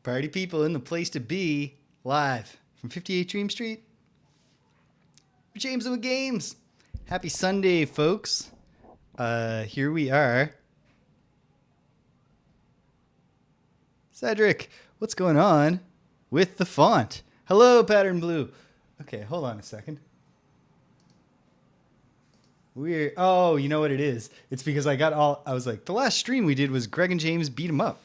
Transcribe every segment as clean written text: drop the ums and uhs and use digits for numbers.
Party people in the place to be, live from 58 Dream Street. James with Games. Happy Sunday, folks. Here we are. Cedric, what's going on with the font? Hello, Pattern Blue. Okay, hold on a second. Oh, you know what it is? It's because I was like, the last stream we did was Greg and James beat him up.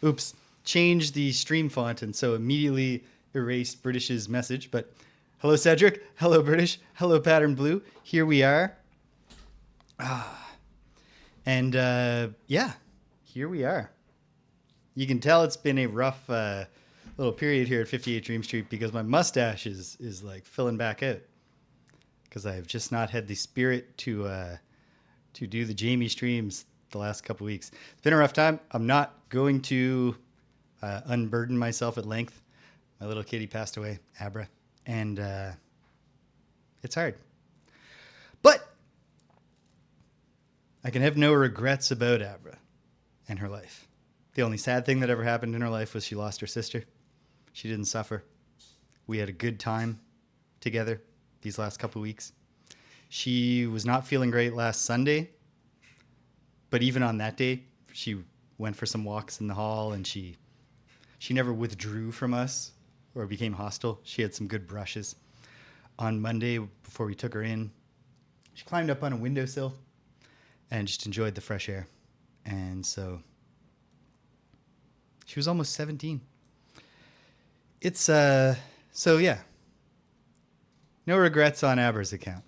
Oops. Changed the stream font, and so immediately erased British's message. But hello, Cedric. Hello, British. Hello, Pattern Blue. Here we are. And here we are. You can tell it's been a rough little period here at 58 Dream Street because my mustache is like filling back out because I've just not had the spirit to do the Jamie streams the last couple weeks. It's been a rough time. I'm not going to unburden myself at length. My little kitty passed away, Abra, and it's hard. But I can have no regrets about Abra and her life. The only sad thing that ever happened in her life was she lost her sister. She didn't suffer. We had a good time together these last couple weeks. She was not feeling great last Sunday, but even on that day, she went for some walks in the hall, and she never withdrew from us or became hostile. She had some good brushes. On Monday, before we took her in, she climbed up on a windowsill and just enjoyed the fresh air. And so she was almost 17. It's, so yeah. No regrets on Abra's account.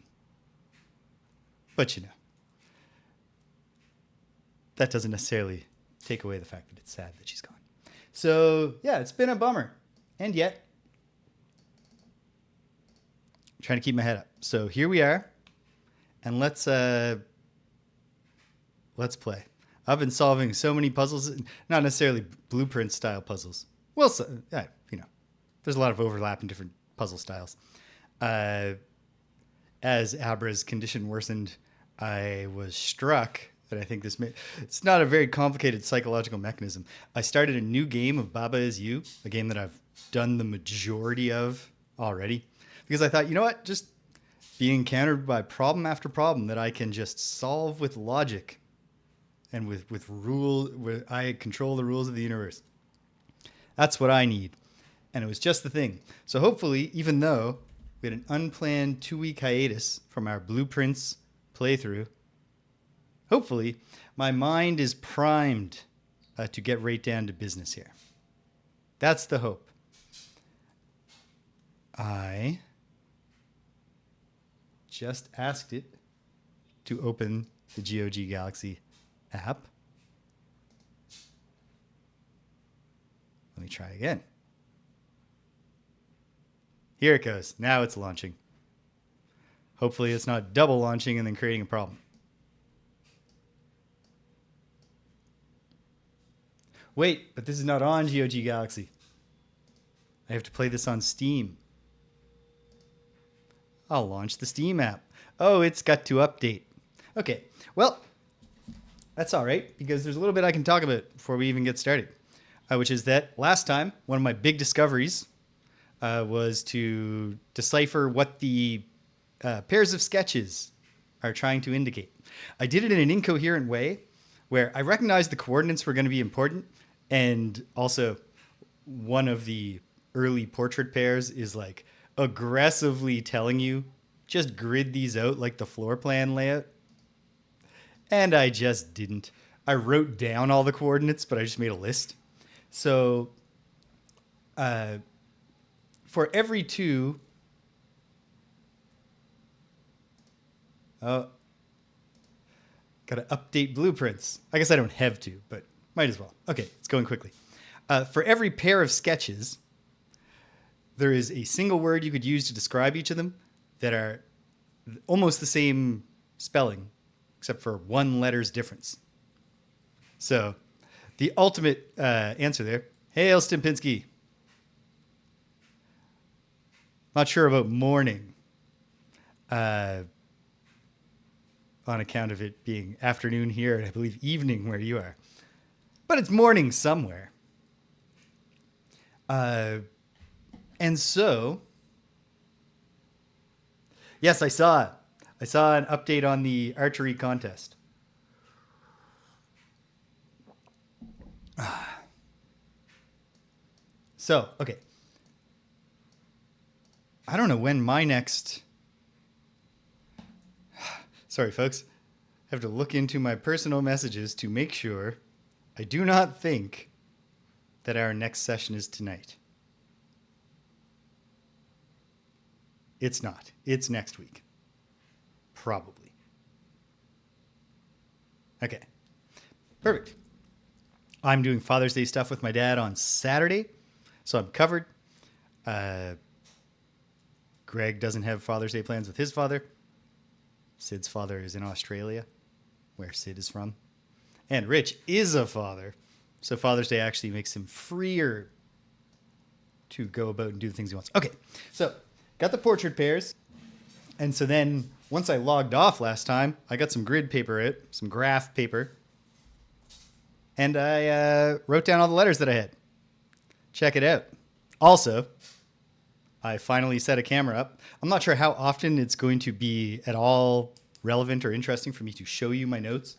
But, you know, that doesn't necessarily take away the fact that it's sad that she's gone. So, yeah, it's been a bummer. And yet, I'm trying to keep my head up. So here we are. And let's play. I've been solving so many puzzles, not necessarily blueprint style puzzles. Well, you know, there's a lot of overlap in different puzzle styles. As Abra's condition worsened, I was struck that I think it's not a very complicated psychological mechanism. I started a new game of Baba Is You, a game that I've done the majority of already, because I thought, you know what, just being encountered by problem after problem that I can just solve with logic and with rule, where I control the rules of the universe. That's what I need. And it was just the thing. So hopefully, even though we had an unplanned 2-week hiatus from our Blueprints playthrough, hopefully my mind is primed to get right down to business here. That's the hope. I just asked it to open the GOG Galaxy app. Let me try again. Here it goes. Now it's launching. Hopefully it's not double launching and then creating a problem. Wait, but this is not on GOG Galaxy. I have to play this on Steam. I'll launch the Steam app. Oh, it's got to update. Okay, well, that's all right, because there's a little bit I can talk about before we even get started, which is that last time, one of my big discoveries was to decipher what the pairs of sketches are trying to indicate. I did it in an incoherent way where I recognized the coordinates were going to be important, and also one of the early portrait pairs is like aggressively telling you, just grid these out like the floor plan layout. And I just didn't. I wrote down all the coordinates, but I just made a list. So for every two, got to update blueprints. I guess I don't have to, but might as well. Okay, it's going quickly. For every pair of sketches, there is a single word you could use to describe each of them that are almost the same spelling, except for one letter's difference. So the ultimate answer there. Hail, Stimpinski. Not sure about morning on account of it being afternoon here and I believe evening where you are. But it's morning somewhere. Uh, and so, yes, I saw it. I saw an update on the archery contest. So, okay. I don't know when my next. Sorry, folks. I have to look into my personal messages to make sure. I do not think that our next session is tonight. It's not. It's next week. Probably. Okay. Perfect. I'm doing Father's Day stuff with my dad on Saturday, so I'm covered. Greg doesn't have Father's Day plans with his father. Sid's father is in Australia, where Sid is from. And Rich is a father, so Father's Day actually makes him freer to go about and do the things he wants. Okay, so got the portrait pairs. And so then once I logged off last time, I got some grid paper out, some graph paper. And I wrote down all the letters that I had. Check it out. Also, I finally set a camera up. I'm not sure how often it's going to be at all relevant or interesting for me to show you my notes,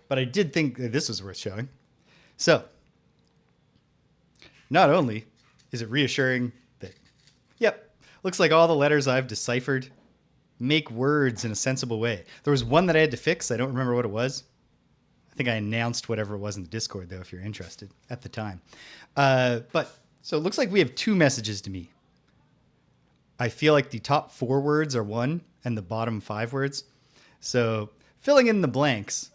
but I did think that this was worth showing. So, not only is it reassuring that, yep, looks like all the letters I've deciphered make words in a sensible way. There was one that I had to fix. I don't remember what it was. I think I announced whatever it was in the Discord, though, if you're interested at the time. So it looks like we have two messages to me. I feel like the top 4 words are one and the bottom 5 words. So filling in the blanks,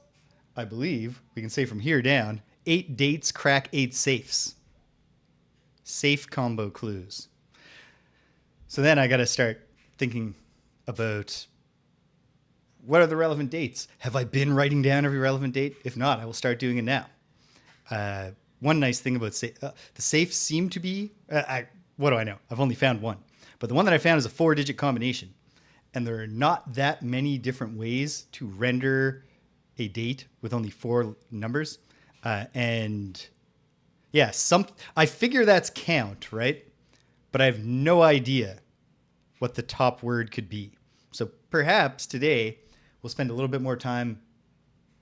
I believe we can say from here down, 8 dates crack 8 safes. Safe combo clues. So then I got to start thinking about what are the relevant dates? Have I been writing down every relevant date? If not, I will start doing it now. One nice thing about the safes seem to be, what do I know? I've only found one. But the one that I found is a 4-digit combination. And there are not that many different ways to render a date with only 4 numbers. And yeah, I figure that's count, right? But I have no idea what the top word could be. So perhaps today we'll spend a little bit more time.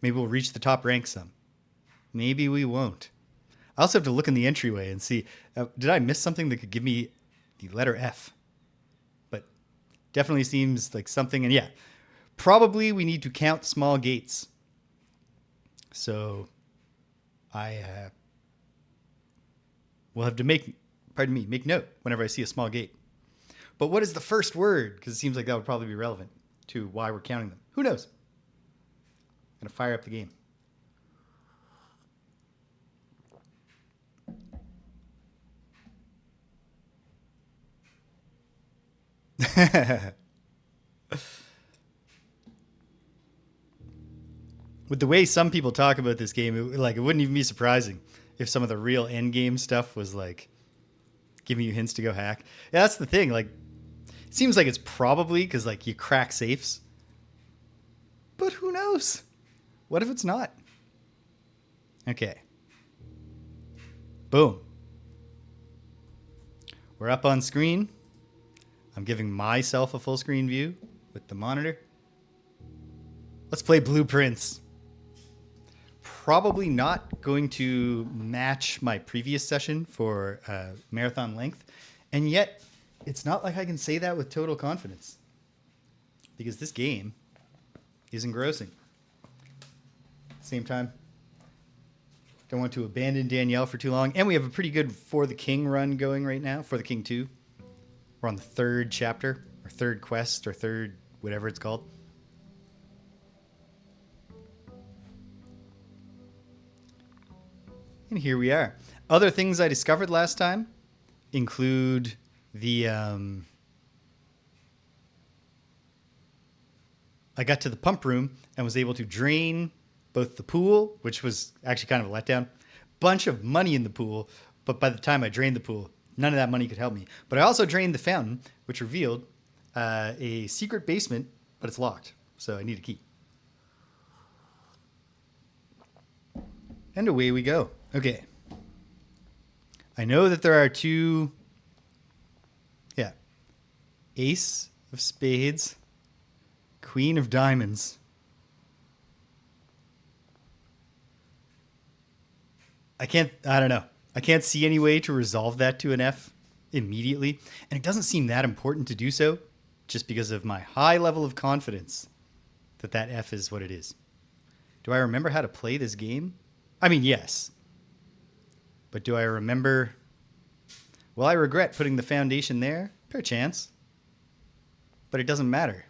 Maybe we'll reach the top rank some. Maybe we won't. I also have to look in the entryway and see, did I miss something that could give me the letter F? But definitely seems like something. And yeah, probably we need to count small gates. So I will have to make note whenever I see a small gate. But what is the first word? Because it seems like that would probably be relevant to why we're counting them. Who knows? I'm going to fire up the game. With the way some people talk about this game, it wouldn't even be surprising if some of the real end game stuff was like giving you hints to go hack. Yeah, that's the thing. Like, it seems like it's probably because like you crack safes, but who knows? What if it's not? Okay. Boom. We're up on screen. I'm giving myself a full screen view with the monitor. Let's play blueprints. Probably not going to match my previous session for marathon length. And yet, it's not like I can say that with total confidence. Because this game is engrossing. Same time, don't want to abandon Danielle for too long. And we have a pretty good For the King run going right now. For the King 2. We're on the 3rd chapter, or 3rd quest, or 3rd whatever it's called. And here we are. Other things I discovered last time include the... I got to the pump room and was able to drain both the pool, which was actually kind of a letdown, bunch of money in the pool, but by the time I drained the pool, none of that money could help me. But I also drained the fountain, which revealed a secret basement, but it's locked, so I need a key. And away we go. Okay. I know that there are two. Yeah. Ace of spades, queen of diamonds. I don't know. I can't see any way to resolve that to an F immediately. And it doesn't seem that important to do so just because of my high level of confidence that that F is what it is. Do I remember how to play this game? I mean, yes. But do I remember? Will I regret putting the foundation there? Perchance. But it doesn't matter.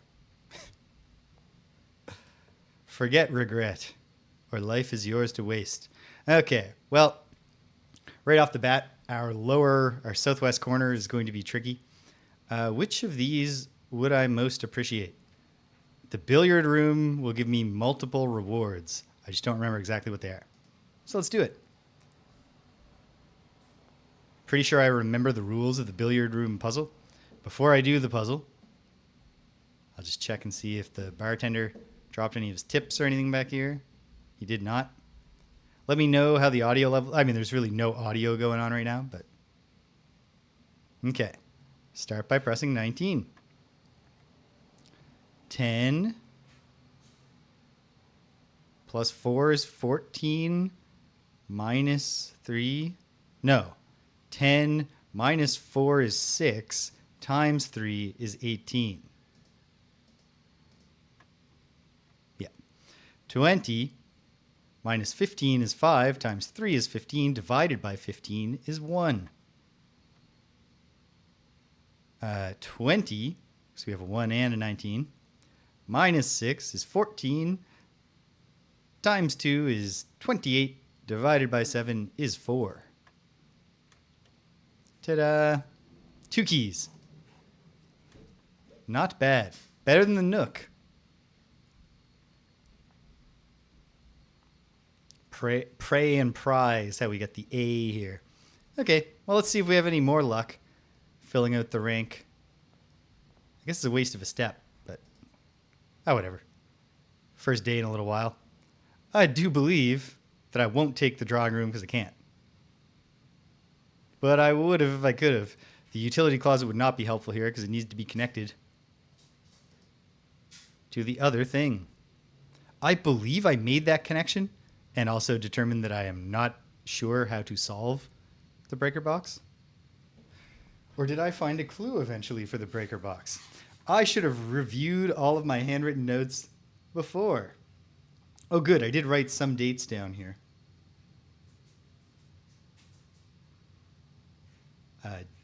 Forget regret, or life is yours to waste. Okay, well, right off the bat, our southwest corner is going to be tricky. Which of these would I most appreciate? The billiard room will give me multiple rewards. I just don't remember exactly what they are. So let's do it. Pretty sure I remember the rules of the billiard room puzzle. Before I do the puzzle, I'll just check and see if the bartender dropped any of his tips or anything back here. He did not. Let me know how the audio level... I mean, there's really no audio going on right now, but... Okay. Start by pressing 19. 10 plus 4 is 14 minus 3. No. 10 minus 4 is 6 times 3 is 18. Yeah. 20 minus 15 is 5 times 3 is 15 divided by 15 is 1. 20, so we have a 1 and a 19, minus 6 is 14 times 2 is 28 divided by 7 is 4. Ta-da! 2 keys. Not bad. Better than the Nook. Pray and prize how we get the A here. Okay, well, let's see if we have any more luck filling out the rank. I guess it's a waste of a step, but whatever. First day in a little while. I do believe that I won't take the drawing room because I can't. But I would have if I could have. The utility closet would not be helpful here because it needs to be connected to the other thing. I believe I made that connection and also determined that I am not sure how to solve the breaker box. Or did I find a clue eventually for the breaker box? I should have reviewed all of my handwritten notes before. Oh, good. I did write some dates down here.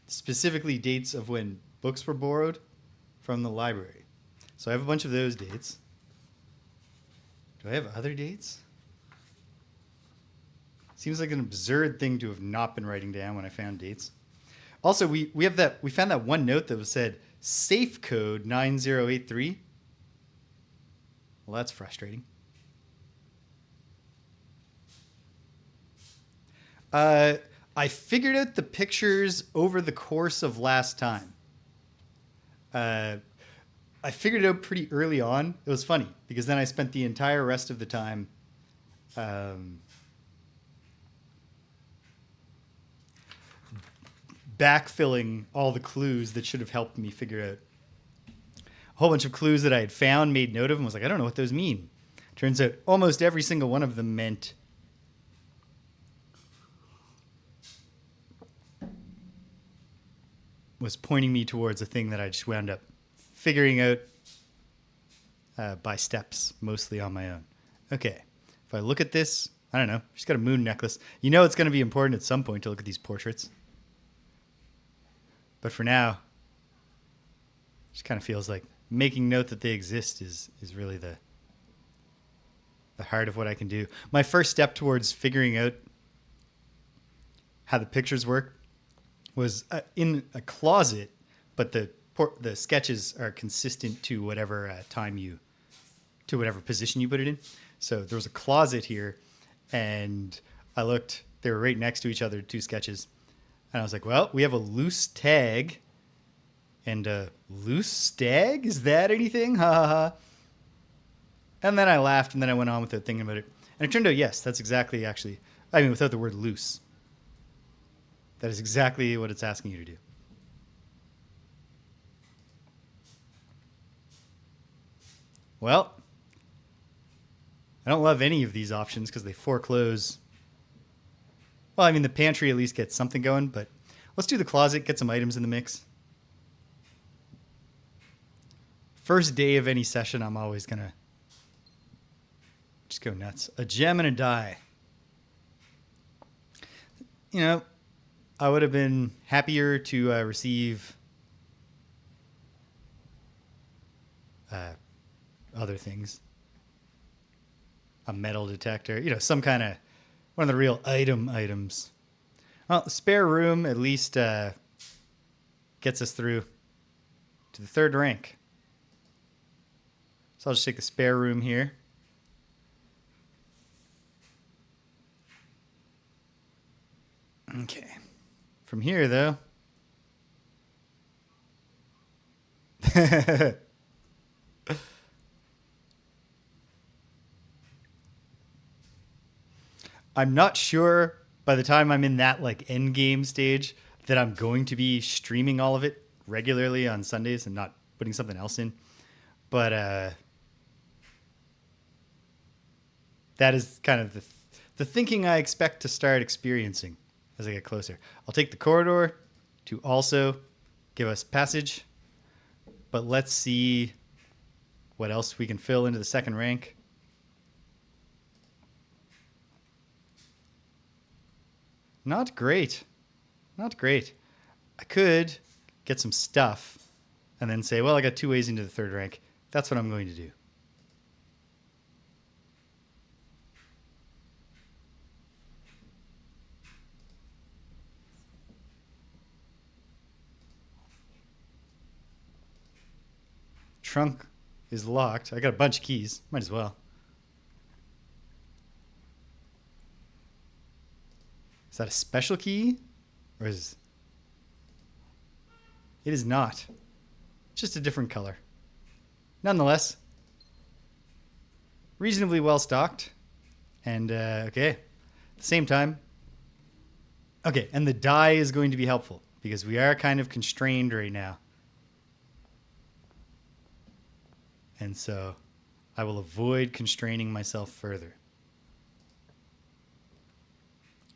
Specifically dates of when books were borrowed from the library. So I have a bunch of those dates. Do I have other dates? Seems like an absurd thing to have not been writing down when I found dates. Also, we found that one note that was said safe code 9083. Well, that's frustrating. I figured out the pictures over the course of last time. I figured it out pretty early on. It was funny because then I spent the entire rest of the time backfilling all the clues that should have helped me figure out a whole bunch of clues that I had found, made note of, and was like, I don't know what those mean. Turns out almost every single one of them meant was pointing me towards a thing that I just wound up figuring out by steps, mostly on my own. Okay, if I look at this, I don't know, she's got a moon necklace. You know it's going to be important at some point to look at these portraits. But for now, it just kind of feels like making note that they exist is really the heart of what I can do. My first step towards figuring out how the pictures work was in a closet, but the sketches are consistent to whatever whatever position you put it in. So there was a closet here, and I looked. They were right next to each other, two sketches, and I was like, "Well, we have a loose tag and a loose stag. Is that anything? Ha ha ha!" And then I laughed, and then I went on without thinking about it, and it turned out yes, that's exactly without the word loose. That is exactly what it's asking you to do. Well, I don't love any of these options because they foreclose. Well, I mean, the pantry at least gets something going, but let's do the closet, get some items in the mix. First day of any session, I'm always going to just go nuts. A gem and a die. You know, I would have been happier to receive other things. A metal detector, some kind of one of the real items. Well, the spare room at least gets us through to the third rank. So I'll just take the spare room here. Okay. From here, though. I'm not sure by the time I'm in that end game stage that I'm going to be streaming all of it regularly on Sundays and not putting something else in. But that is kind of the thinking I expect to start experiencing as I get closer. I'll take the corridor to also give us passage, but let's see what else we can fill into the second rank. Not great. Not great. I could get some stuff and then say, well, I got 2 ways into the third rank. That's what I'm going to do. Trunk is locked. I got a bunch of keys. Might as well. Is that a special key? Or is... It is not. Just a different color. Nonetheless, reasonably well stocked. And, okay. At the same time... Okay, and the die is going to be helpful because we are kind of constrained right now. And so I will avoid constraining myself further.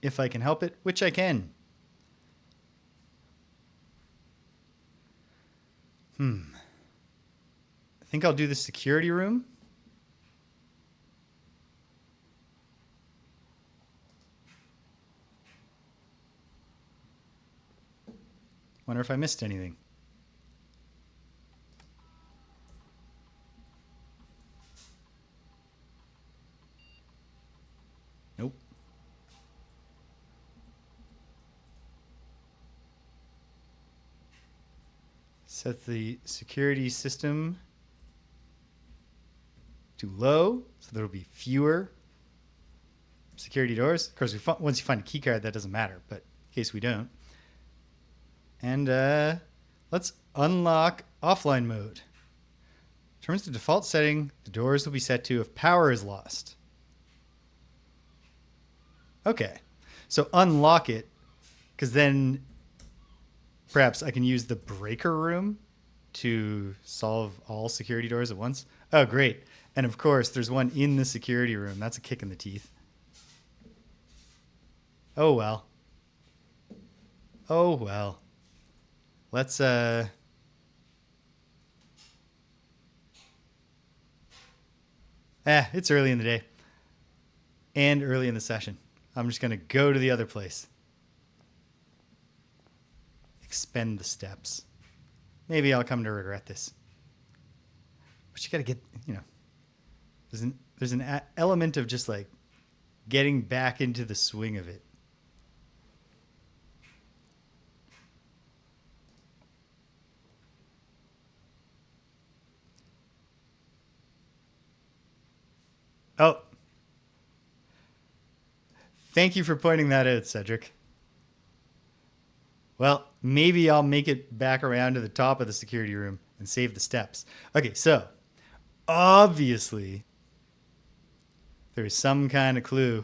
If I can help it, which I can. I think I'll do the security room. Wonder if I missed anything. Nope. Set the security system to low, so there will be fewer security doors. Of course, once you find a key card, that doesn't matter, but in case we don't. And let's unlock offline mode. Determines the default setting. The doors will be set to if power is lost. Okay, so unlock it, because then perhaps I can use the breaker room to solve all security doors at once. Oh, great. And of course, there's one in the security room. That's a kick in the teeth. Oh, well. Oh, well. Let's, it's early in the day. And early in the session. I'm just going to go to the other place. Expend the steps. Maybe I'll come to regret this. But you got to get, there's an element of just getting back into the swing of it. Oh. Thank you for pointing that out, Cedric. Well, maybe I'll make it back around to the top of the security room and save the steps. Okay, so obviously there is some kind of clue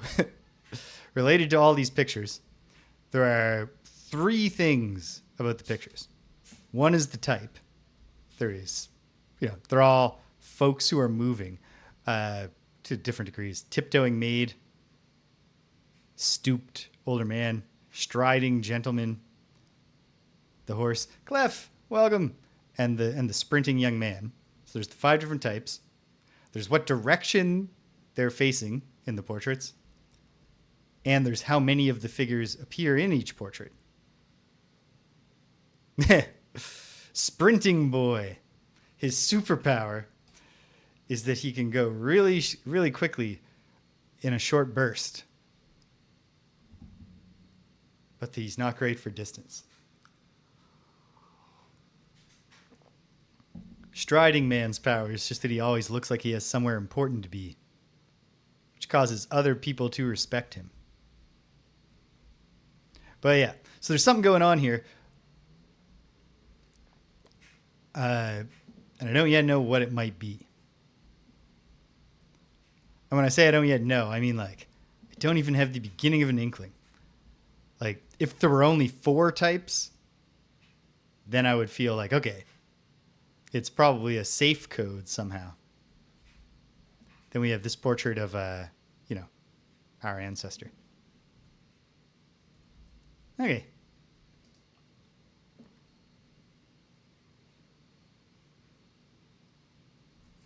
related to all these pictures. There are three things about the pictures. One is the type. There is, they're all folks who are moving to different degrees. Tiptoeing maid, stooped older man, striding gentleman, the horse, Clef, welcome, and the sprinting young man. So there's the 5 different types. There's what direction they're facing in the portraits. And there's how many of the figures appear in each portrait. Sprinting boy. His superpower is that he can go really, really quickly in a short burst. But he's not great for distance. Striding man's power is just that he always looks like he has somewhere important to be, which causes other people to respect him. But yeah, so there's something going on here. And I don't yet know what it might be. And when I say I don't yet know, I mean I don't even have the beginning of an inkling. If there were only 4 types, then I would feel okay, it's probably a safe code somehow. Then we have this portrait of, our ancestor. Okay.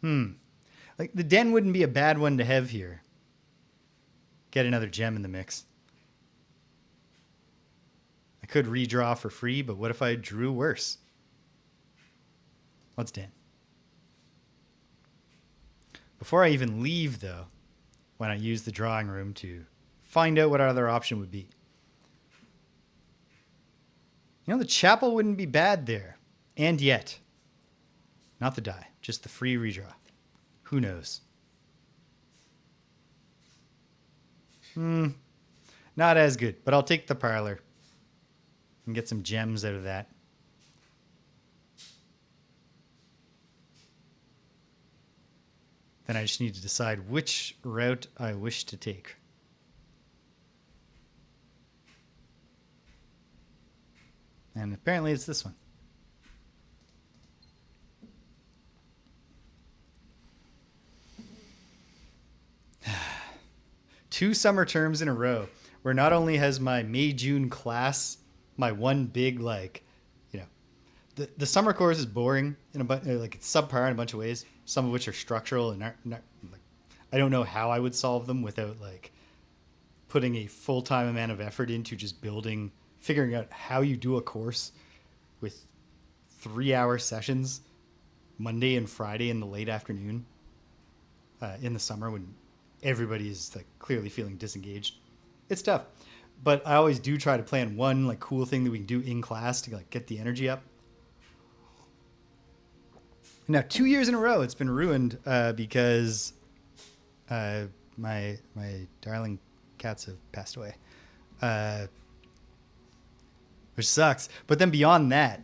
The den wouldn't be a bad one to have here. Get another gem in the mix. I could redraw for free, but what if I drew worse? What's den? Before I even leave, though, when I use the drawing room to find out what our other option would be. The chapel wouldn't be bad there. And yet. Not the die, just the free redraw. Who knows? Not as good, but I'll take the parlor and get some gems out of that. Then I just need to decide which route I wish to take. And apparently it's this one. Two summer terms in a row where not only has my May-June class, my one big the summer course is boring in it's subpar in a bunch of ways, some of which are structural and not I don't know how I would solve them without putting a full-time amount of effort into just figuring out how you do a course with 3-hour sessions Monday and Friday in the late afternoon in the summer when everybody is clearly feeling disengaged. It's tough, but I always do try to plan one cool thing that we can do in class to get the energy up. Now 2 years in a row it's been ruined because my darling cats have passed away, which sucks. But then beyond that,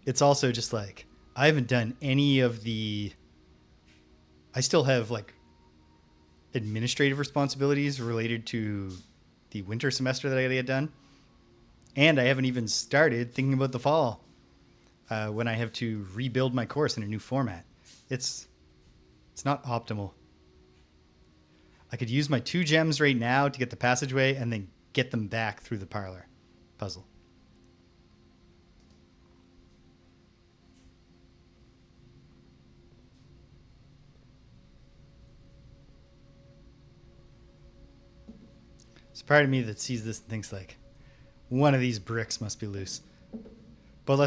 it's also just I haven't done any of the. I still have administrative responsibilities related to the winter semester that I gotta get done, and I haven't even started thinking about the fall when I have to rebuild my course in a new format. It's not optimal. I could use my 2 gems right now to get the passageway and then get them back through the parlor puzzle. There's part of me that sees this and thinks one of these bricks must be loose. But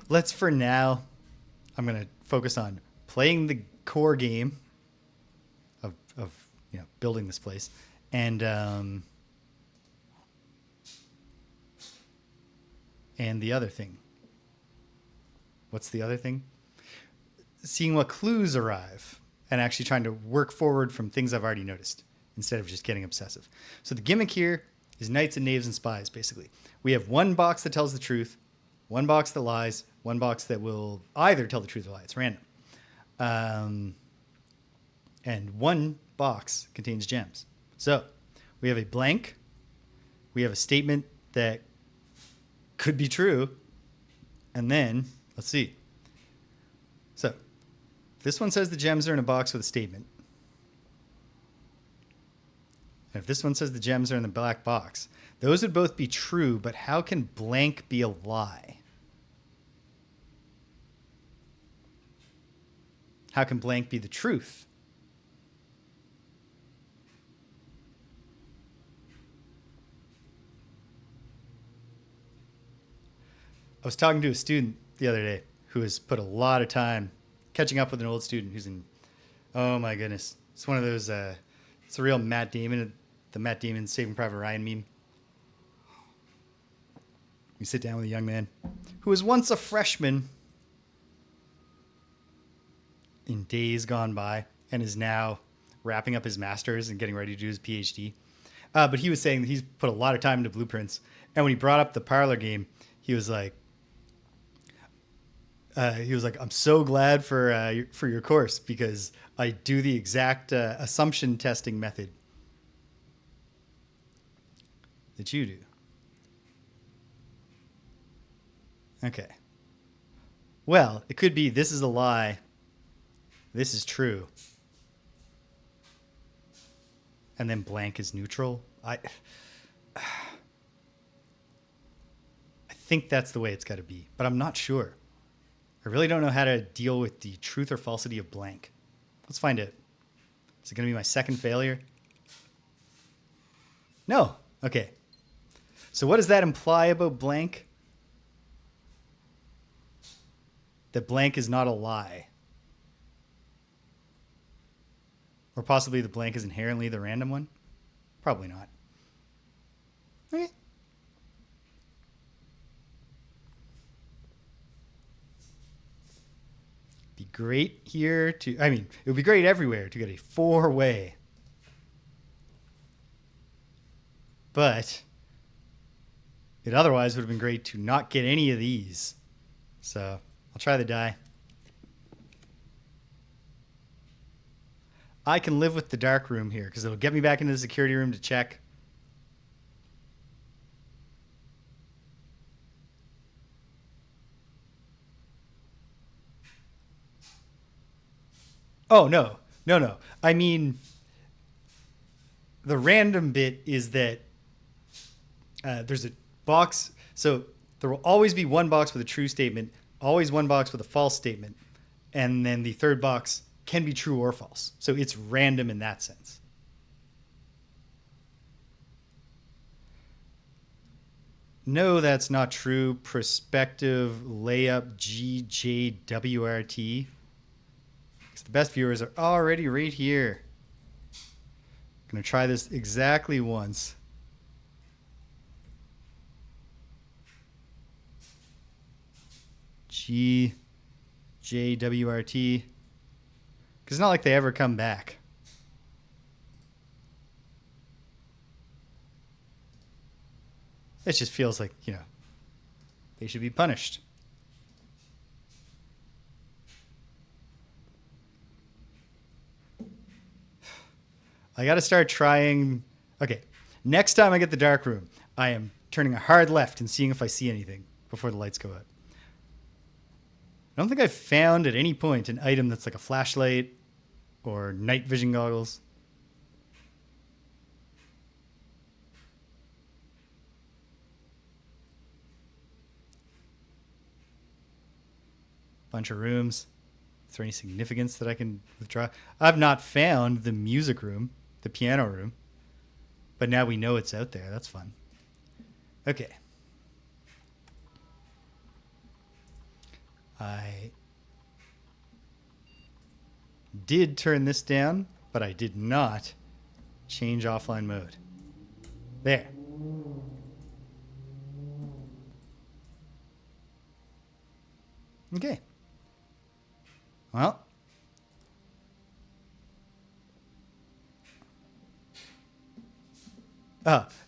let's for now, I'm going to focus on playing the core game of building this place. And the other thing. What's the other thing? Seeing what clues arrive and actually trying to work forward from things I've already noticed instead of just getting obsessive. So the gimmick here is knights and knaves and spies, basically. We have one box that tells the truth, one box that lies, one box that will either tell the truth or lie. It's random. And one box contains gems. So we have a blank. We have a statement that could be true. And then, let's see. So, this one says the gems are in a box with a statement. And if this one says the gems are in the black box, those would both be true, but how can blank be a lie? How can blank be the truth? I was talking to a student the other day who has put a lot of time catching up with an old student who's in, oh my goodness. It's one of those, it's a real Matt Damon, the Matt Damon Saving Private Ryan meme. You sit down with a young man who was once a freshman in days gone by and is now wrapping up his master's and getting ready to do his PhD. But he was saying that he's put a lot of time into blueprints. And when he brought up the parlor game, he was like, I'm so glad for your course because I do the exact assumption testing method that you do. Okay. Well, it could be this is a lie, this is true, and then blank is neutral. I think that's the way it's got to be, but I'm not sure. I really don't know how to deal with the truth or falsity of blank. Let's find it. Is it going to be my second failure? No. Okay. So what does that imply about blank? That blank is not a lie. Or possibly the blank is inherently the random one? Probably not. Okay. Be great here to, I mean, it would be great everywhere to get a 4-way. But it otherwise would have been great to not get any of these. So I'll try the die. I can live with the dark room here because it'll get me back into the security room to check. Oh, no. No. I mean, the random bit is that there's a box. So there will always be one box with a true statement, always one box with a false statement. And then the third box can be true or false. So it's random in that sense. No, that's not true. Prospective layup GJWRT. The best viewers are already right here. I'm going to try this exactly once. GJWRT. Because it's not like they ever come back. It just feels like, they should be punished. I got to start trying. Okay. Next time I get the dark room, I am turning a hard left and seeing if I see anything before the lights go out. I don't think I've found at any point an item that's like a flashlight or night vision goggles. Bunch of rooms. Is there any significance that I can withdraw? I've not found the music room, the piano room, but now we know it's out there. That's fun. Okay. I did turn this down, but I did not change offline mode. There. Okay. Well.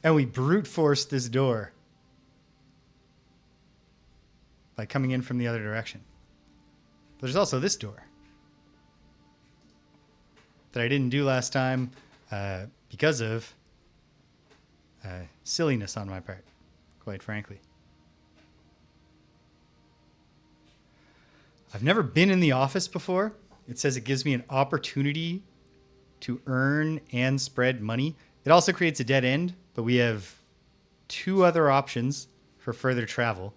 And we brute forced this door by coming in from the other direction. But there's also this door that I didn't do last time because of silliness on my part, quite frankly. I've never been in the office before. It says it gives me an opportunity to earn and spread money. It also creates a dead end, but we have 2 other options for further travel.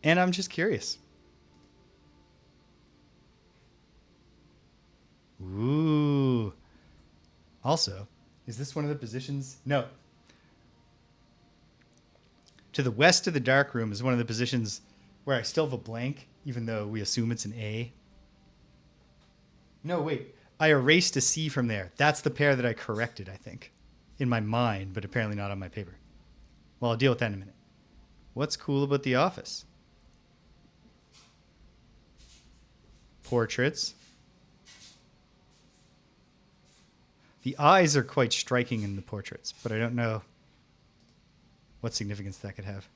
And I'm just curious. Ooh. Also, is this one of the positions? No. To the west of the dark room is one of the positions where I still have a blank, even though we assume it's an A. No, wait. I erased a C from there. That's the pair that I corrected, I think, in my mind, but apparently not on my paper. Well, I'll deal with that in a minute. What's cool about the office? Portraits. The eyes are quite striking in the portraits, but I don't know what significance that could have.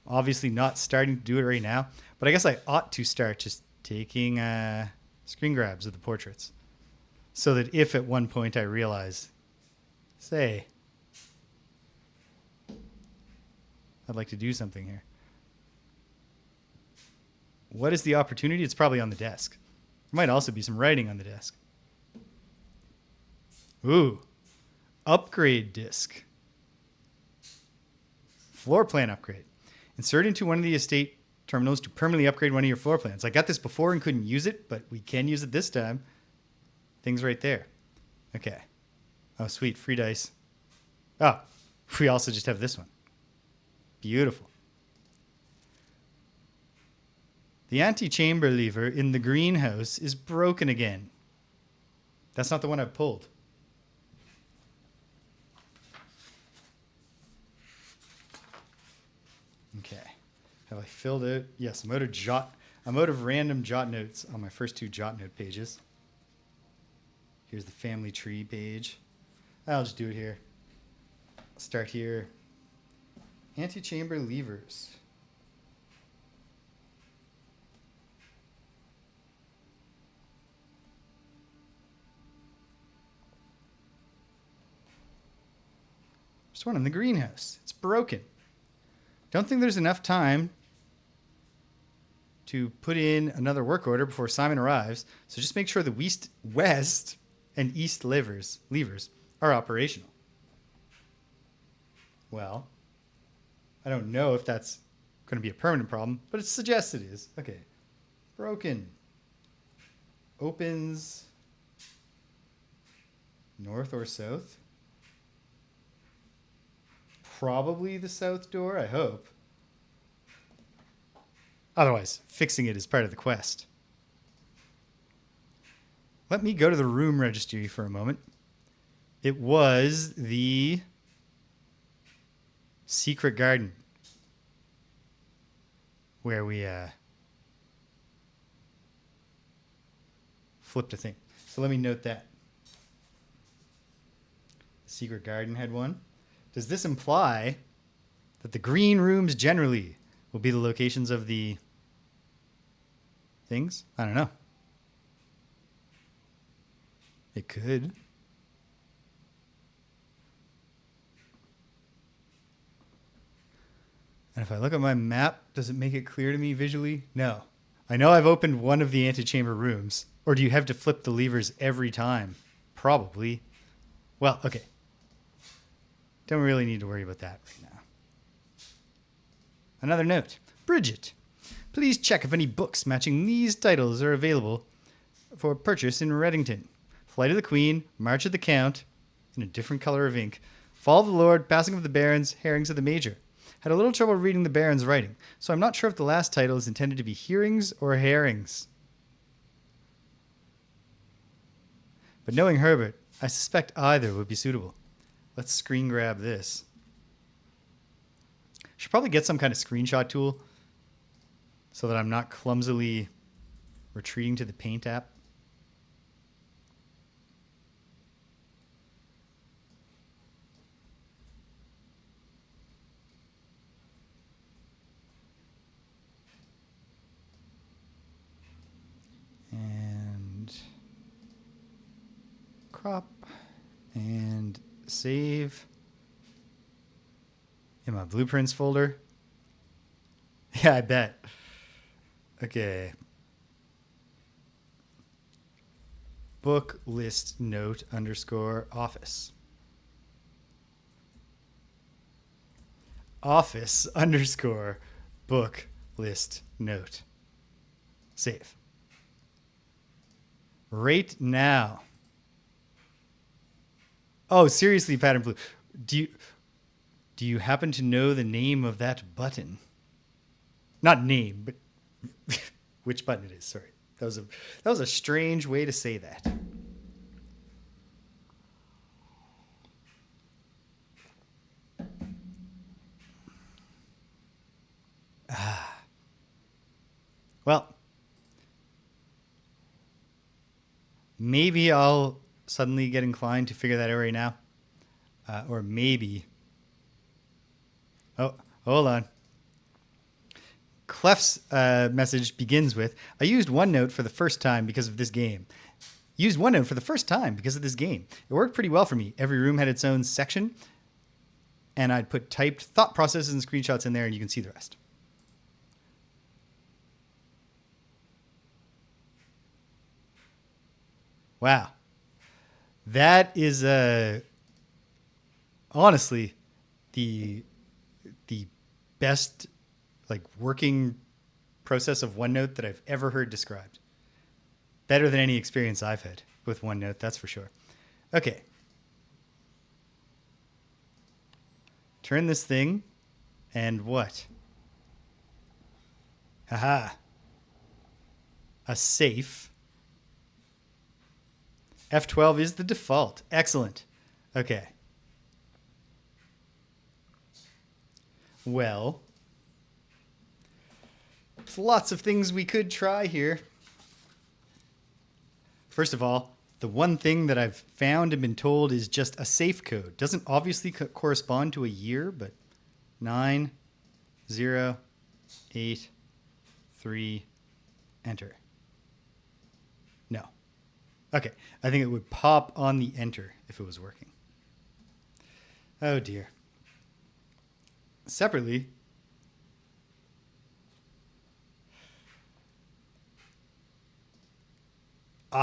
Obviously not starting to do it right now, but I guess I ought to start just taking screen grabs of the portraits so that if at one point I realize, say, I'd like to do something here. What is the opportunity? It's probably on the desk. There might also be some writing on the desk. Ooh, upgrade disc. Floor plan upgrade. Insert into one of the estate terminals to permanently upgrade one of your floor plans. I got this before and couldn't use it, but we can use it this time. Things right there. Okay. Oh, sweet. Free dice. Oh, we also just have this one. Beautiful. The antechamber lever in the greenhouse is broken again. That's not the one I've pulled. Okay. Have I filled it? Yes, I'm out of random jot notes on my first 2 jot note pages. Here's the family tree page. I'll just do it here. I'll start here. Antechamber levers. There's one in the greenhouse. It's broken. Don't think there's enough time to put in another work order before Simon arrives, so just make sure the west and east levers are operational. Well, I don't know if that's going to be a permanent problem, but it suggests it is. Okay. Broken. Opens north or south. Probably the south door, I hope. Otherwise, fixing it is part of the quest. Let me go to the room registry for a moment. It was the secret garden where we flipped a thing. So let me note that. Secret garden had one. Does this imply that the green rooms generally will be the locations of the things? I don't know. It could. And if I look at my map, does it make it clear to me visually? No. I know I've opened one of the antechamber rooms. Or do you have to flip the levers every time? Probably. Well, okay. Don't really need to worry about that right now. Another note. Bridget, please check if any books matching these titles are available for purchase in Reddington. Flight of the Queen, March of the Count, in a different color of ink, Fall of the Lord, Passing of the Barons, Herrings of the Major. Had a little trouble reading the Baron's writing, so I'm not sure if the last title is intended to be Hearings or Herrings. But knowing Herbert, I suspect either would be suitable. Let's screen grab this. Should probably get some kind of screenshot tool so that I'm not clumsily retreating to the Paint app. And crop and save in my blueprints folder. Yeah, I bet. Okay. Book list note underscore office. Office underscore book list note. Save. Right now. Oh, seriously, Pattern Blue. Do you do you happen to know the name of that button? Not name, but which button it is. Sorry. That was a strange way to say that. Well, maybe I'll suddenly get inclined to figure that out right now. Or maybe. Oh, hold on. Clef's message begins with, I used OneNote for the first time because of this game. Used OneNote for the first time because of this game. It worked pretty well for me. Every room had its own section, and I'd put typed thought processes and screenshots in there, and you can see the rest. Wow. That is honestly the the best like working process of OneNote that I've ever heard described. Better than any experience I've had with OneNote, that's for sure. Okay. Turn this thing and what? Haha. A safe. F12 is the default. Excellent. Okay. Well, there's lots of things we could try here. First of all, the one thing that I've found and been told is just a safe code. Doesn't obviously correspond to a year, but 9, 0, 8, 3, enter. No. Okay, I think it would pop on the enter if it was working. Oh dear. Separately, yeah.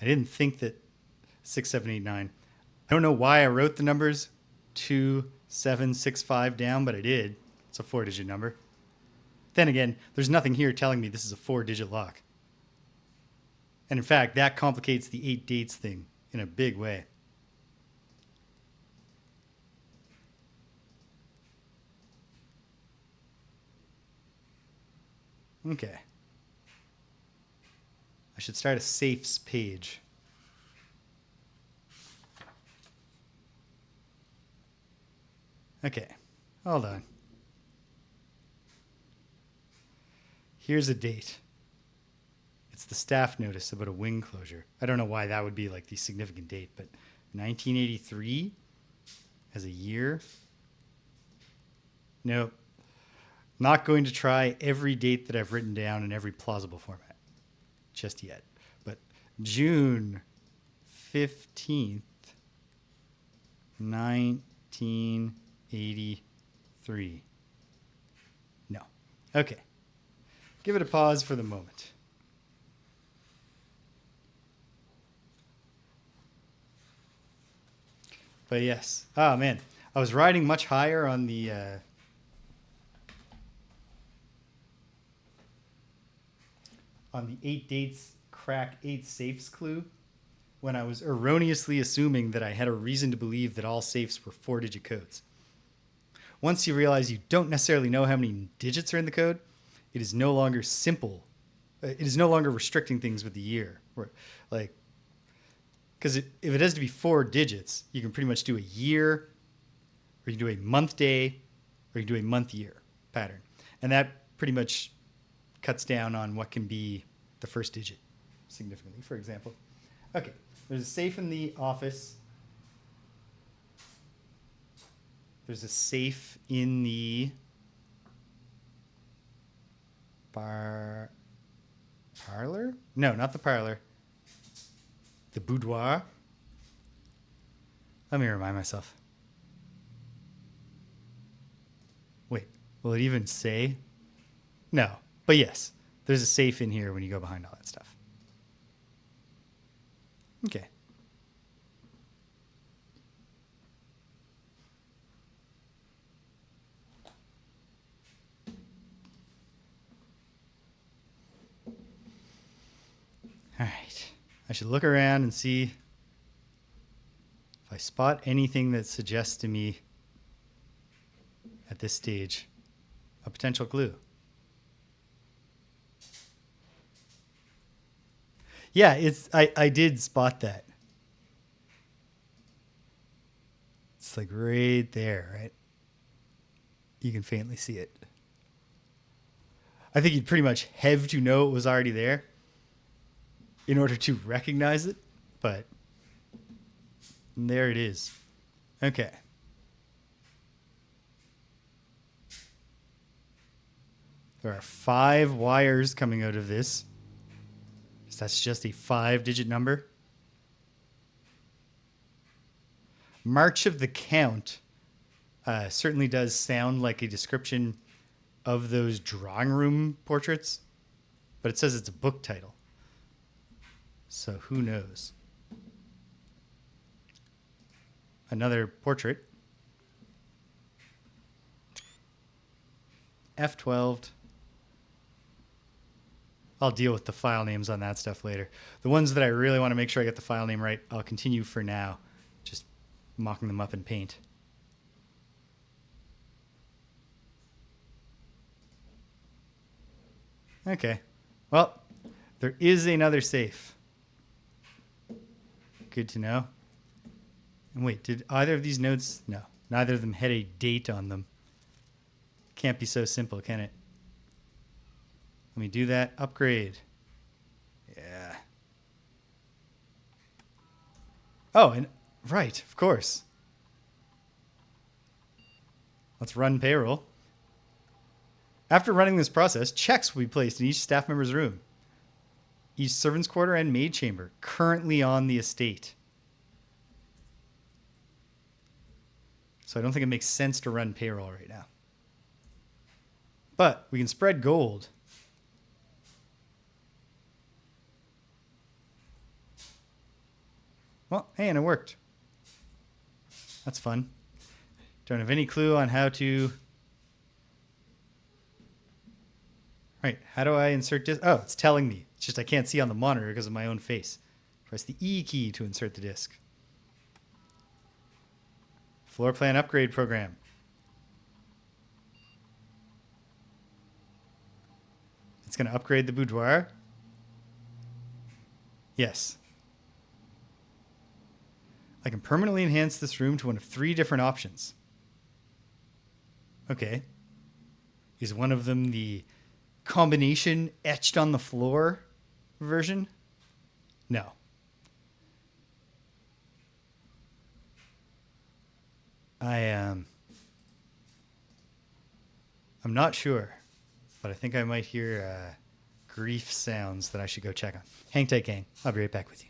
I didn't think that 6, 7, 8, 9. I don't know why I wrote the numbers 2, 7, 6, 5 down, but I did. It's a 4-digit number. Then again, there's nothing here telling me this is a 4-digit lock. And in fact, that complicates the 8 dates thing in a big way. Okay. I should start a safes page. Okay. Hold on. Here's a date. It's the staff notice about a wing closure. I don't know why that would be like the significant date, but 1983 as a year? Nope. Not going to try every date that I've written down in every plausible format just yet. But June 15th, 1983. No. Okay. Give it a pause for the moment. But yes. Oh, man. I was riding much higher on the 8 dates crack 8 safes clue when I was erroneously assuming that I had a reason to believe that all safes were 4-digit codes. Once you realize you don't necessarily know how many digits are in the code, it is no longer simple. It is no longer restricting things with the year. Like, because if it has to be 4 digits, you can pretty much do a year, or you can do a month day, or you can do a month year pattern. And that pretty much cuts down on what can be the first digit significantly, for example. Okay, there's a safe in the office. There's a safe in the parlor? No, not the parlor. The boudoir. Let me remind myself. Will it even say? No. But yes, there's a safe in here when you go behind all that stuff. Okay. All right. I should look around and see if I spot anything that suggests to me at this stage a potential clue. Yeah, I did spot that. It's like right there, right? You can faintly see it. I think you'd pretty much have to know it was already there in order to recognize it, but there it is. Okay. There are 5 wires coming out of this. So that's just a 5-digit number. March of the Count certainly does sound like a description of those drawing room portraits, but it says it's a book title. So who knows? Another portrait. F12. I'll deal with the file names on that stuff later. The ones that I really want to make sure I get the file name right, I'll continue for now. Just mocking them up in paint. Okay. Well, there is another safe. Good to know. And wait, did either of these notes? No, neither of them had a date on them. Can't be so simple, can it? Let me do that. Upgrade. Yeah. Oh, and right, of course. Let's run payroll. After running this process, checks will be placed in each staff member's room, each servant's quarter and maid chamber currently on the estate. So I don't think it makes sense to run payroll right now. But we can spread gold. Well, hey, and it worked. That's fun. Don't have any clue on how to... Right, how do I insert disc? Oh, it's telling me. It's just I can't see on the monitor because of my own face. Press the E key to insert the disc. Floor plan upgrade program. It's going to upgrade the boudoir. Yes. I can permanently enhance this room to one of 3 different options. Okay. Is one of them the combination etched on the floor version? No. I'm not sure, but I think I might hear grief sounds that I should go check on. Hang tight, gang. I'll be right back with you.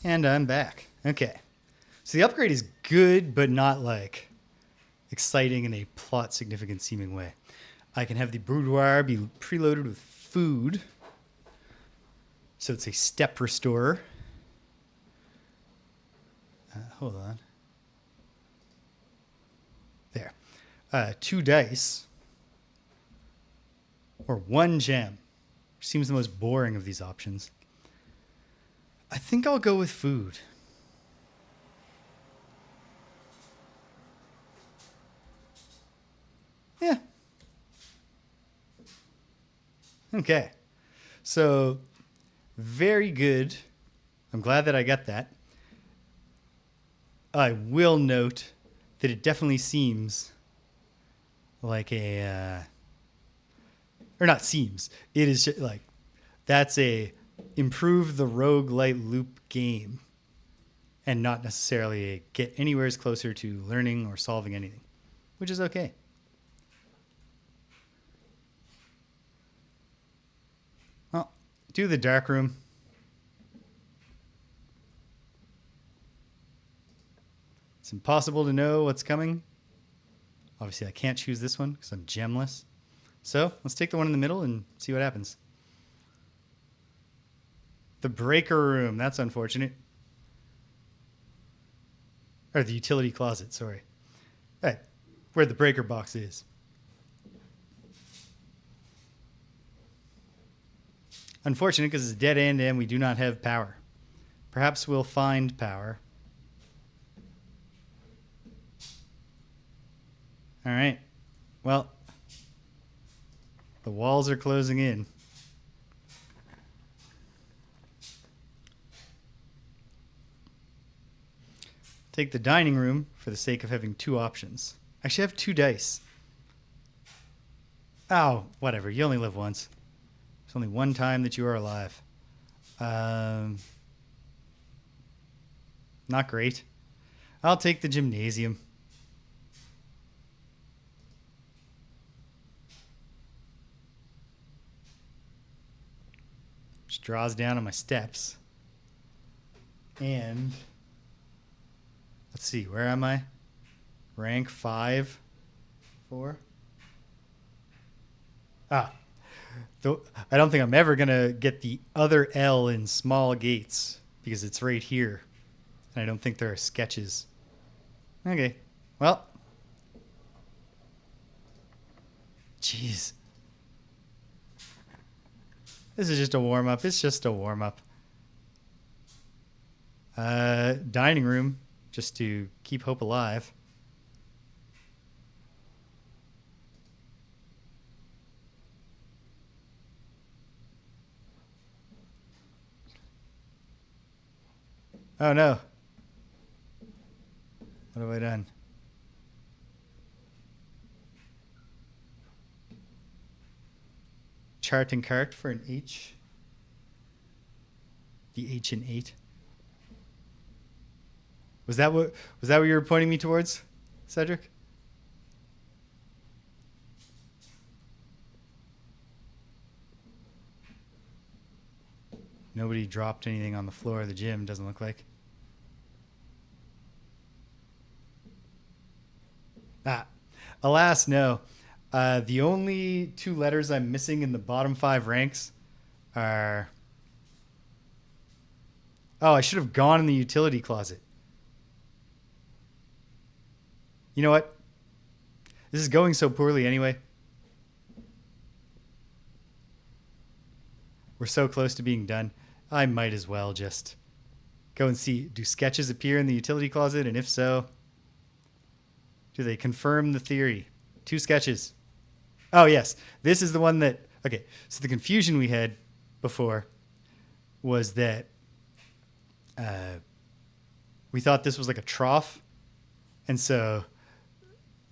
And I'm back. Okay. So the upgrade is good, but not like exciting in a plot significant seeming way. I can have the boudoir be preloaded with food. So it's a step restorer. Hold on. There. 2 dice. Or 1 gem. Seems the most boring of these options. I think I'll go with food. Yeah. Okay. So, very good. I'm glad that I got that. I will note that it definitely seems like a... or not seems. It is just like... That's a improve the roguelite loop game. And not necessarily a get anywhere closer to learning or solving anything. Which is okay. Well, do the dark room. It's impossible to know what's coming. Obviously, I can't choose this one because I'm gemless. So let's take the one in the middle and see what happens. The breaker room. That's unfortunate. Or the utility closet, sorry. Right, where the breaker box is. Unfortunate because it's dead end and we do not have power. Perhaps we'll find power. All right. Well, the walls are closing in. Take the dining room for the sake of having 2 options. Actually, I have 2 dice. Oh, whatever. You only live once. There's only one time that you are alive. Not great. I'll take the gymnasium. Which draws down on my steps. And let's see, where am I? Rank 5, 4. I don't think I'm ever going to get the other L in small gates because it's right here. And I don't think there are sketches. Okay. Well. Jeez. This is just a warm-up. It's just a warm-up. Dining room, just to keep hope alive. Oh no. What have I done? Chart and cart for an H. The H in 8. Was that what you were pointing me towards, Cedric? Nobody dropped anything on the floor of the gym, doesn't look like. Alas, no. The only 2 letters I'm missing in the bottom 5 ranks are... Oh, I should have gone in the utility closet. You know what? This is going so poorly anyway. We're so close to being done. I might as well just go and see. Do sketches appear in the utility closet? And if so, do they confirm the theory? 2 sketches. Oh, yes. This is the one that... Okay, so the confusion we had before was that we thought this was like a trough. And so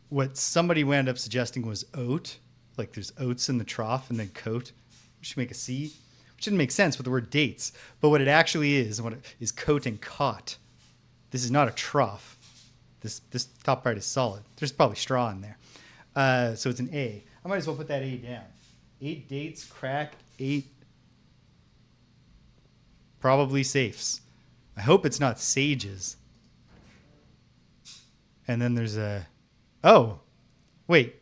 what somebody wound up suggesting was oat. Like there's oats in the trough and then coat. We should make a C. Which didn't make sense with the word dates. But what it actually is, coat and cot. This is not a trough. This top part is solid. There's probably straw in there. So it's an A. I might as well put that A down. 8 dates, crack, 8 probably safes. I hope it's not sages. And then there's a... Oh, wait.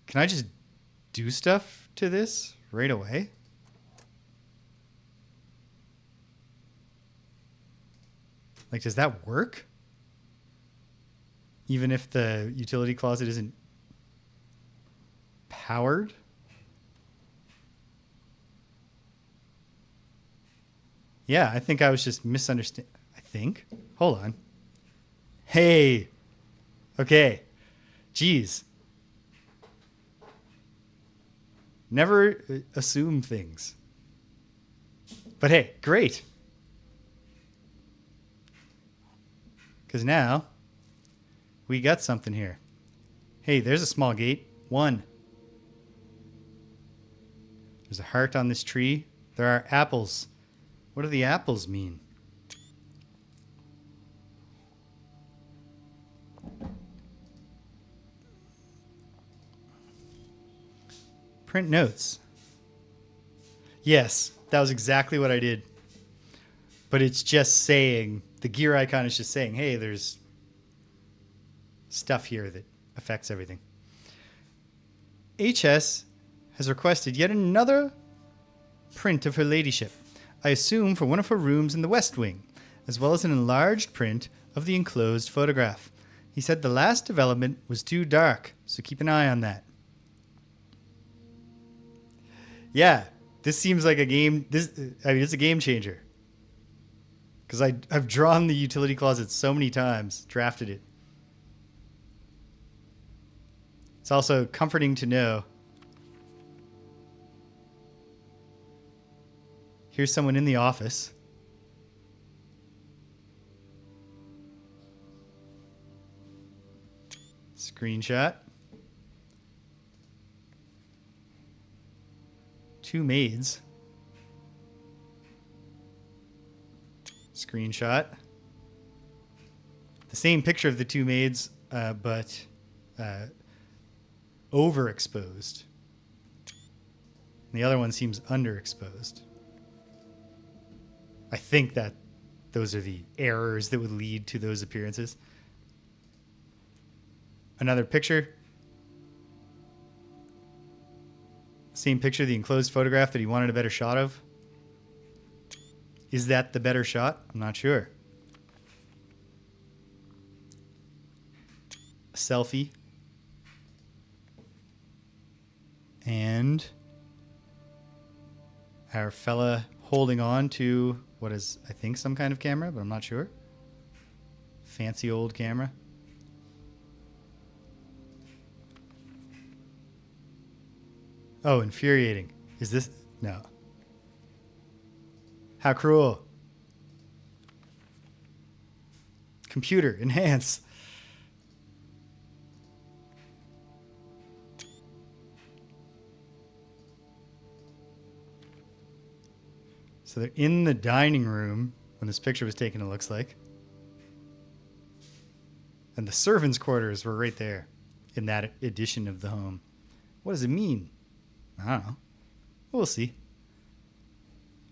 Can I just do stuff to this right away. Like, does that work? Even if the utility closet isn't powered? Yeah, I think I was just misunderstanding. I think. Hold on. Hey. Okay. Jeez. Never assume things. But hey, great. Because now we got something here. Hey, there's a small gate. 1. There's a heart on this tree. There are apples. What do the apples mean? Print notes. Yes, that was exactly what I did. But it's just saying, the gear icon is just saying, hey, there's stuff here that affects everything. HS has requested yet another print of her ladyship. I assume for one of her rooms in the West Wing, as well as an enlarged print of the enclosed photograph. He said the last development was too dark, so keep an eye on that. Yeah, this seems like a game. It's a game changer. Because I've drawn the utility closet so many times, drafted it. It's also comforting to know. Here's someone in the office. Screenshot. 2 maids. Screenshot. The same picture of the 2 maids, but overexposed. And the other one seems underexposed. I think that those are the errors that would lead to those appearances. Another picture. Same picture, the enclosed photograph that he wanted a better shot of. Is that the better shot? I'm not sure. A selfie. And our fella holding on to what is, I think, some kind of camera, but I'm not sure. Fancy old camera. Oh, infuriating. Is this? No. How cruel. Computer, enhance. So they're in the dining room when this picture was taken, it looks like. And the servants' quarters were right there in that edition of the home. What does it mean? I don't know. We'll see.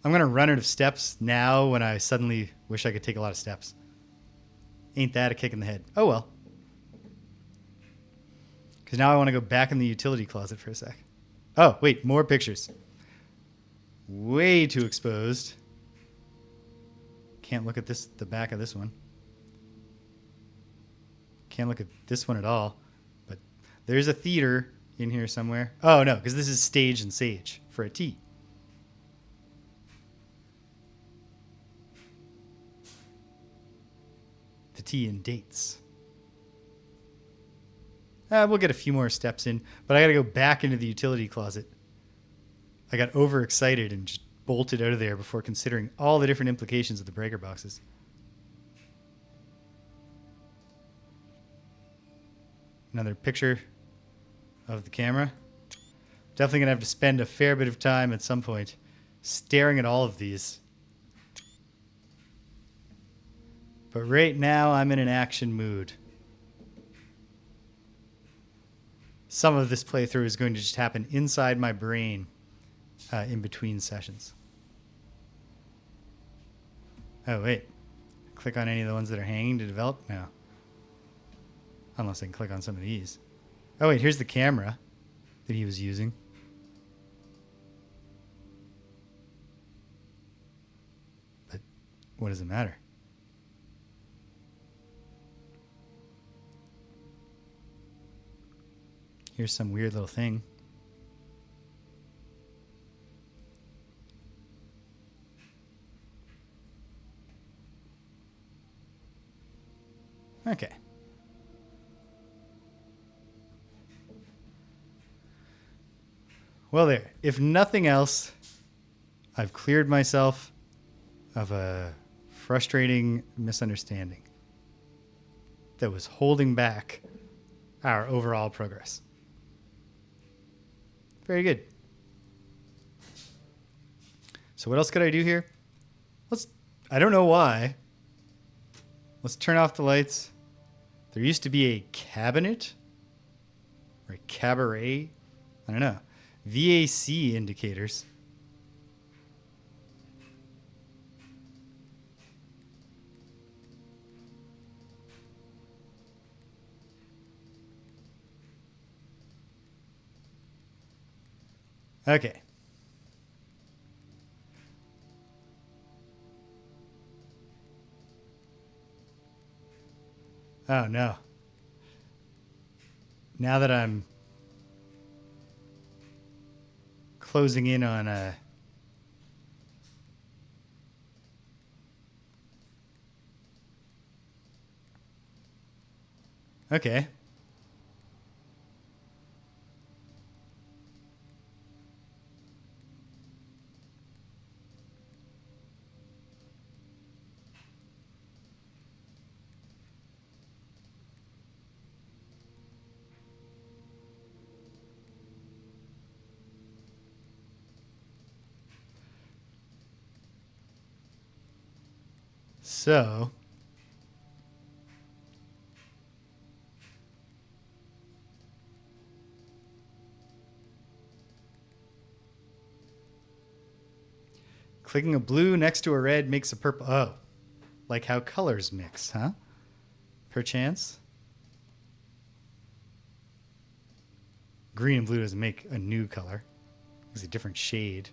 I'm going to run out of steps now when I suddenly wish I could take a lot of steps. Ain't that a kick in the head? Oh, well. Because now I want to go back in the utility closet for a sec. Oh, wait. More pictures. Way too exposed. Can't look at this, the back of this one. Can't look at this one at all. But there's a theater in here somewhere. Oh, no, because this is stage and sage for a T. The T in dates. We'll get a few more steps in, but I got to go back into the utility closet. I got overexcited and just bolted out of there before considering all the different implications of the breaker boxes. Another picture of the camera. Definitely going to have to spend a fair bit of time at some point staring at all of these. But right now I'm in an action mood. Some of this playthrough is going to just happen inside my brain in between sessions. Oh, wait. Click on any of the ones that are hanging to develop? No. Unless I can click on some of these. Oh, wait, here's the camera that he was using. What does it matter? Here's some weird little thing. Okay. Well, there. If nothing else, I've cleared myself of a frustrating misunderstanding that was holding back our overall progress. Very good. So what else could I do here? I don't know why. Let's turn off the lights. There used to be a cabinet or a cabaret. I don't know. VAC indicators. Okay. Oh, no. Now that I'm closing in on okay. So clicking a blue next to a red makes a purple. Oh, like how colors mix, huh? Perchance. Green and blue doesn't make a new color. It's a different shade.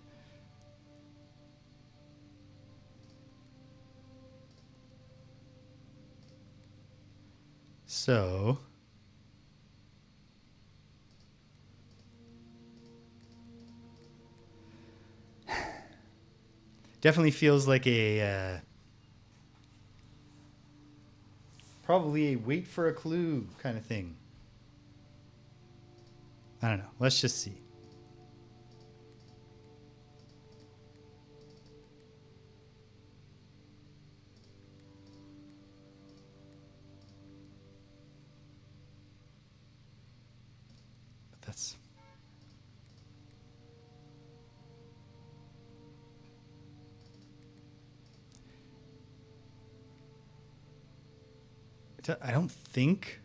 So definitely feels like a probably a wait for a clue kind of thing. I don't know. Let's just see. But that's I don't think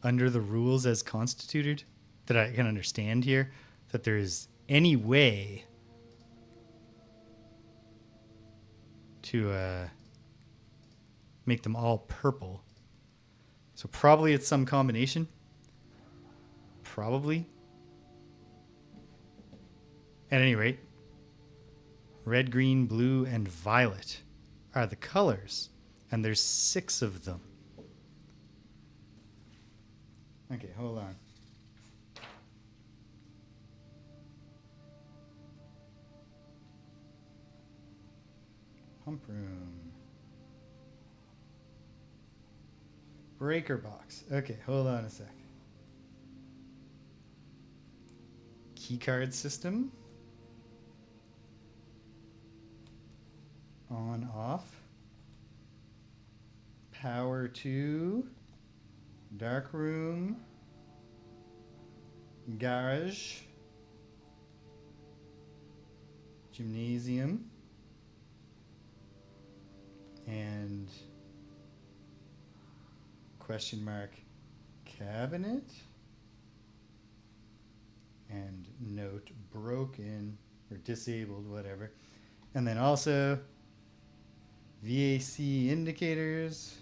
under the rules as constituted that I can understand here that there is any way to make them all purple. So probably it's some combination. Probably. At any rate, red, green, blue, and violet are the colors, and there's 6 of them. Okay, hold on. Pump room. Breaker box. Okay, hold on a sec. Keycard system. On, off. Power to. Dark room. Garage. Gymnasium. And question mark cabinet. And note broken or disabled, whatever. And then also VAC indicators.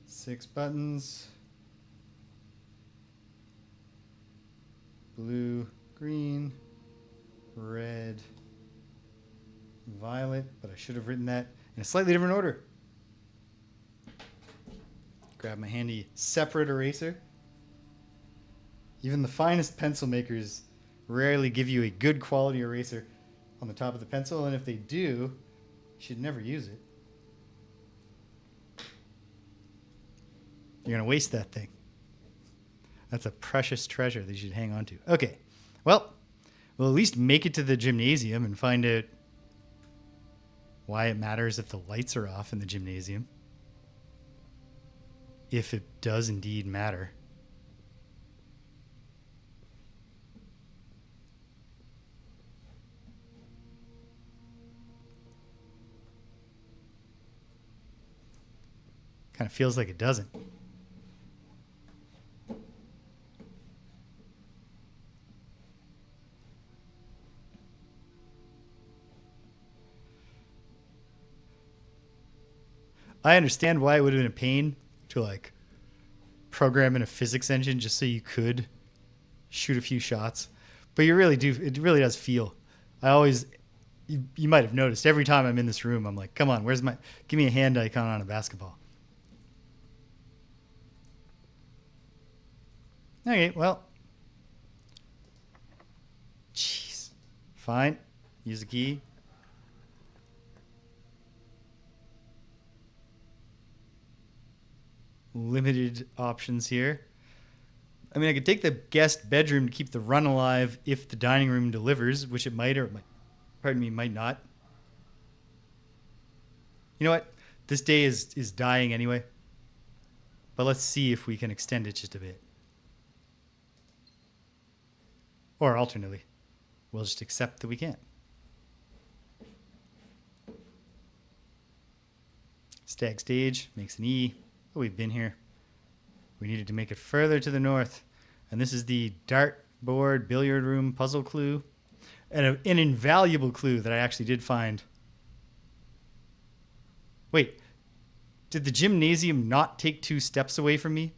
Six buttons. Blue, green, red, violet, but I should have written that in a slightly different order. Grab my handy separate eraser. Even the finest pencil makers rarely give you a good quality eraser on the top of the pencil, and if they do, you should never use it. You're going to waste that thing. That's a precious treasure that you should hang on to. Okay, well, we'll at least make it to the gymnasium and find out why it matters if the lights are off in the gymnasium. If it does indeed matter. Kind of feels like it doesn't. I understand why it would have been a pain to like program in a physics engine just so you could shoot a few shots, but you really do. It really does feel. I always, you might have noticed every time I'm in this room, I'm like, come on, where's my? Give me a hand icon on a basketball. Okay, well, jeez, fine. Use the key. Limited options here. I mean, I could take the guest bedroom to keep the run alive if the dining room delivers, which it might or it might, pardon me, might not. You know what? This day is dying anyway. But let's see if we can extend it just a bit. Or alternately, we'll just accept that we can't. Stag stage makes an E. Oh, we've been here. We needed to make it further to the north. And this is the dartboard billiard room puzzle clue. And an invaluable clue that I actually did find. Wait, did the gymnasium not take 2 steps away from me?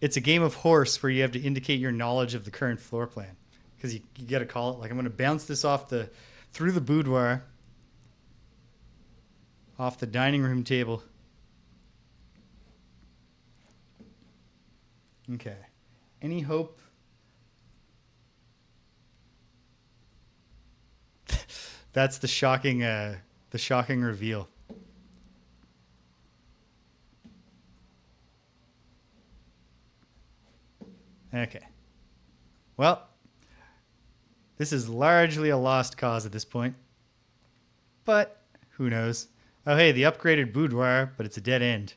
It's a game of horse where you have to indicate your knowledge of the current floor plan. Because you got to call it. Like, I'm going to bounce this through the boudoir, off the dining room table. Okay. Any hope? That's the shocking reveal. Okay. Well, this is largely a lost cause at this point. But who knows? Oh, hey, the upgraded boudoir, but it's a dead end.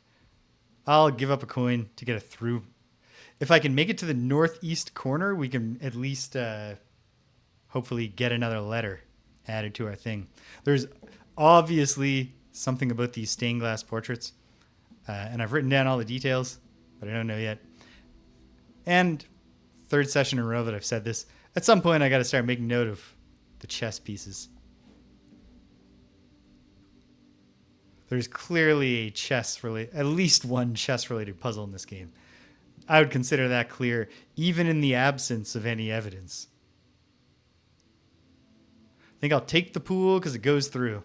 I'll give up a coin to get it through. If I can make it to the northeast corner, we can at least hopefully get another letter added to our thing. There's obviously something about these stained glass portraits. And I've written down all the details, but I don't know yet. And third session in a row that I've said this. At some point, I got to start making note of the chess pieces. There's clearly at least one chess-related puzzle in this game. I would consider that clear, even in the absence of any evidence. I think I'll take the pool because it goes through.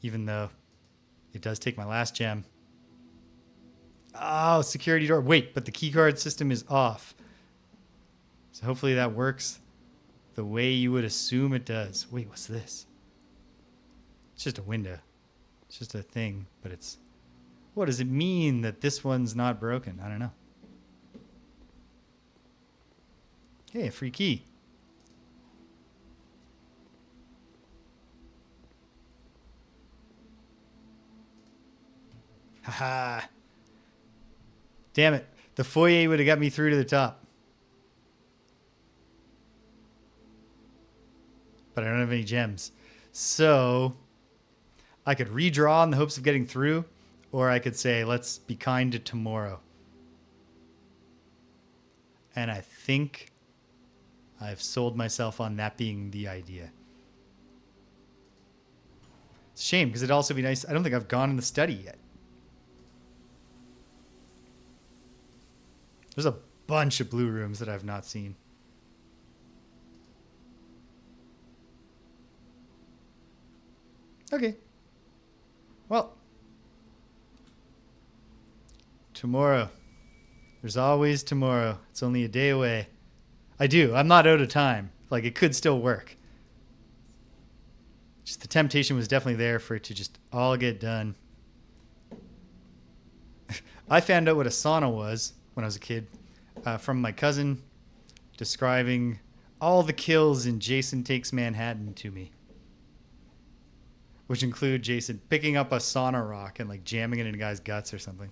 Even though it does take my last gem. Oh, security door. Wait, but the keycard system is off. So hopefully that works the way you would assume it does. Wait, what's this? It's just a window. It's just a thing, but it's... What does it mean that this one's not broken? I don't know. Hey, a free key. Haha. Damn it. The foyer would have got me through to the top. But I don't have any gems. So I could redraw in the hopes of getting through, or I could say, let's be kind to tomorrow. And I think I've sold myself on that being the idea. It's a shame, because it'd also be nice. I don't think I've gone in the study yet. There's a bunch of blue rooms that I've not seen. Okay. Well, tomorrow. There's always tomorrow. It's only a day away. I'm not out of time. Like, it could still work. Just the temptation was definitely there for it to just all get done. I found out what a sauna was when I was a kid from my cousin describing all the kills in Jason Takes Manhattan to me, which include Jason picking up a sauna rock and like jamming it in a guy's guts or something.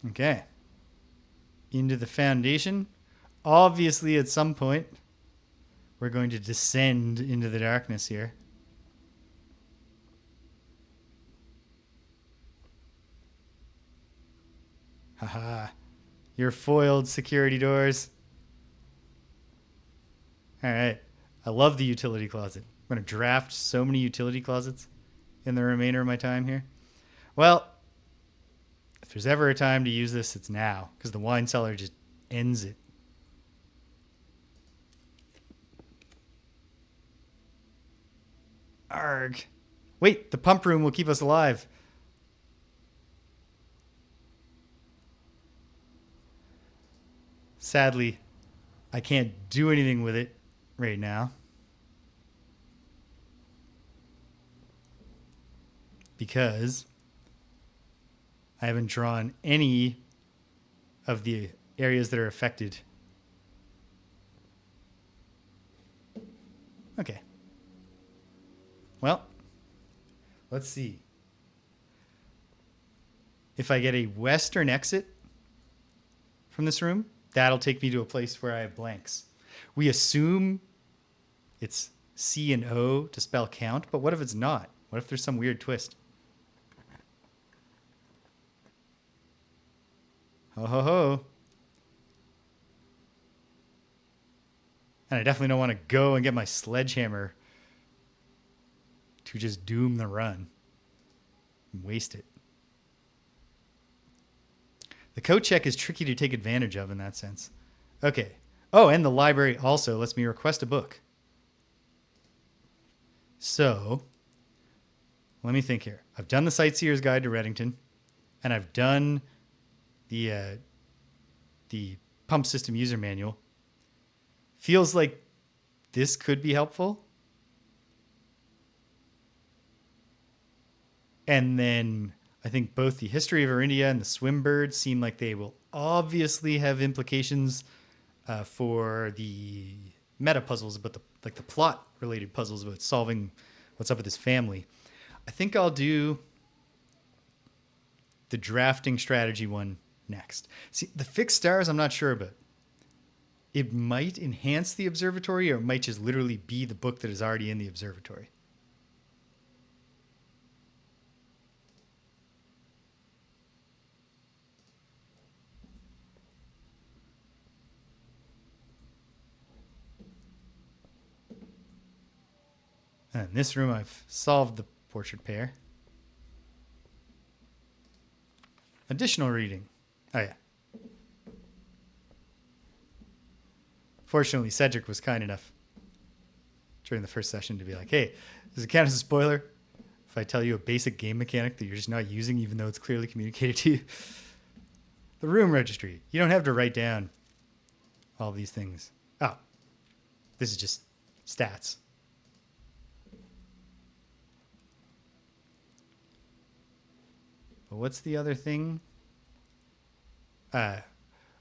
Okay. Into the foundation. Obviously, at some point, we're going to descend into the darkness here. Haha. Your foiled security doors. All right. I love the utility closet. I'm going to draft so many utility closets in the remainder of my time here. Well, if there's ever a time to use this, it's now, because the wine cellar just ends it. Arg. Wait, the pump room will keep us alive. Sadly, I can't do anything with it right now. Because I haven't drawn any of the areas that are affected. Okay. Well, let's see. If I get a western exit from this room, that'll take me to a place where I have blanks. We assume it's C and O to spell count, but what if it's not? What if there's some weird twist? Ho ho ho. And I definitely don't want to go and get my sledgehammer to just doom the run and waste it. The code check is tricky to take advantage of in that sense. Okay. Oh, and the library also lets me request a book. So, let me think here. I've done the Sightseer's Guide to Reddington, and I've done the pump system user manual. Feels like this could be helpful. And then I think both the history of Arindia and the Swimbird seem like they will obviously have implications for the meta puzzles, but the plot related puzzles about solving what's up with his family. I think I'll do the drafting strategy one next. See, the fixed stars, I'm not sure about. It might enhance the observatory, or it might just literally be the book that is already in the observatory. And in this room, I've solved the portrait pair. Additional reading. Oh, yeah. Fortunately, Cedric was kind enough during the first session to be like, hey, does it count as a spoiler if I tell you a basic game mechanic that you're just not using even though it's clearly communicated to you? The room registry. You don't have to write down all these things. Oh, this is just stats. But what's the other thing?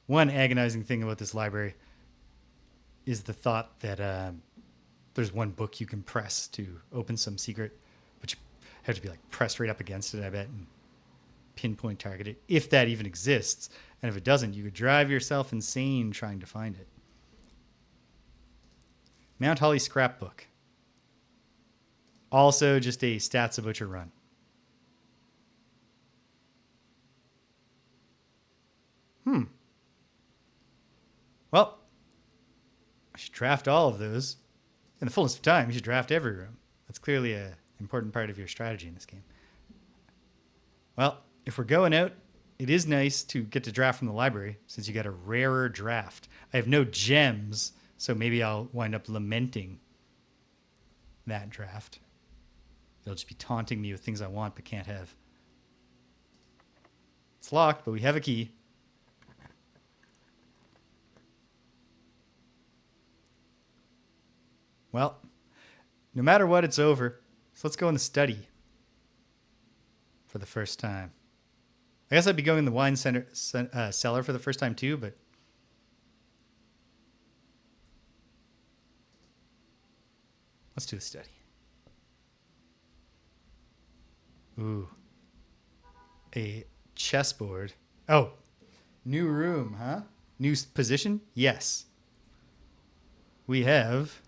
One agonizing thing about this library is the thought that there's one book you can press to open some secret, but you have to be like pressed right up against it, I bet, and pinpoint target it, if that even exists. And if it doesn't, you could drive yourself insane trying to find it. Mount Holly scrapbook. Also just a stats about your run. Well, I should draft all of those. In the fullness of time, you should draft every room. That's clearly an important part of your strategy in this game. Well, if we're going out, it is nice to get to draft from the library since you got a rarer draft. I have no gems, so maybe I'll wind up lamenting that draft. They'll just be taunting me with things I want but can't have. It's locked, but we have a key. Well, no matter what, it's over. So let's go in the study for the first time. I guess I'd be going in the wine cellar for the first time too, but let's do the study. Ooh. A chessboard. Oh, new room, huh? New position? Yes. We have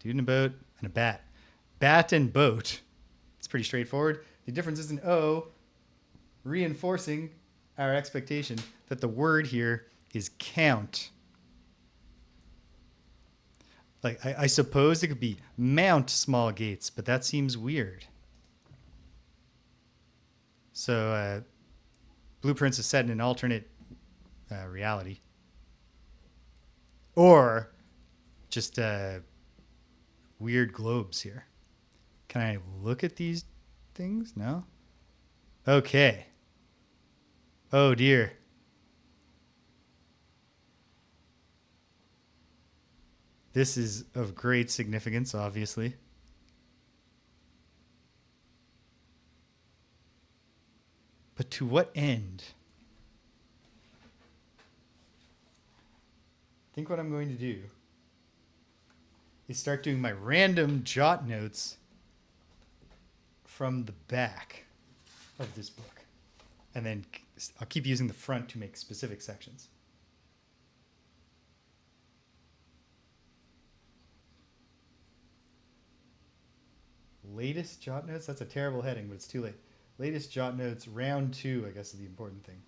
dude in a boat and a bat. Bat and boat. It's pretty straightforward. The difference is an O, reinforcing our expectation that the word here is count. Like, I suppose it could be mount small gates, but that seems weird. So, Blueprints is set in an alternate reality. Or just weird globes here. Can I look at these things? No? Okay. Oh, dear. This is of great significance, obviously. But to what end? I think what I'm going to do is start doing my random jot notes from the back of this book. And then I'll keep using the front to make specific sections. Latest jot notes? That's a terrible heading, but it's too late. Latest jot notes, round 2, I guess is the important thing.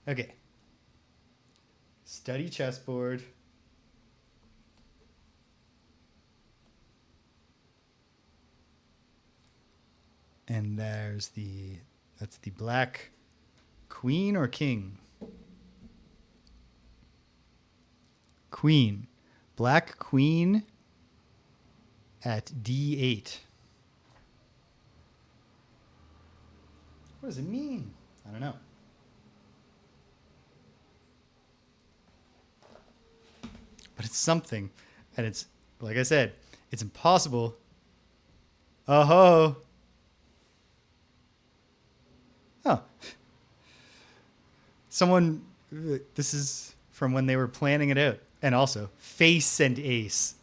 Okay. Study chessboard. And that's the black queen or king? Queen. Black queen at D8. What does it mean? I don't know. But it's something. And it's, like I said, it's impossible. Oh. Oh. Someone, this is from when they were planning it out. And also, face and ace.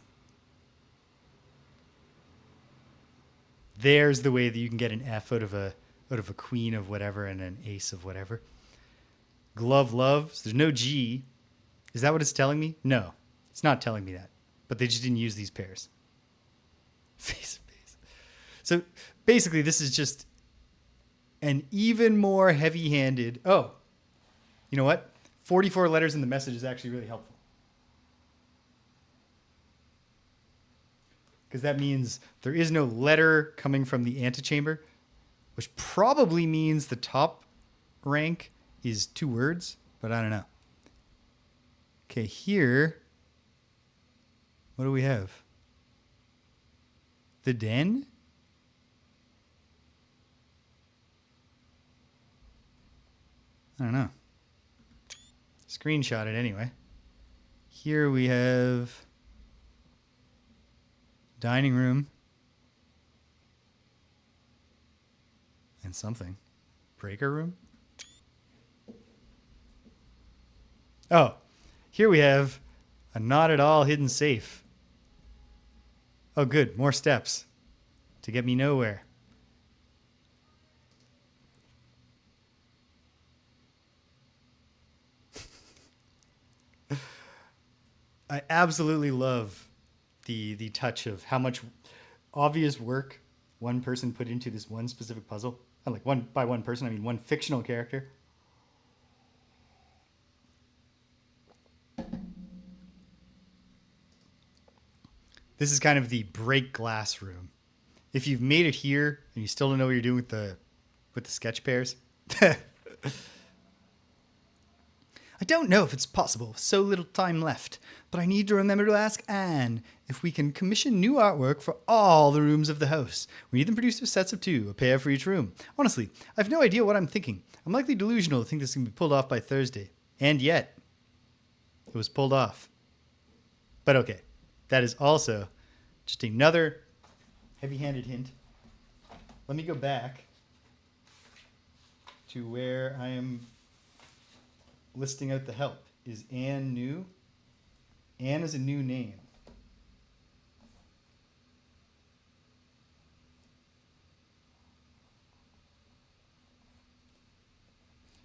There's the way that you can get an F out of a queen of whatever and an ace of whatever. Glove loves. There's no G. Is that what it's telling me? No, it's not telling me that. But they just didn't use these pairs. Face and face. So basically, this is just an even more heavy-handed. Oh, you know what? 44 letters in the message is actually really helpful. Because that means there is no letter coming from the antechamber, which probably means the top rank is 2 words, but I don't know. Okay, here, what do we have? The den? I don't know. Screenshot it anyway. Here we have dining room and something. Breaker room? Oh, here we have a not at all hidden safe. Oh, good. More steps to get me nowhere. I absolutely love the touch of how much obvious work one person put into this one specific puzzle. And like one person, I mean one fictional character. This is kind of the break glass room. If you've made it here and you still don't know what you're doing with the sketch pairs, I don't know if it's possible with so little time left, but I need to remember to ask Anne if we can commission new artwork for all the rooms of the house. We need them produced with sets of 2, a pair for each room. Honestly, I have no idea what I'm thinking. I'm likely delusional to think this can be pulled off by Thursday. And yet, it was pulled off. But okay, that is also just another heavy-handed hint. Let me go back to where I am listing out the help. Is Anne new? Anne is a new name.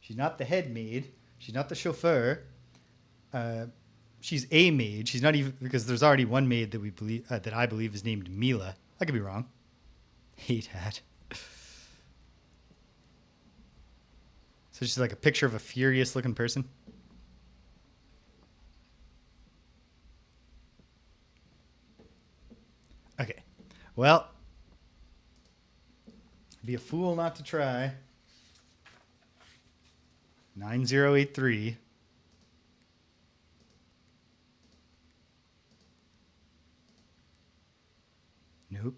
She's not the head maid. She's not the chauffeur. She's a maid. She's not even, because there's already one maid that we believe that I believe is named Mila. I could be wrong. Hate hat. So she's like a picture of a furious looking person. Okay. Well, be a fool not to try. 9083. Nope.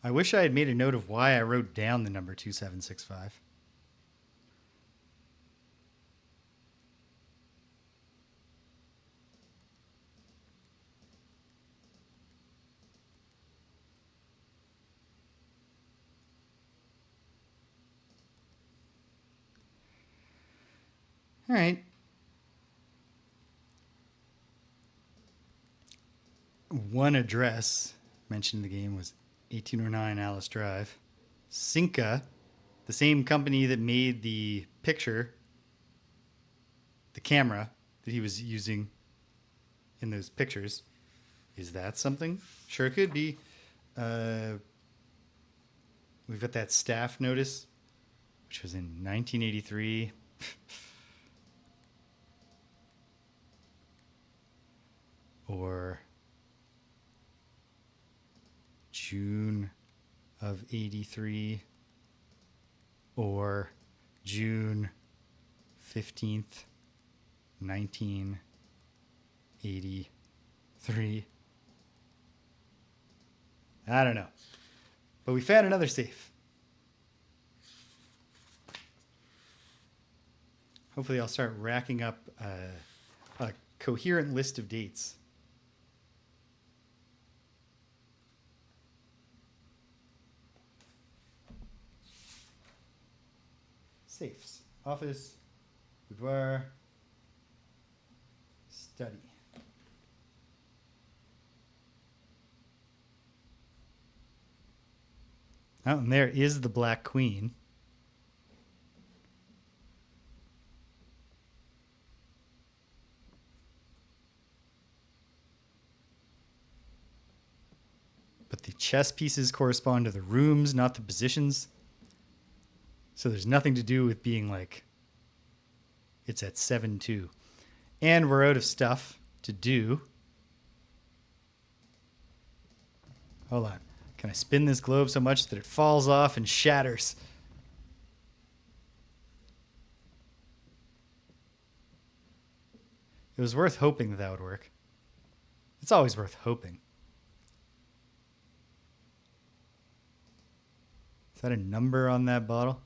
I wish I had made a note of why I wrote down the number 2765. All right. One address mentioned in the game was 1809 Alice Drive. Cinca, the same company that made the picture, the camera that he was using in those pictures. Is that something? Sure, it could be. We've got that staff notice, which was in 1983. Or June of 83, or June 15th, 1983. I don't know. But we found another safe. Hopefully I'll start racking up a coherent list of dates. Safes. Office, boudoir, study. Oh, and there is the Black Queen. But the chess pieces correspond to the rooms, not the positions. So there's nothing to do with being like, it's at 7-2. And we're out of stuff to do. Hold on. Can I spin this globe so much that it falls off and shatters? It was worth hoping that would work. It's always worth hoping. Is that a number on that bottle?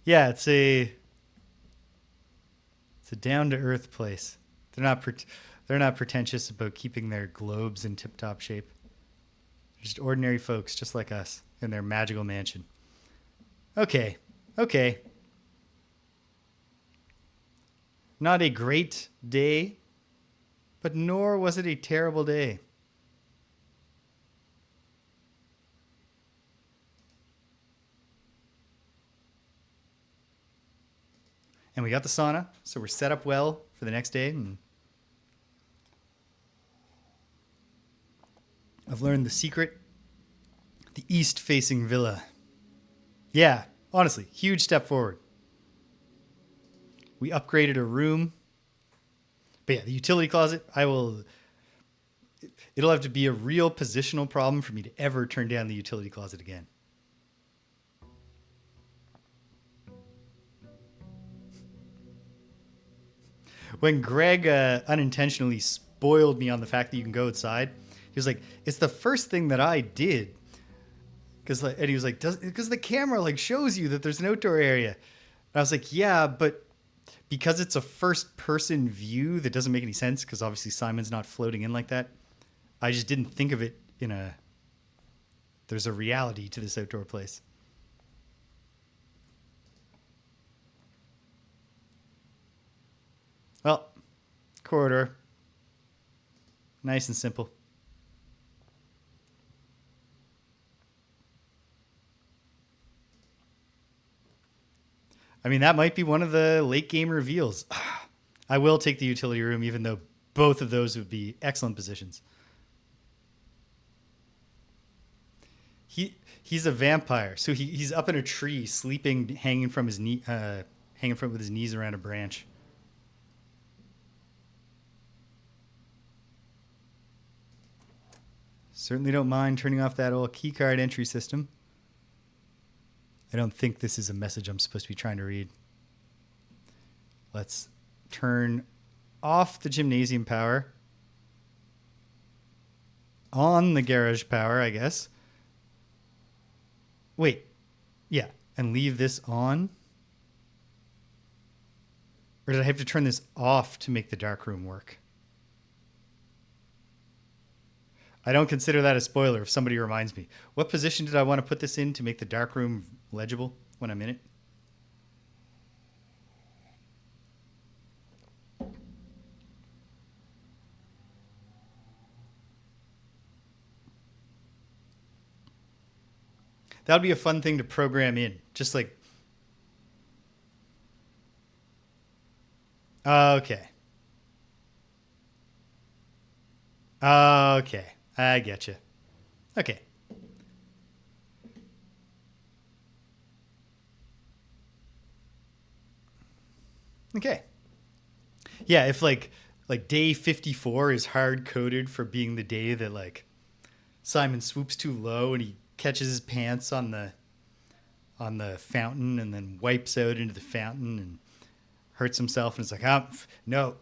Yeah, it's a down-to-earth place. They're not pretentious about keeping their globes in tip-top shape. They're just ordinary folks, just like us, in their magical mansion. Okay. Not a great day, but nor was it a terrible day. And we got the sauna, so we're set up well for the next day. And I've learned the secret The east-facing villa. Yeah, honestly, huge step forward. We upgraded a room. But yeah, the utility closet, it'll have to be a real positional problem for me to ever turn down the utility closet again. When Greg unintentionally spoiled me on the fact that you can go outside, he was like, "It's the first thing that I did." And he was like, because the camera like shows you that there's an outdoor area. And I was like, yeah, but because it's a first person view that doesn't make any sense because obviously Simon's not floating in like that. I just didn't think of it there's a reality to this outdoor place. Well, corridor. Nice and simple. I mean, that might be one of the late game reveals. I will take the utility room, even though both of those would be excellent positions. He's a vampire, so he's up in a tree, sleeping, hanging from his knee, hanging from with his knees around a branch. Certainly don't mind turning off that old keycard entry system. I don't think this is a message I'm supposed to be trying to read. Let's turn off the gymnasium power. On the garage power, I guess. Wait. Yeah. And leave this on? Or did I have to turn this off to make the dark room work? I don't consider that a spoiler if somebody reminds me. What position did I want to put this in to make the dark room legible when I'm in it? That would be a fun thing to program in. Just like, okay. Okay. I get you. Okay. Okay. Yeah, if like day 54 is hard coded for being the day that like Simon swoops too low and he catches his pants on the fountain and then wipes out into the fountain and hurts himself and it's like, no,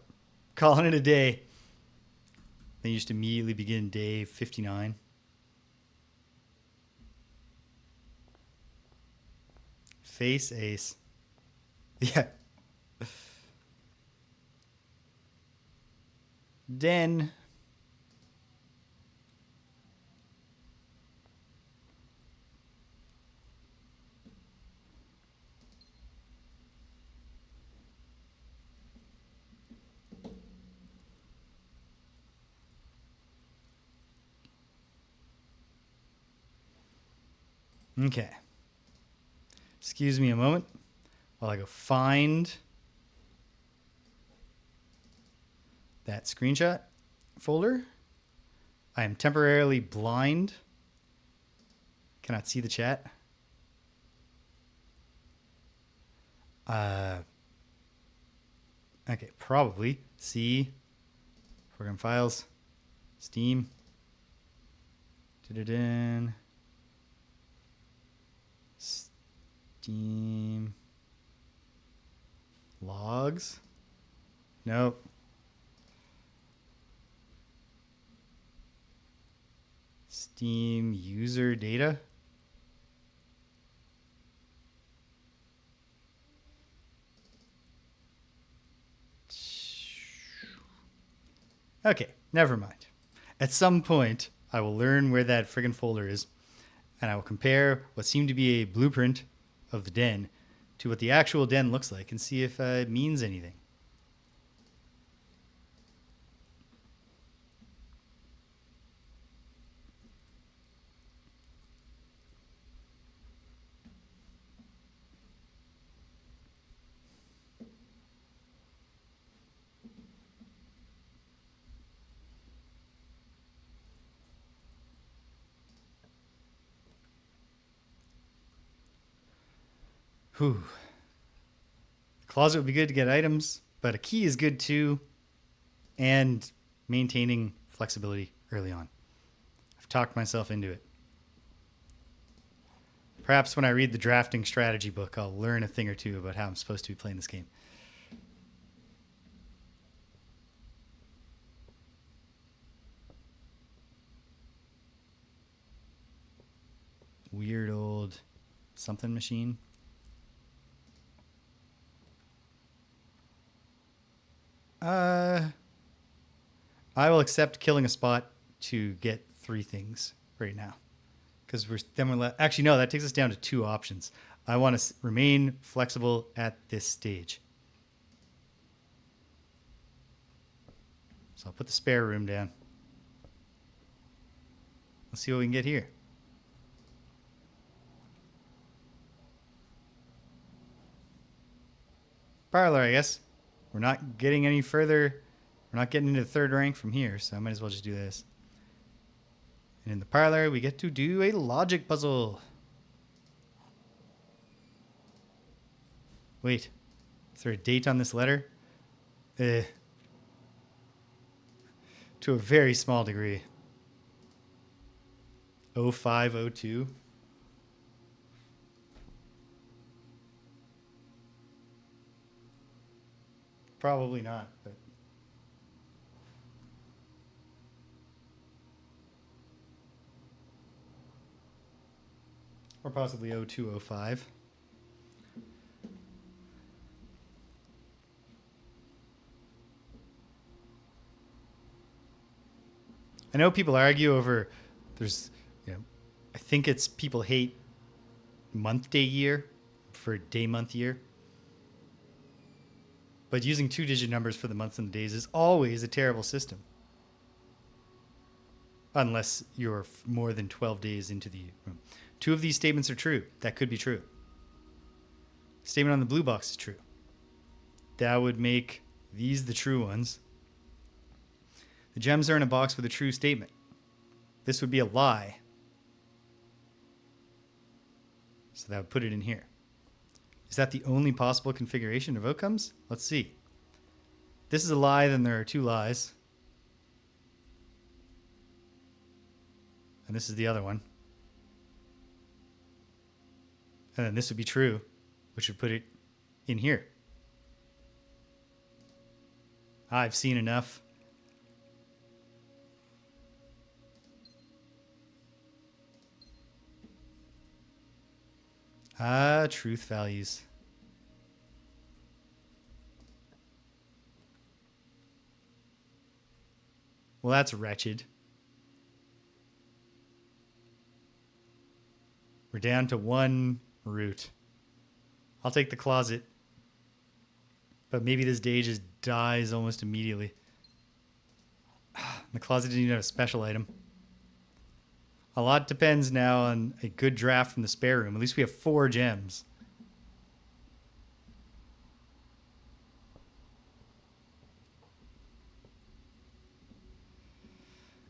calling it a day. Then you just immediately begin day 59. Face ace. Yeah. Den. Okay. Excuse me a moment while I go find that screenshot folder. I am temporarily blind. Cannot see the chat. Okay, probably. C. Program files. Steam. Steam. Logs. Nope. Steam user data. Okay, never mind. At some point, I will learn where that friggin' folder is, and I will compare what seemed to be a blueprint of the den to what the actual den looks like and see if it means anything. Whew. Closet would be good to get items, but a key is good too, and maintaining flexibility early on. I've talked myself into it. Perhaps when I read the drafting strategy book, I'll learn a thing or two about how I'm supposed to be playing this game. Weird old something machine. I will accept killing a spot to get 3 things right now. Because actually, no, that takes us down to 2 options. I want to remain flexible at this stage. So I'll put the spare room down. Let's see what we can get here. Parlor, I guess. We're not getting any further. We're not getting into the 3rd rank from here, so I might as well just do this. And in the parlor, we get to do a logic puzzle. Wait, is there a date on this letter? To a very small degree. 0502. Probably not, but or possibly 0205. I know people argue over I think it's people hate month day year for day month year. But using 2-digit numbers for the months and the days is always a terrible system. Unless you're more than 12 days into the room. 2 of these statements are true. That could be true. Statement on the blue box is true. That would make these the true ones. The gems are in a box with a true statement. This would be a lie. So that would put it in here. Is that the only possible configuration of outcomes? Let's see. This is a lie, then there are 2 lies. And this is the other one. And then this would be true, which would put it in here. I've seen enough. Truth values. Well, that's wretched. We're down to 1 root. I'll take the closet. But maybe this day just dies almost immediately. The closet didn't even have a special item. A lot depends now on a good draft from the spare room. At least we have 4 gems.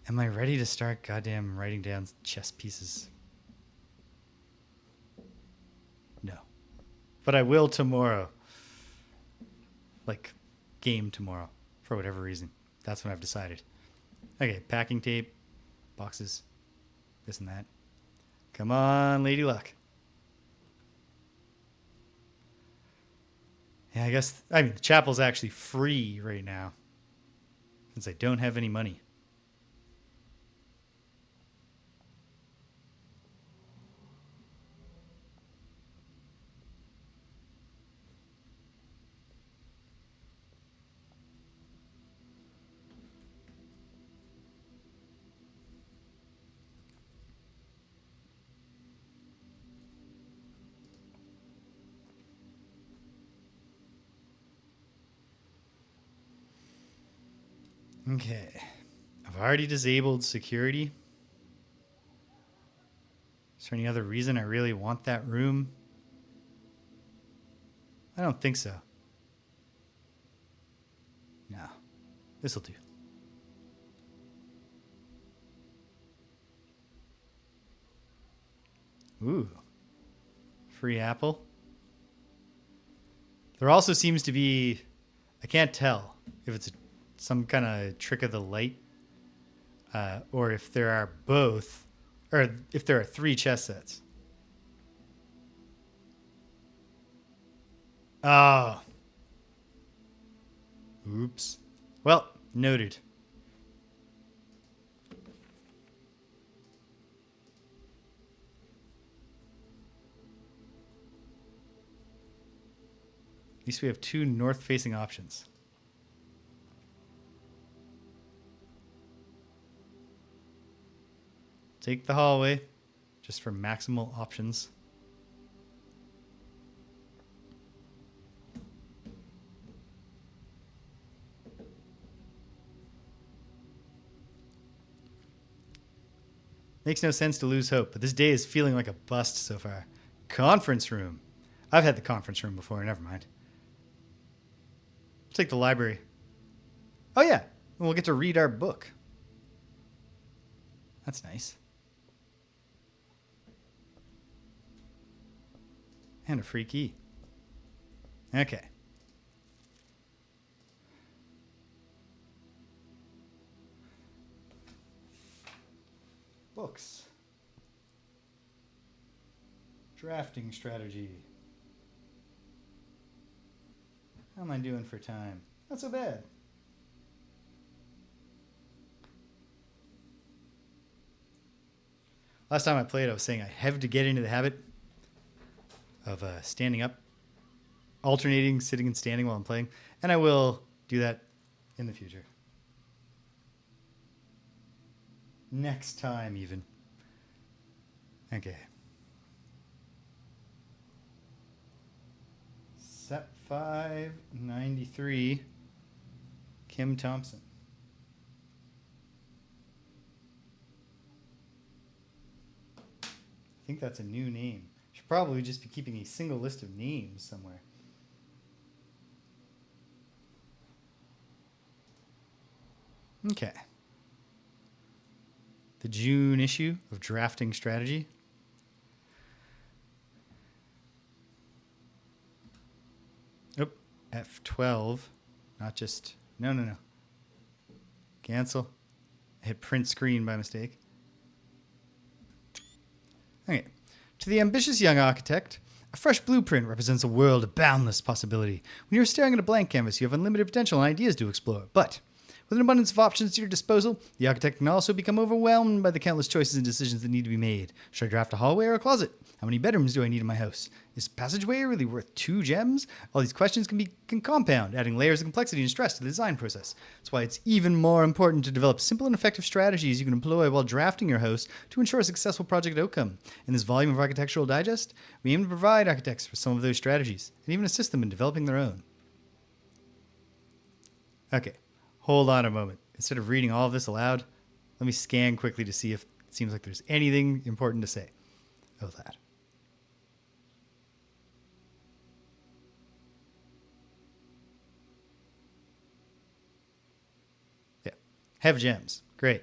Am I ready to start goddamn writing down chess pieces? No. But I will tomorrow. Like, game tomorrow. For whatever reason. That's what I've decided. Okay, packing tape. Boxes. This and that. Come on, Lady Luck. Yeah, the chapel's actually free right now. Since I don't have any money. Okay. I've already disabled security. Is there any other reason I really want that room? I don't think so. No. This'll do. Ooh. Free apple. There also seems to be, I can't tell if it's some kind of trick of the light, or if there are both, or if there are 3 chess sets. Oh. Oops. Well, noted. At least we have 2 north-facing options. Take the hallway, just for maximal options. Makes no sense to lose hope, but this day is feeling like a bust so far. Conference room. I've had the conference room before, never mind. Take the library. Oh yeah, we'll get to read our book. That's nice. And a free key. Okay. Books. Drafting strategy. How am I doing for time? Not so bad. Last time I played, I was saying I have to get into the habit of standing up, alternating sitting and standing while I'm playing, and I will do that in the future. Next time, even. Okay. Set 593, Kim Thompson. I think that's a new name. Should probably just be keeping a single list of names somewhere. Okay. The June issue of Drafting Strategy. Oh, F12. Not just... No. Cancel. I hit print screen by mistake. Okay. To the ambitious young architect, a fresh blueprint represents a world of boundless possibility. When you're staring at a blank canvas, you have unlimited potential and ideas to explore. But with an abundance of options at your disposal, the architect can also become overwhelmed by the countless choices and decisions that need to be made. Should I draft a hallway or a closet? How many bedrooms do I need in my house? Is passageway really worth 2 gems? All these questions can compound, adding layers of complexity and stress to the design process. That's why it's even more important to develop simple and effective strategies you can employ while drafting your house to ensure a successful project outcome. In this volume of Architectural Digest, we aim to provide architects with some of those strategies, and even assist them in developing their own. Okay, hold on a moment. Instead of reading all of this aloud, let me scan quickly to see if it seems like there's anything important to say. Oh, that. Yeah. Have gems. Great.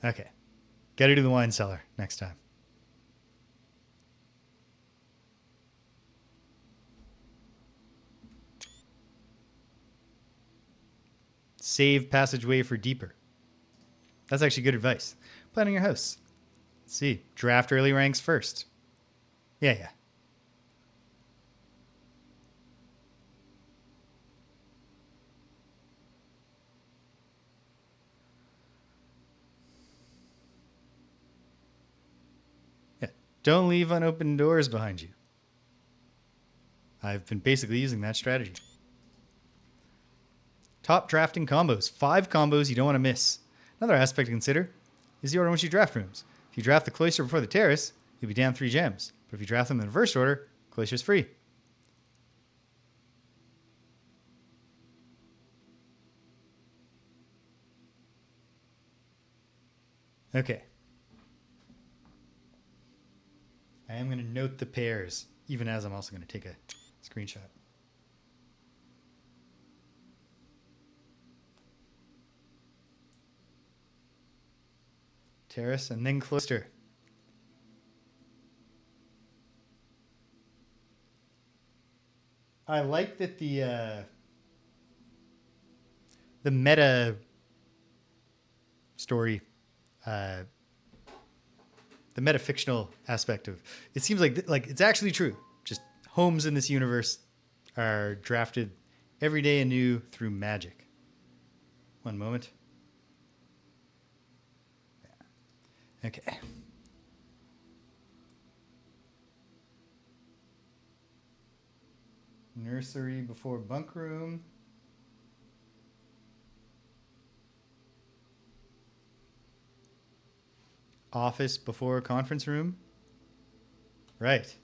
Okay. Gotta do the wine cellar next time. Save passageway for deeper. That's actually good advice. Planning your house. Let's see. Draft early ranks first. Yeah. Yeah. Don't leave unopened doors behind you. I've been basically using that strategy. Top drafting combos. 5 combos you don't want to miss. Another aspect to consider is the order in which you draft rooms. If you draft the cloister before the terrace, you'll be down 3 gems. But if you draft them in the reverse order, cloister's free. Okay. I am going to note the pairs, even as I'm also going to take a screenshot. Terrace and then cloister. I like that the meta story, the metafictional aspect of it seems like it's actually true. Just homes in this universe are drafted every day anew through magic. One moment. Yeah. Okay. Nursery before bunk room. Office before conference room. Right.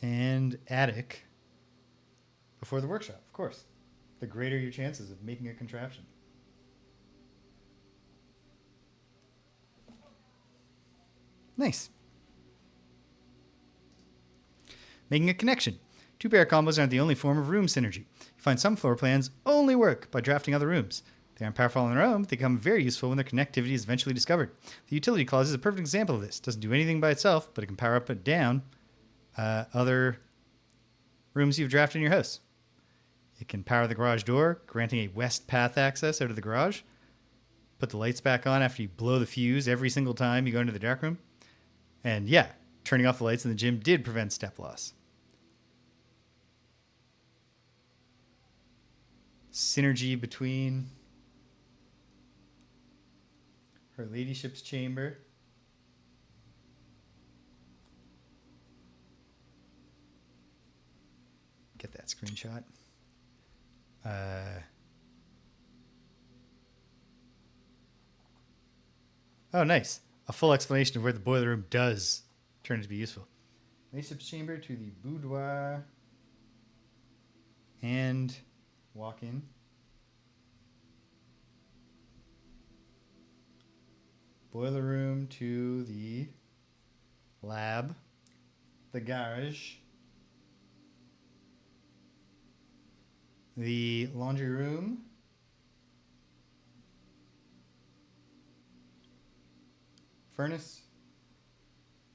And attic before the workshop, of course. The greater your chances of making a contraption. Nice. Making a connection. Two-pair combos aren't the only form of room synergy. You find some floor plans only work by drafting other rooms. They aren't powerful on their own, but they become very useful when their connectivity is eventually discovered. The utility clause is a perfect example of this. It doesn't do anything by itself, but it can power up and down other rooms you've drafted in your house. It can power the garage door, granting a west path access out of the garage. Put the lights back on after you blow the fuse every single time you go into the dark room. And yeah, turning off the lights in the gym did prevent step loss. Synergy between her ladyship's chamber. Get that screenshot. Oh, nice. A full explanation of where the boiler room does turn to be useful. Ladyship's chamber to the boudoir and walk-in. Boiler room to the lab, the garage, the laundry room, furnace,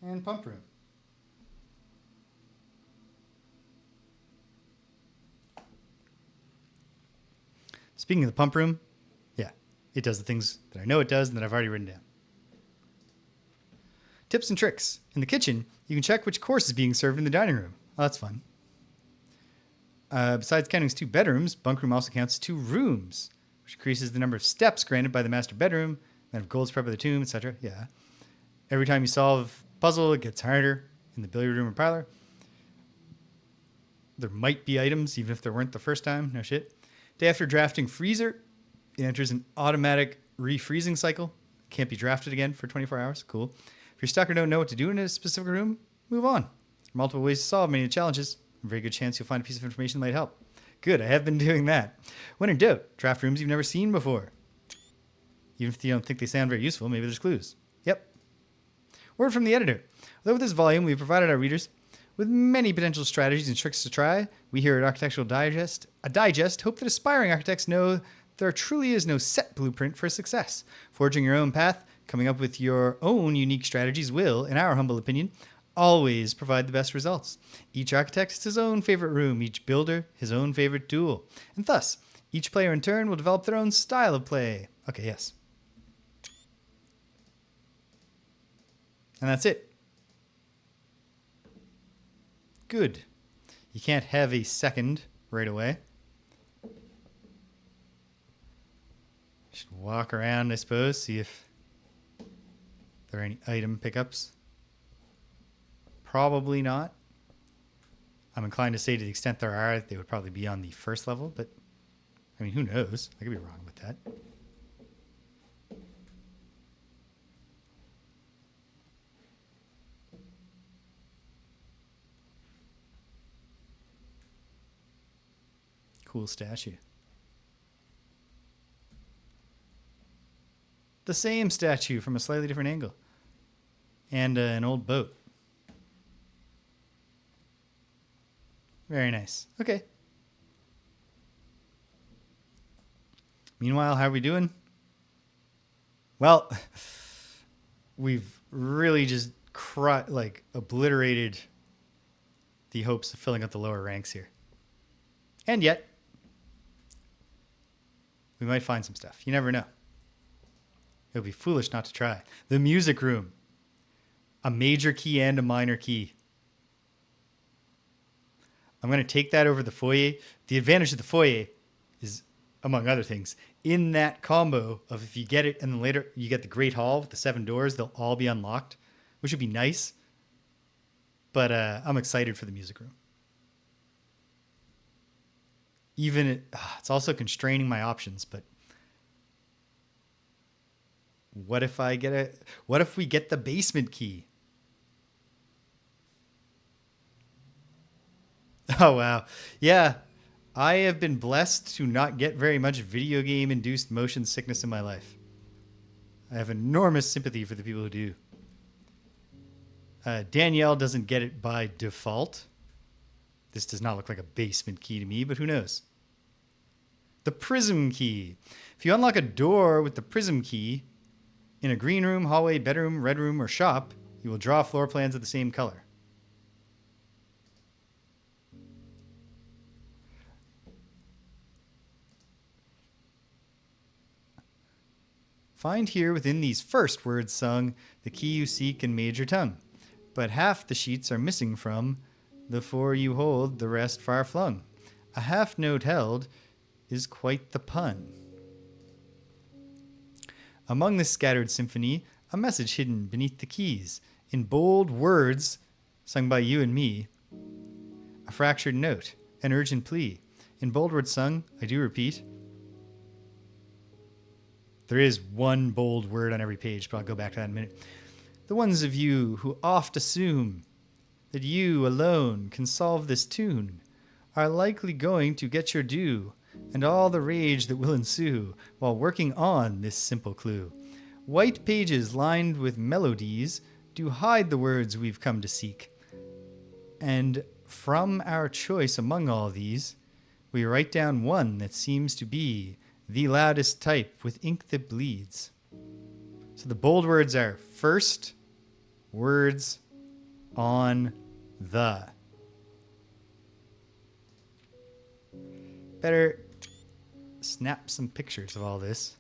and pump room. Speaking of the pump room, yeah, it does the things that I know it does and that I've already written down. Tips and tricks. In the kitchen, you can check which course is being served in the dining room. Oh, that's fun. Besides counting as 2 bedrooms, bunk room also counts as 2 rooms, which increases the number of steps granted by the master bedroom, then of gold spread by the tomb, etc. Yeah. Every time you solve a puzzle, it gets harder in the billiard room or parlor. There might be items, even if there weren't the first time. No shit. Day after drafting freezer, it enters an automatic refreezing cycle. Can't be drafted again for 24 hours. Cool. If you're stuck or don't know what to do in a specific room, move on. There are multiple ways to solve many challenges. A very good chance you'll find a piece of information that might help. Good, I have been doing that. When in doubt, draft rooms you've never seen before. Even if you don't think they sound very useful, maybe there's clues. Yep. Word from the editor. Although with this volume, we've provided our readers with many potential strategies and tricks to try, we here at Architectural Digest, hope that aspiring architects know there truly is no set blueprint for success. Forging your own path, coming up with your own unique strategies will, in our humble opinion, always provide the best results. Each architect has his own favorite room, each builder his own favorite tool. And thus, each player in turn will develop their own style of play. Okay, yes. And that's it. Good. You can't have a second right away. Should walk around, I suppose, see if there are any item pickups. Probably not. I'm inclined to say to the extent there are, they would probably be on the first level, but I mean, who knows? I could be wrong with that. Cool statue. The same statue from a slightly different angle. And an old boat. Very nice. Okay. Meanwhile, how are we doing? Well, we've really just obliterated the hopes of filling out the lower ranks here. And yet, we might find some stuff. You never know. It would be foolish not to try. The music room. A major key and a minor key. I'm going to take that over the foyer. The advantage of the foyer is, among other things, in that combo of if you get it and then later you get the Great Hall with the 7 doors, they'll all be unlocked, which would be nice. But I'm excited for the music room. It's also constraining my options, but what if we get the basement key? Oh, wow. Yeah. I have been blessed to not get very much video game induced motion sickness in my life. I have enormous sympathy for the people who do. Danielle doesn't get it by default. This does not look like a basement key to me, but who knows? The prism key. If you unlock a door with the prism key in a green room, hallway, bedroom, red room, or shop, you will draw floor plans of the same color. Find here within these first words sung the key you seek in major tongue, but half the sheets are missing from the 4 you hold, the rest far flung. A half note held is quite the pun. Among this scattered symphony, a message hidden beneath the keys, in bold words sung by you and me. A fractured note, an urgent plea. In bold words sung, I do repeat. There is one bold word on every page, but I'll go back to that in a minute. The ones of you who oft assume that you alone can solve this tune are likely going to get your due and all the rage that will ensue while working on this simple clue. White pages lined with melodies do hide the words we've come to seek. And from our choice among all these, we write down one that seems to be the loudest type with ink that bleeds. So the bold words are first words on the. Better snap some pictures of all this.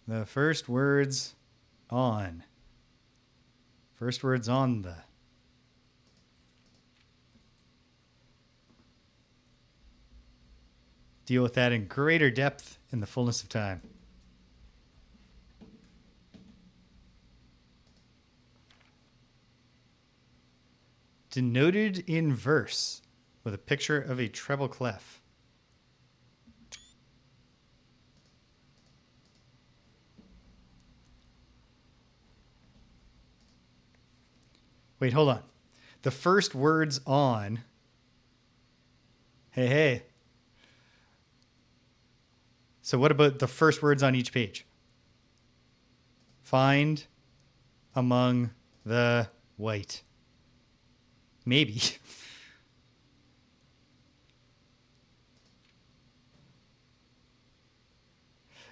The first words on. First words on the. Deal with that in greater depth in the fullness of time. Denoted in verse with a picture of a treble clef. Wait, hold on. The first words on. Hey. So what about the first words on each page? Find among the white. Maybe.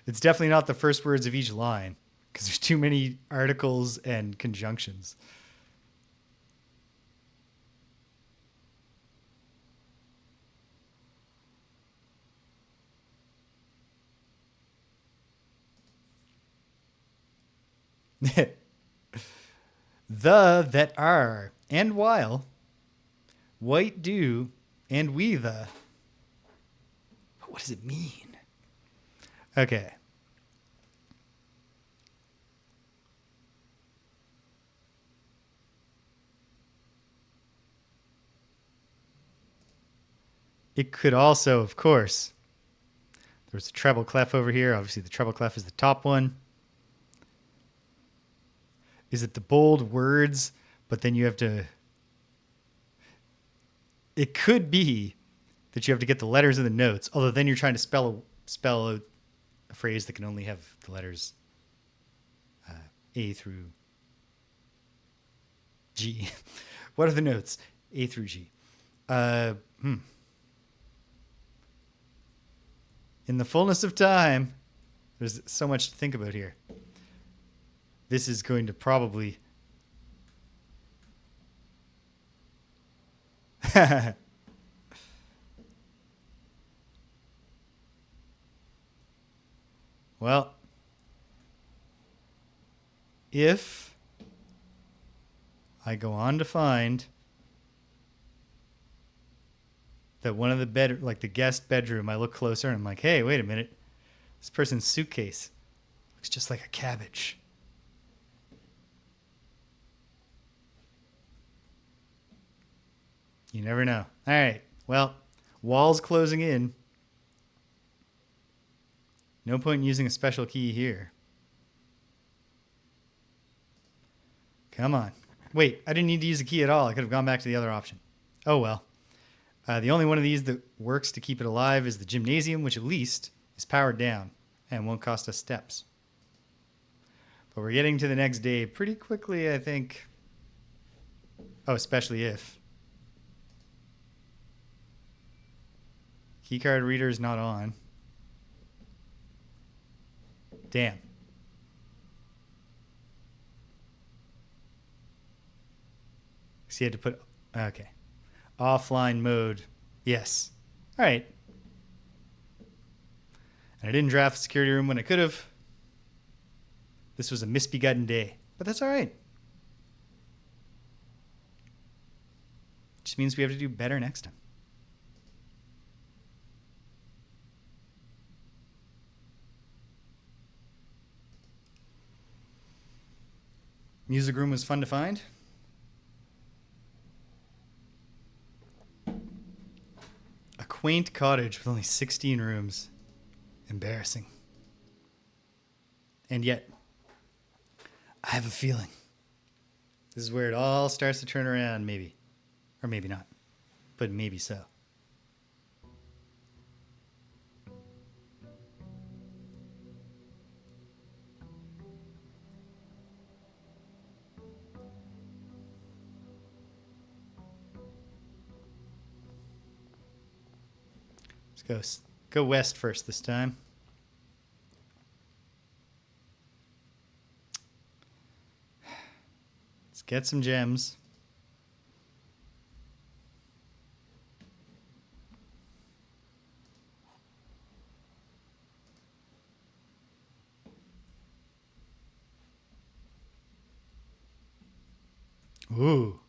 It's definitely not the first words of each line because there's too many articles and conjunctions. The that are and while white do and we the. But what does it mean? Okay. It could also, of course, there's a treble clef over here. Obviously, the treble clef is the top one. Is it the bold words, but then you have to... It could be that you have to get the letters and the notes, although then you're trying to spell a phrase that can only have the letters A through G. What are the notes? A through G. In the fullness of time, there's so much to think about here. This is going to probably... Well, if I go on to find that one of the like the guest bedroom, I look closer and I'm like, hey, wait a minute. This person's suitcase looks just like a cabbage. You never know. All right. Well, walls closing in. No point in using a special key here. Come on. Wait, I didn't need to use a key at all. I could have gone back to the other option. Oh, well. The only one of these that works to keep it alive is the gymnasium, which at least is powered down and won't cost us steps. But we're getting to the next day pretty quickly, I think. Oh, especially if. Keycard reader is not on. Damn. So you had to put... Okay. Offline mode. Yes. All right. And I didn't draft the security room when I could have. This was a misbegotten day. But that's all right. Just means we have to do better next time. Music room was fun to find. A quaint cottage with only 16 rooms. Embarrassing. And yet, I have a feeling this is where it all starts to turn around, maybe. Or maybe not. But maybe so. Let's go west first this time. Let's get some gems. Ooh,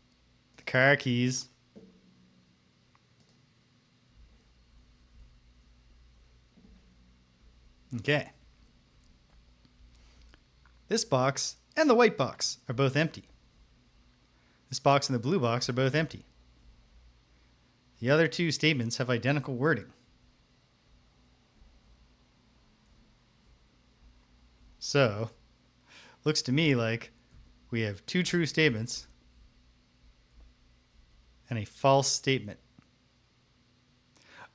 the car keys. Okay. This box and the white box are both empty. This box and the blue box are both empty. The other two statements have identical wording. So, looks to me like we have two true statements and a false statement.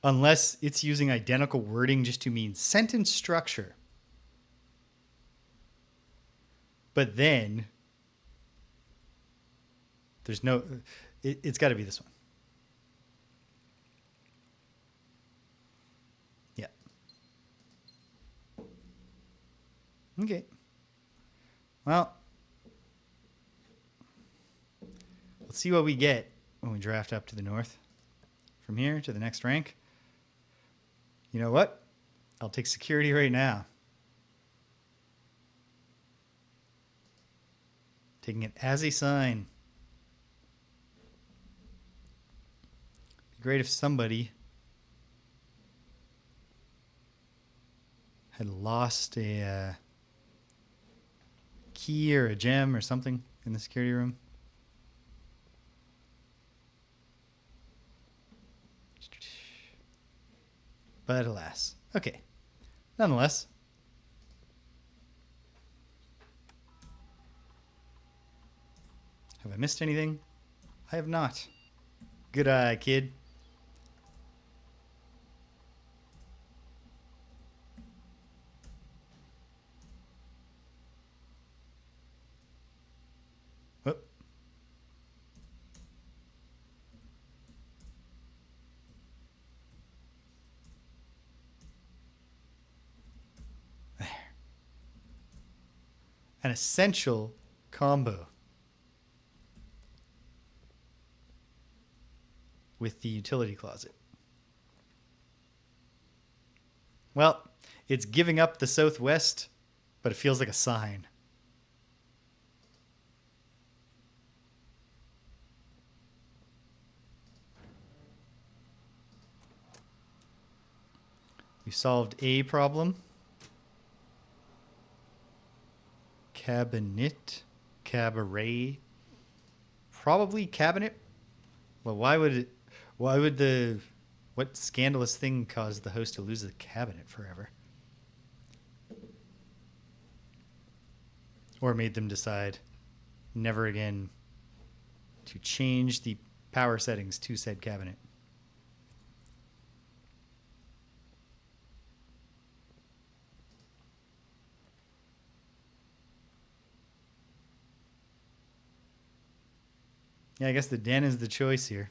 Unless it's using identical wording just to mean sentence structure. But then, there's no... It's got to be this one. Yeah. Okay. Well, let's see what we get when we draft up to the north. From here to the next rank. You know what? I'll take security right now. Taking it as a sign. It'd be great if somebody had lost a key or a gem or something in the security room. But alas. Okay. Nonetheless. Have I missed anything? I have not. Good eye, kid. An essential combo with the utility closet. Well, it's giving up the southwest, but it feels like a sign. We solved a problem. Cabinet. Cabaret. Probably cabinet. Well, why would what scandalous thing caused the host to lose the cabinet forever? Or made them decide never again to change the power settings to said cabinet. Yeah, I guess the den is the choice here.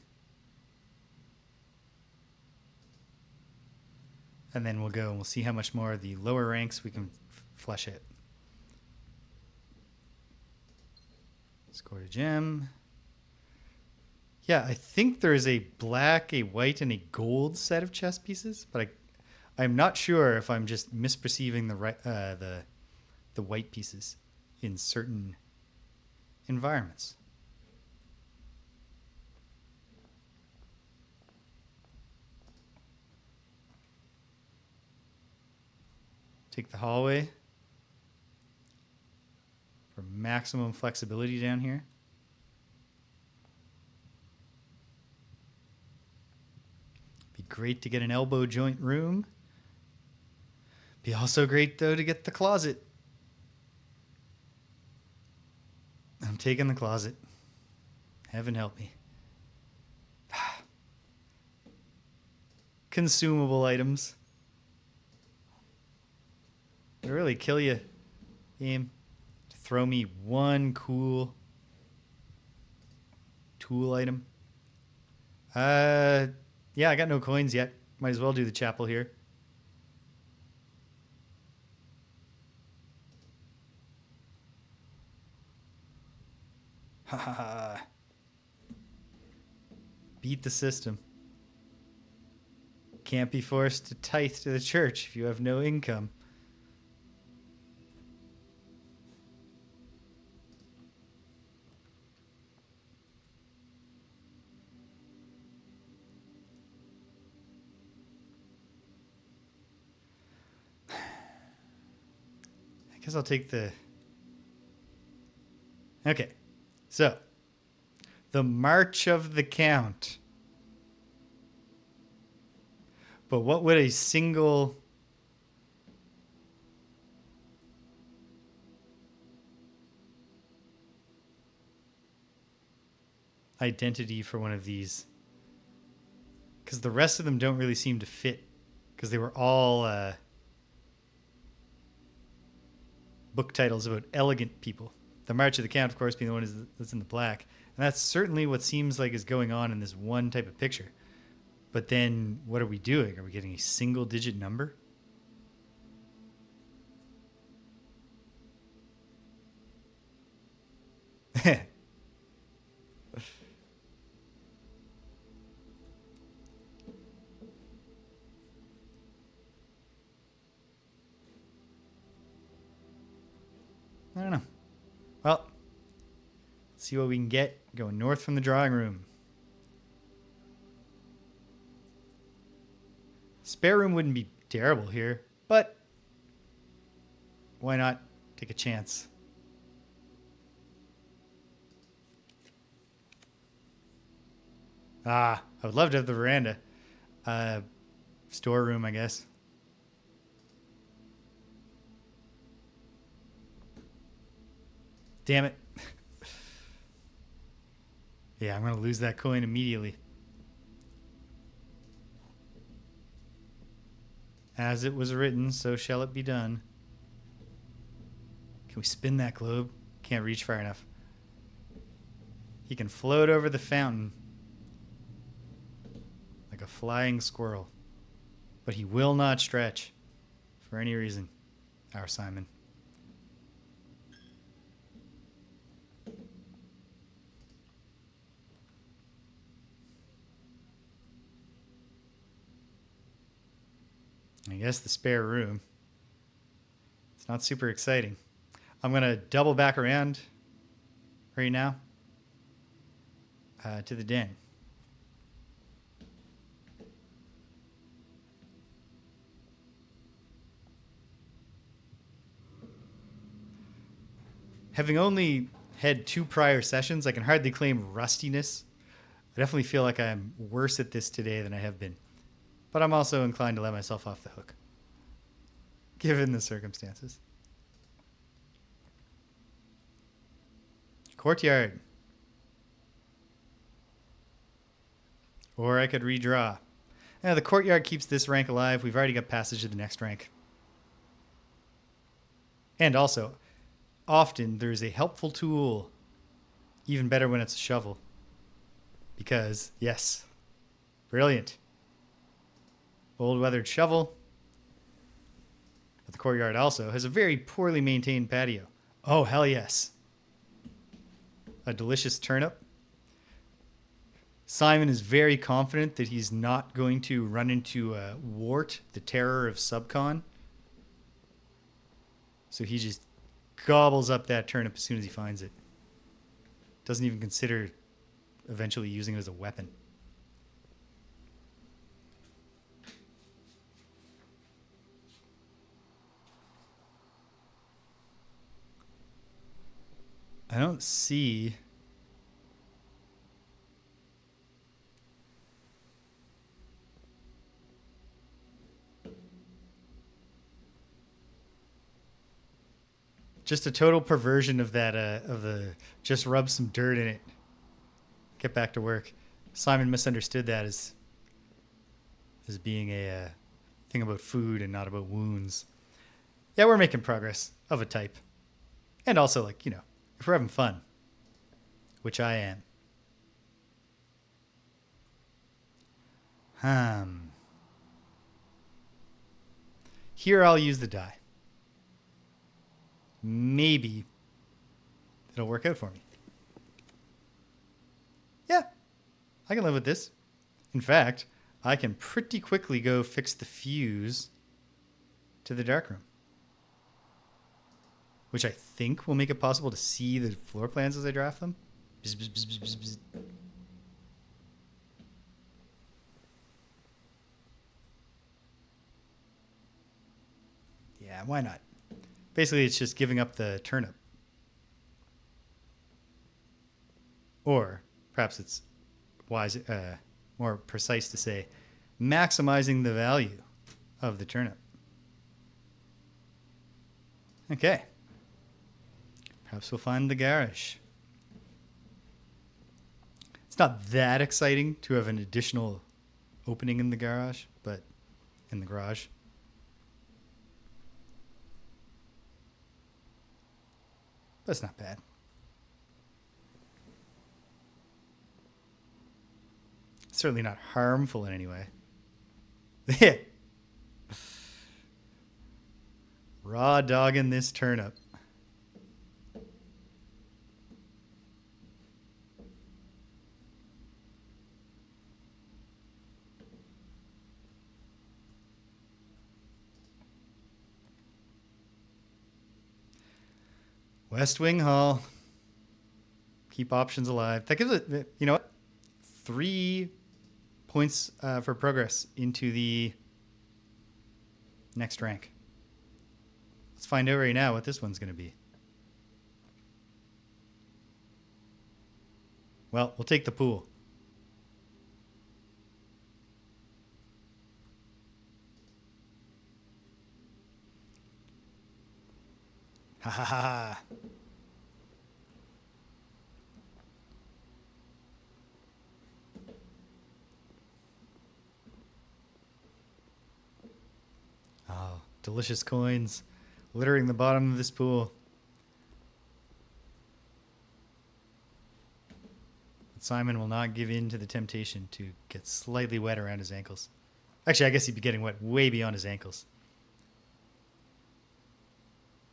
And then we'll go and we'll see how much more of the lower ranks we can flesh it. Scored a gem. Yeah, I think there is a black, a white, and a gold set of chess pieces, but I'm not sure if I'm just misperceiving the white pieces in certain environments. Take the hallway for maximum flexibility down here. Be great to get an elbow joint room. Be also great, though, to get the closet. I'm taking the closet. Heaven help me. Consumable items. It'll really kill you, game, to throw me one cool tool item. Yeah, I got no coins yet. Might as well do the chapel here. Ha ha ha. Beat the system. Can't be forced to tithe to the church if you have no income. I guess I'll take the... Okay. So, the March of the Count. But what would a single... identity for one of these? Because the rest of them don't really seem to fit. Because they were all book titles about elegant people. The March of the Count, of course, being the one that's in the black. And that's certainly what seems like is going on in this one type of picture. But then what are we doing? Are we getting a single digit number? I don't know. Well, let's see what we can get going north from the drawing room. Spare room wouldn't be terrible here, but why not take a chance? I would love to have the veranda. Storeroom, I guess. Damn it. Yeah, I'm going to lose that coin immediately. As it was written, so shall it be done. Can we spin that globe? Can't reach far enough. He can float over the fountain like a flying squirrel. But he will not stretch for any reason. Our Simon. I guess the spare room. It's not super exciting. I'm going to double back around right now to the den. Having only had 2 prior sessions, I can hardly claim rustiness. I definitely feel like I'm worse at this today than I have been. But I'm also inclined to let myself off the hook, given the circumstances. Courtyard. Or I could redraw. Now, the courtyard keeps this rank alive. We've already got passage to the next rank. And also, often there's a helpful tool, even better when it's a shovel. Because, yes, brilliant. Old weathered shovel. But the courtyard also has a very poorly maintained patio. Oh, hell yes. A delicious turnip. Simon is very confident that he's not going to run into Wart, the terror of Subcon. So he just gobbles up that turnip as soon as he finds it. Doesn't even consider eventually using it as a weapon. I don't see... Just a total perversion of that, of the just rub some dirt in it. Get back to work. Simon misunderstood that as being a thing about food and not about wounds. Yeah, we're making progress of a type. And also, like, you know, if we're having fun, which I am. Here I'll use the die. Maybe it'll work out for me. Yeah, I can live with this. In fact, I can pretty quickly go fix the fuse to the darkroom, which I think will make it possible to see the floor plans as I draft them. Bzz, bzz, bzz, bzz, bzz. Yeah, why not? Basically, it's just giving up the turnip. Or perhaps it's wise, more precise to say, maximizing the value of the turnip. Okay. Perhaps we'll find the garage. It's not that exciting to have an additional opening in the garage, but in the garage. That's not bad. Certainly not harmful in any way. Raw dogging this turnip. West Wing Hall. Keep options alive. That gives it, you know what? 3 points for progress into the next rank. Let's find out right now what this one's going to be. Well, we'll take the pool. Ha ha ha. Oh, delicious coins littering the bottom of this pool. But Simon will not give in to the temptation to get slightly wet around his ankles. Actually, I guess he'd be getting wet way beyond his ankles.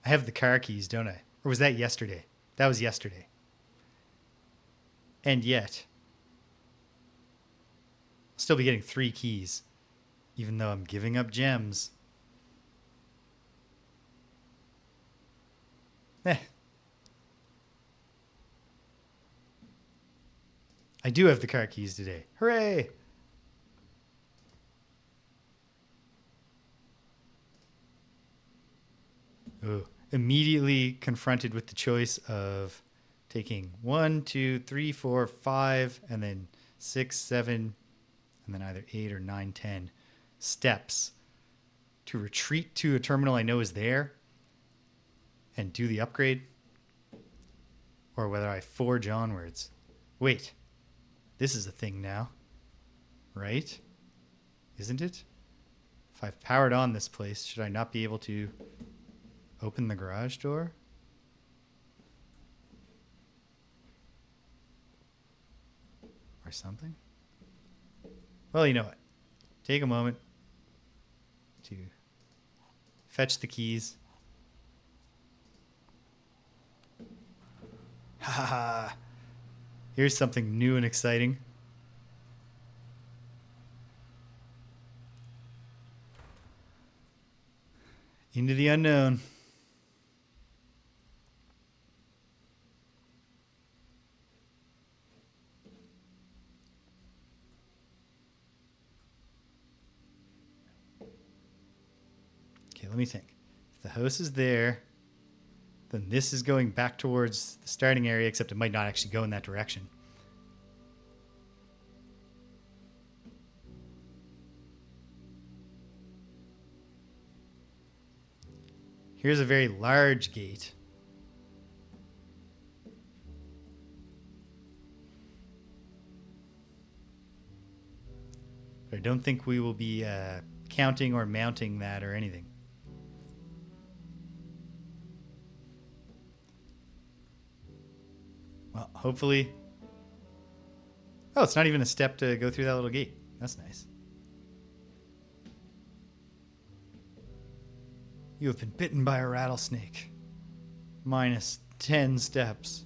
I have the car keys, don't I? Or was that yesterday? That was yesterday. And yet, I'll still be getting 3 keys, even though I'm giving up gems Eh. I do have the car keys today. Hooray! Ooh. Immediately confronted with the choice of taking 1, 2, 3, 4, 5, and then 6, 7, and then either 8 or 9, 10 steps to retreat to a terminal I know is there and do the upgrade, or whether I forge onwards. Wait, this is a thing now, right? Isn't it? If I've powered on this place, should I not be able to open the garage door? Or something? Well, you know what? Take a moment to fetch the keys. Ha ha! Here's something new and exciting. Into the unknown. Okay, let me think. If the house is there, then this is going back towards the starting area, except it might not actually go in that direction. Here's a very large gate. But I don't think we will be counting or mounting that or anything. Well, hopefully... Oh, it's not even a step to go through that little gate. That's nice. You have been bitten by a rattlesnake. Minus 10 steps.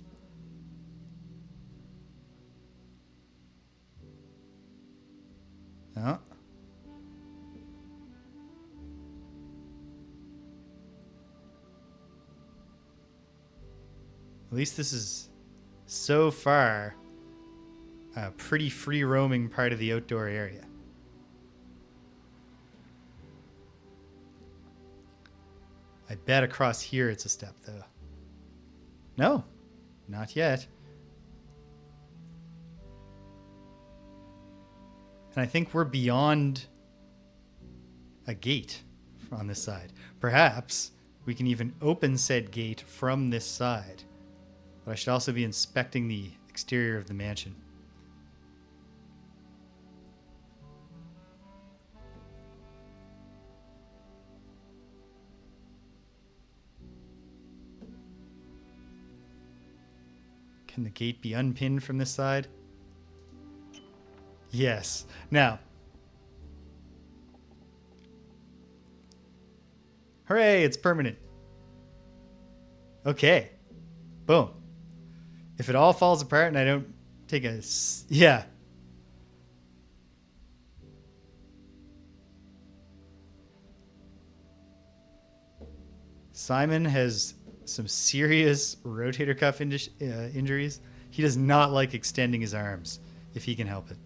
Oh. At least this is, so far, a pretty free roaming part of the outdoor area. I bet across here it's a step, though. No, not yet. And I think we're beyond a gate on this side. Perhaps we can even open said gate from this side. But I should also be inspecting the exterior of the mansion. Can the gate be unpinned from this side? Yes. Now. Hooray, it's permanent. Okay. Boom. If it all falls apart and I don't take a... Yeah. Simon has some serious rotator cuff injuries. He does not like extending his arms if he can help it.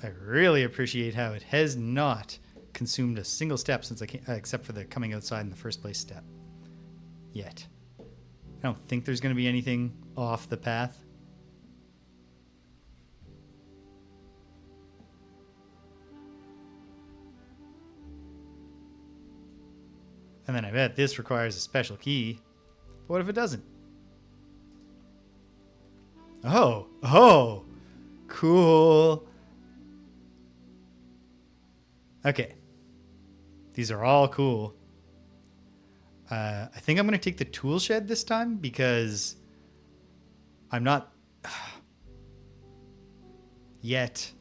I really appreciate how it has not consumed a single step since I came, except for the coming outside in the first place step. Yet. I don't think there's going to be anything off the path. And then I bet this requires a special key. But what if it doesn't? Oh, cool. Okay. These are all cool. I think I'm going to take the tool shed this time because I'm not... yet.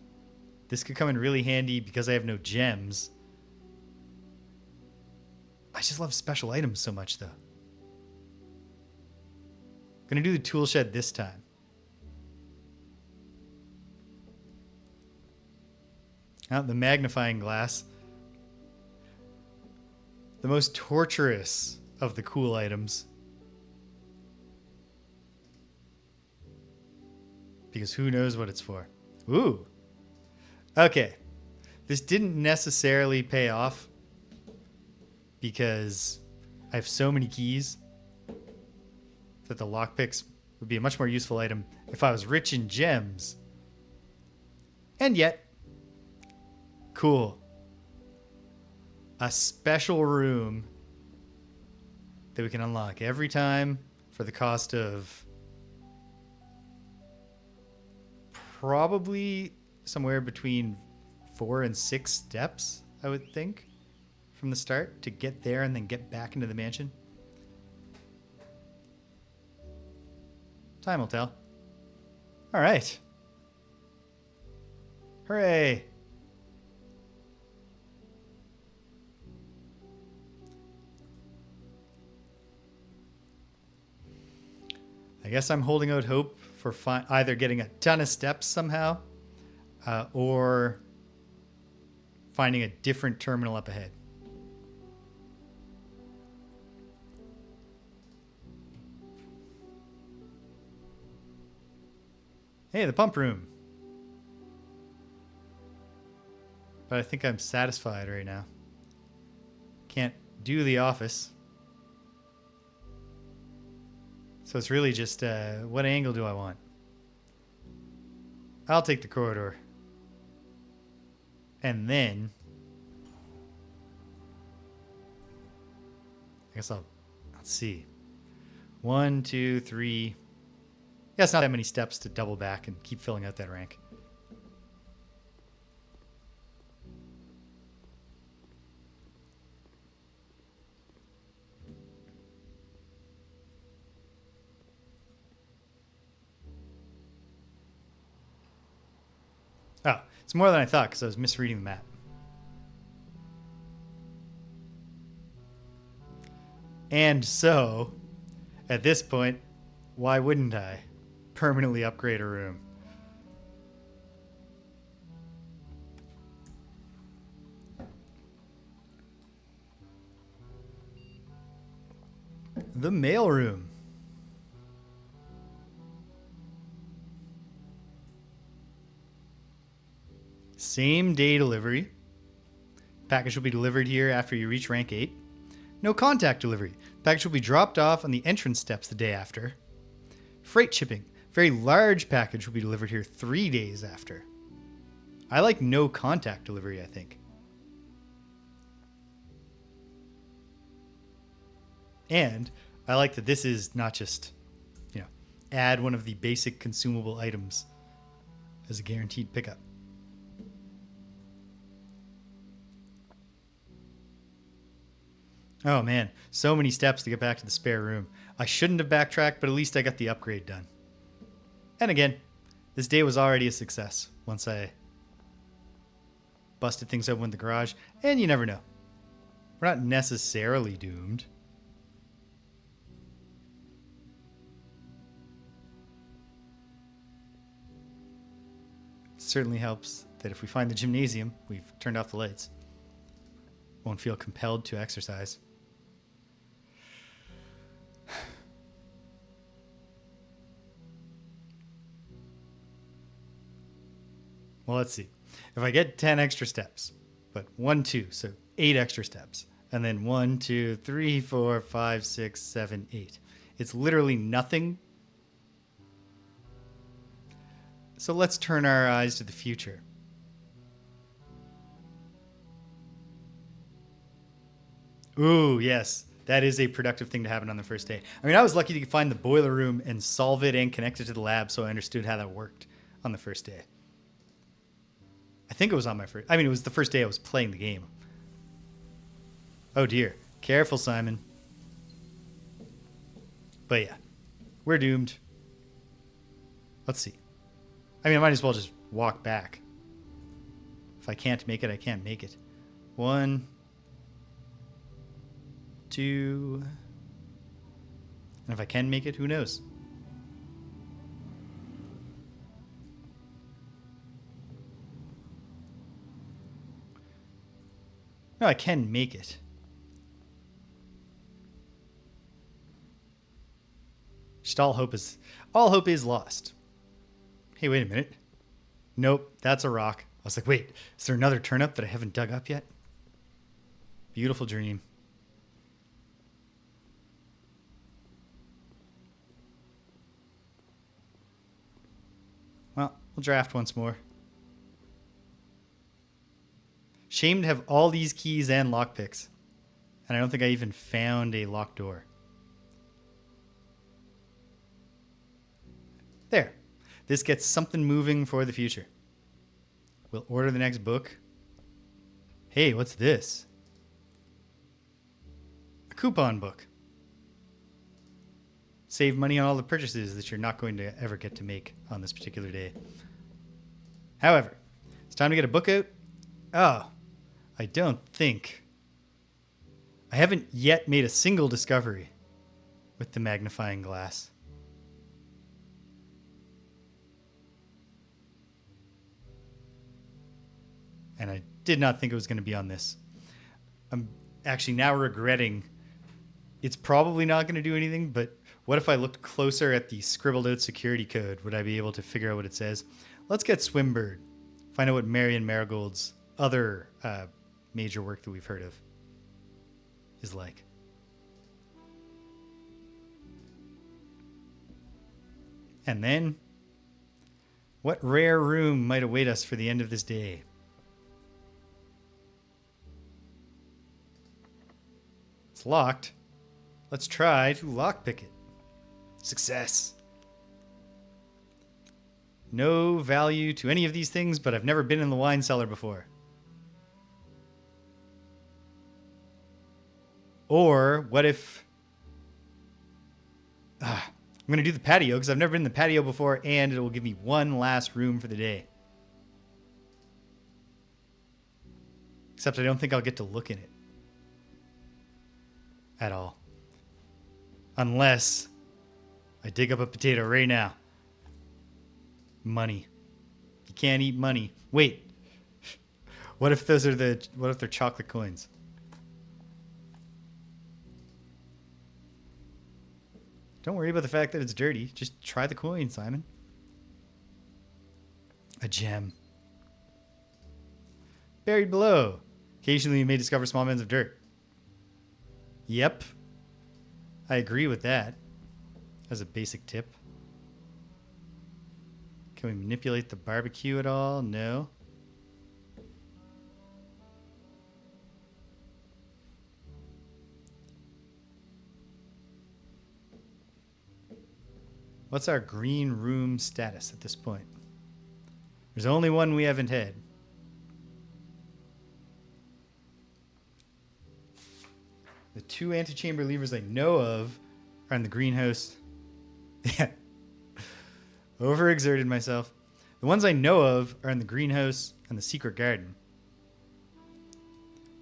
This could come in really handy because I have no gems. I just love special items so much, though. I'm going to do the tool shed this time. Out the magnifying glass. The most torturous of the cool items. Because who knows what it's for. Ooh. Okay. This didn't necessarily pay off because I have so many keys that the lockpicks would be a much more useful item if I was rich in gems. And yet, cool. A special room that we can unlock every time for the cost of probably somewhere between 4 and 6 steps, I would think, from the start to get there and then get back into the mansion. Time will tell. All right. Hooray. I guess I'm holding out hope for either getting a ton of steps somehow or finding a different terminal up ahead. Hey, the pump room. But I think I'm satisfied right now. Can't do the office. So it's really just what angle do I want? I'll take the corridor. And then I guess let's see. 1, 2, 3. Yeah, it's not that many steps to double back and keep filling out that rank. Oh, it's more than I thought because I was misreading the map. And so, at this point, why wouldn't I permanently upgrade a room? The mail room. Same day delivery. Package will be delivered here after you reach rank 8. No contact delivery. Package will be dropped off on the entrance steps the day after. Freight shipping. Very large package will be delivered here 3 days after. I like no contact delivery, I think. And I like that this is not just, add one of the basic consumable items as a guaranteed pickup. Oh man, so many steps to get back to the spare room. I shouldn't have backtracked, but at least I got the upgrade done. And again, this day was already a success once I busted things open in the garage, and you never know. We're not necessarily doomed. It certainly helps that if we find the gymnasium, we've turned off the lights. Won't feel compelled to exercise. Well, let's see. If I get 10 extra steps, but 1, 2, so 8 extra steps, and then 1, 2, 3, 4, 5, 6, 7, 8. It's literally nothing. So let's turn our eyes to the future. Ooh, yes. That is a productive thing to happen on the first day. I mean, I was lucky to find the boiler room and solve it and connect it to the lab, so I understood how that worked on the first day. I think it was on my first... I mean, it was the first day I was playing the game. Oh, dear. Careful, Simon. But yeah, we're doomed. Let's see. I mean, I might as well just walk back. If I can't make it, I can't make it. 1, 2... And if I can make it, who knows? No, I can make it. Just all hope is lost. Hey, wait a minute. Nope, that's a rock. I was like, wait, is there another turnip that I haven't dug up yet? Beautiful dream. Well, we'll draft once more. Shame to have all these keys and lockpicks. And I don't think I even found a locked door. There. This gets something moving for the future. We'll order the next book. Hey, what's this? A coupon book. Save money on all the purchases that you're not going to ever get to make on this particular day. However, it's time to get a book out. Oh, I don't think. I haven't yet made a single discovery with the magnifying glass. And I did not think it was going to be on this. I'm actually now regretting. It's probably not going to do anything, but what if I looked closer at the scribbled out security code? Would I be able to figure out what it says? Let's get Swimbird. Find out what Marion Marigold's other major work that we've heard of is like. And then, what rare room might await us for the end of this day? It's locked. Let's try to lockpick it. Success. No value to any of these things, but I've never been in the wine cellar before. Or what if... I'm going to do the patio because I've never been in the patio before, and it will give me one last room for the day. Except I don't think I'll get to look in it. At all. Unless I dig up a potato right now. Money. You can't eat money. Wait. What if they're chocolate coins? Don't worry about the fact that it's dirty. Just try the coin, Simon. A gem. Buried below. Occasionally you may discover small mounds of dirt. Yep. I agree with that. As a basic tip. Can we manipulate the barbecue at all? No. What's our green room status at this point? There's only one we haven't had. The two antechamber levers I know of are in the greenhouse. Yeah. Overexerted myself. The ones I know of are in the greenhouse and the secret garden.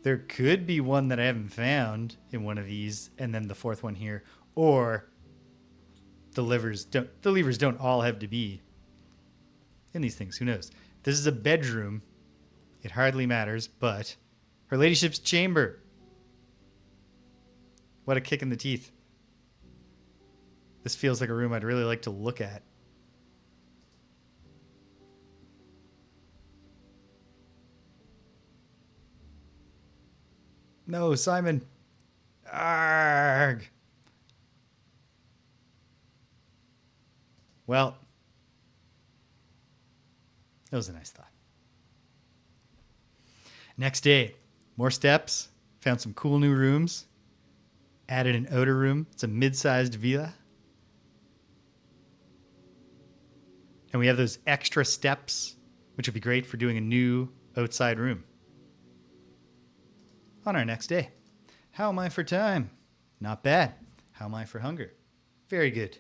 There could be one that I haven't found in one of these, and then the fourth one here. Or the levers don't all have to be in these things. Who knows? This is a bedroom. It hardly matters, but Her Ladyship's chamber. What a kick in the teeth. This feels like a room I'd really like to look at. No, Simon. Arrgh. Well, that was a nice thought. Next day, more steps. Found some cool new rooms. Added an outer room. It's a mid-sized villa. And we have those extra steps, which would be great for doing a new outside room. On our next day. How am I for time? Not bad. How am I for hunger? Very good.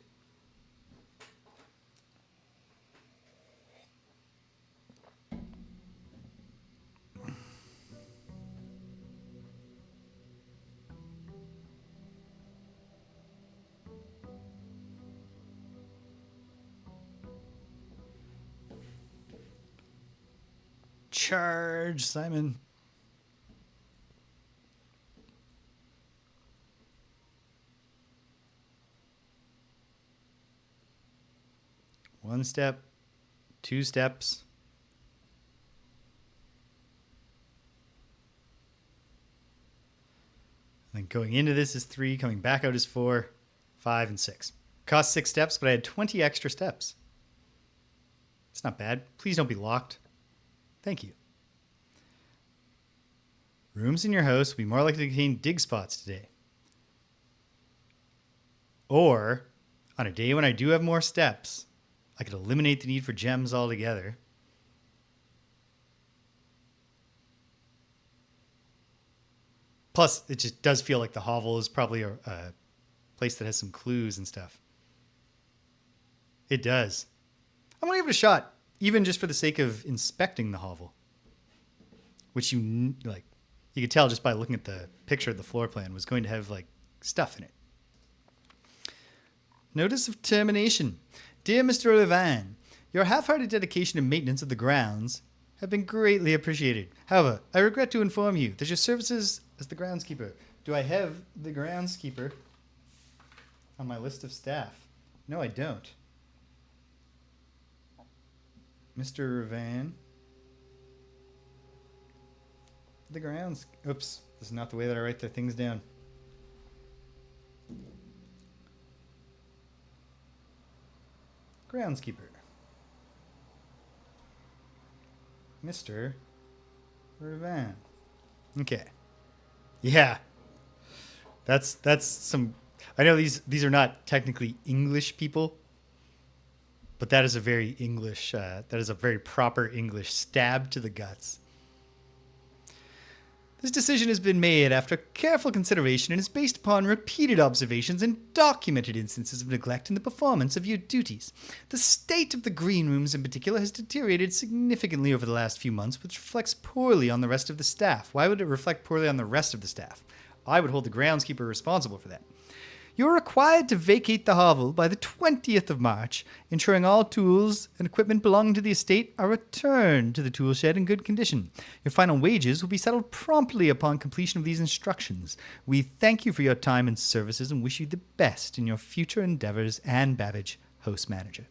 Charge, Simon. 1 step, 2 steps. And then going into this is 3, coming back out is 4, 5, and 6. Cost 6 steps, but I had 20 extra steps. It's not bad. Please don't be locked. Thank you. Rooms in your house will be more likely to contain dig spots today. Or, on a day when I do have more steps, I could eliminate the need for gems altogether. Plus, it just does feel like the hovel is probably a place that has some clues and stuff. It does. I'm going to give it a shot, even just for the sake of inspecting the hovel. Which you could tell just by looking at the picture of the floor plan was going to have stuff in it. Notice of termination. Dear Mr. Olivan, your half-hearted dedication and maintenance of the grounds have been greatly appreciated. However, I regret to inform you that your services as the groundskeeper. Do I have the groundskeeper on my list of staff? No, I don't. Mr. Van. The grounds. Oops, this is not the way that I write the things down. Groundskeeper. Mr. Van. Okay. Yeah. That's some. I know these are not technically English people, but that is a very English. That is a very proper English stab to the guts. This decision has been made after careful consideration and is based upon repeated observations and documented instances of neglect in the performance of your duties. The state of the green rooms in particular has deteriorated significantly over the last few months, which reflects poorly on the rest of the staff. Why would it reflect poorly on the rest of the staff? I would hold the groundskeeper responsible for that. You are required to vacate the hovel by the 20th of March, ensuring all tools and equipment belonging to the estate are returned to the tool shed in good condition. Your final wages will be settled promptly upon completion of these instructions. We thank you for your time and services and wish you the best in your future endeavors. Anne Babbage, host manager.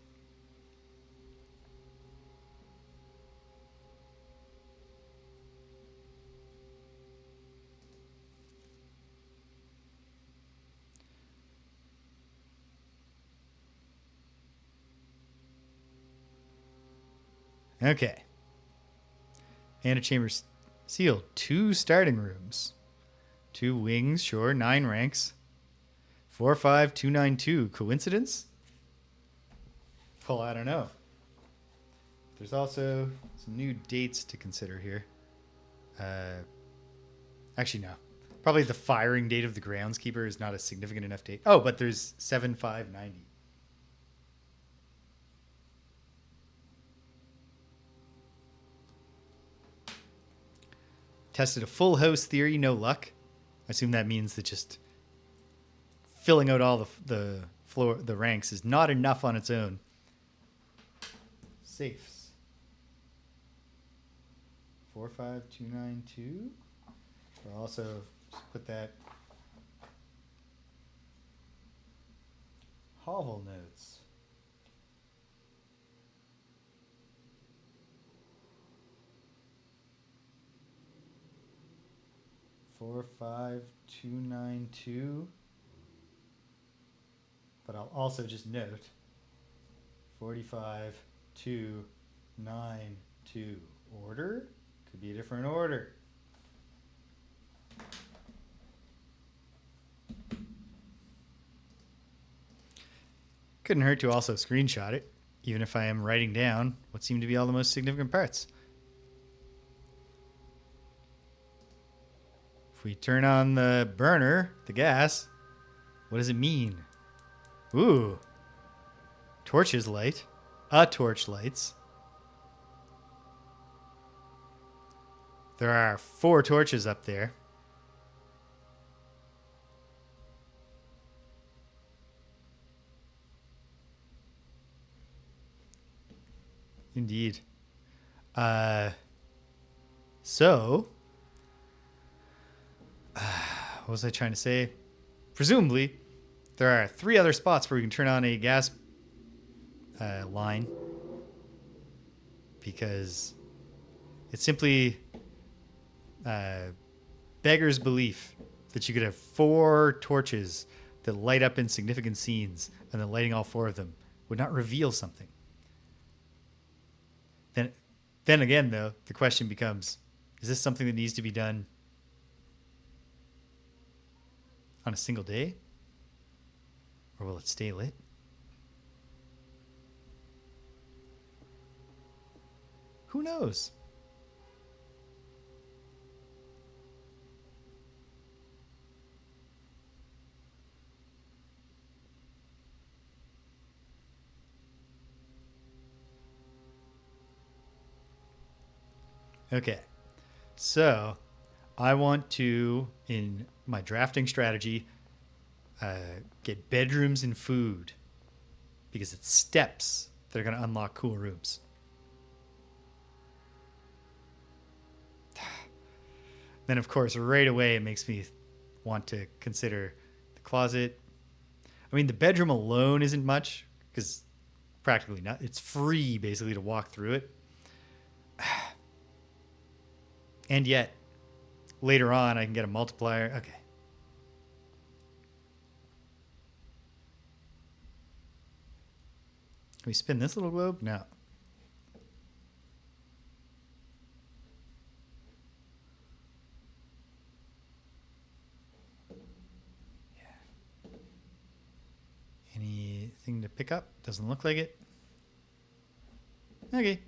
Okay. Antechambers sealed. 2 starting rooms. 2 wings, sure. 9 ranks. 45292. Coincidence? Well, I don't know. There's also some new dates to consider here. Actually, no. Probably the firing date of the groundskeeper is not a significant enough date. Oh, but there's 7590. Tested a full house theory, no luck. I assume that means that just filling out all the ranks is not enough on its own. Safes. 45292. We'll also put that hovel notes. Four, 5292. But I'll also just note 45292. Order could be a different order. Couldn't hurt to also screenshot it, even if I am writing down what seem to be all the most significant parts. If we turn on the burner, the gas, what does it mean? Ooh. Torches light. A torch lights. There are 4 torches up there. Indeed. So, what was I trying to say? Presumably, there are 3 other spots where we can turn on a gas line because it simply beggars belief that you could have 4 torches that light up in significant scenes and then lighting all 4 of them would not reveal something. Then again, though, the question becomes, is this something that needs to be done on a single day? Or will it stay lit? Who knows? Okay, so I want to, in my drafting strategy, get bedrooms and food because it's steps that are going to unlock cool rooms. Then, of course, right away it makes me want to consider the closet. I mean, the bedroom alone isn't much because practically not. It's free basically to walk through it. And yet, later on, I can get a multiplier. Okay. Can we spin this little globe? No. Yeah. Anything to pick up? Doesn't look like it. Okay.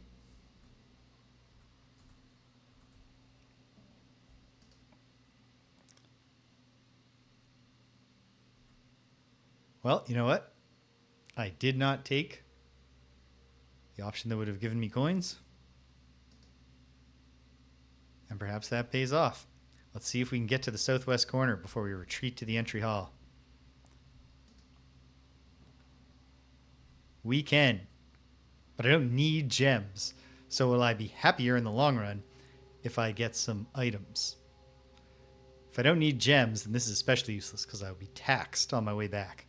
Well, you know what? I did not take the option that would have given me coins. And perhaps that pays off. Let's see if we can get to the southwest corner before we retreat to the entry hall. We can. But I don't need gems. So will I be happier in the long run if I get some items? If I don't need gems, then this is especially useless because I will be taxed on my way back.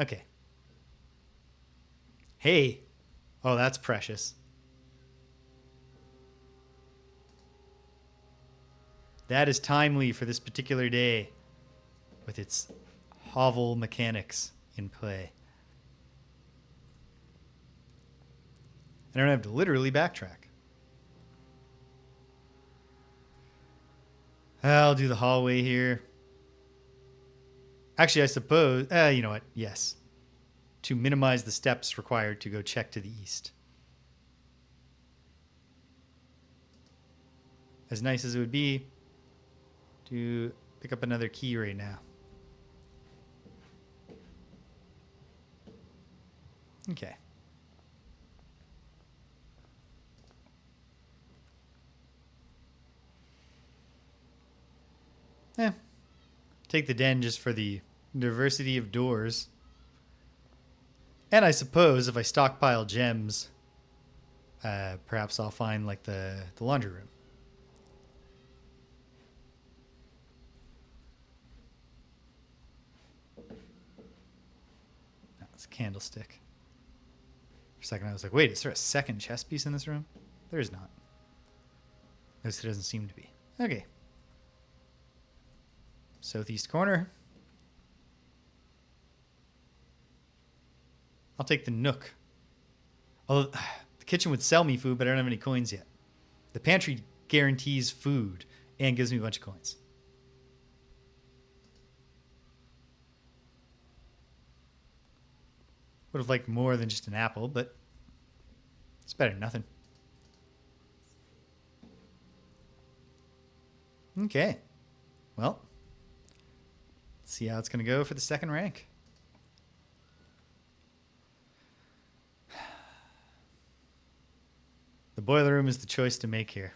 Okay. Hey. Oh, that's precious. That is timely for this particular day with its hovel mechanics in play. I don't have to literally backtrack. I'll do the hallway here. Actually, I suppose... you know what? Yes. To minimize the steps required to go check to the east. As nice as it would be to pick up another key right now. Okay. Take the den just for the diversity of doors. And I suppose if I stockpile gems, perhaps I'll find like the laundry room. No, it's a candlestick. For a second I was like, wait, is there a second chess piece in this room? There is not. At least it doesn't seem to be. Okay. Southeast corner. I'll take the nook. Although the kitchen would sell me food, but I don't have any coins yet. The pantry guarantees food and gives me a bunch of coins. Would have liked more than just an apple, but it's better than nothing. Okay. Well, let's see how it's going to go for the second rank. The boiler room is the choice to make here.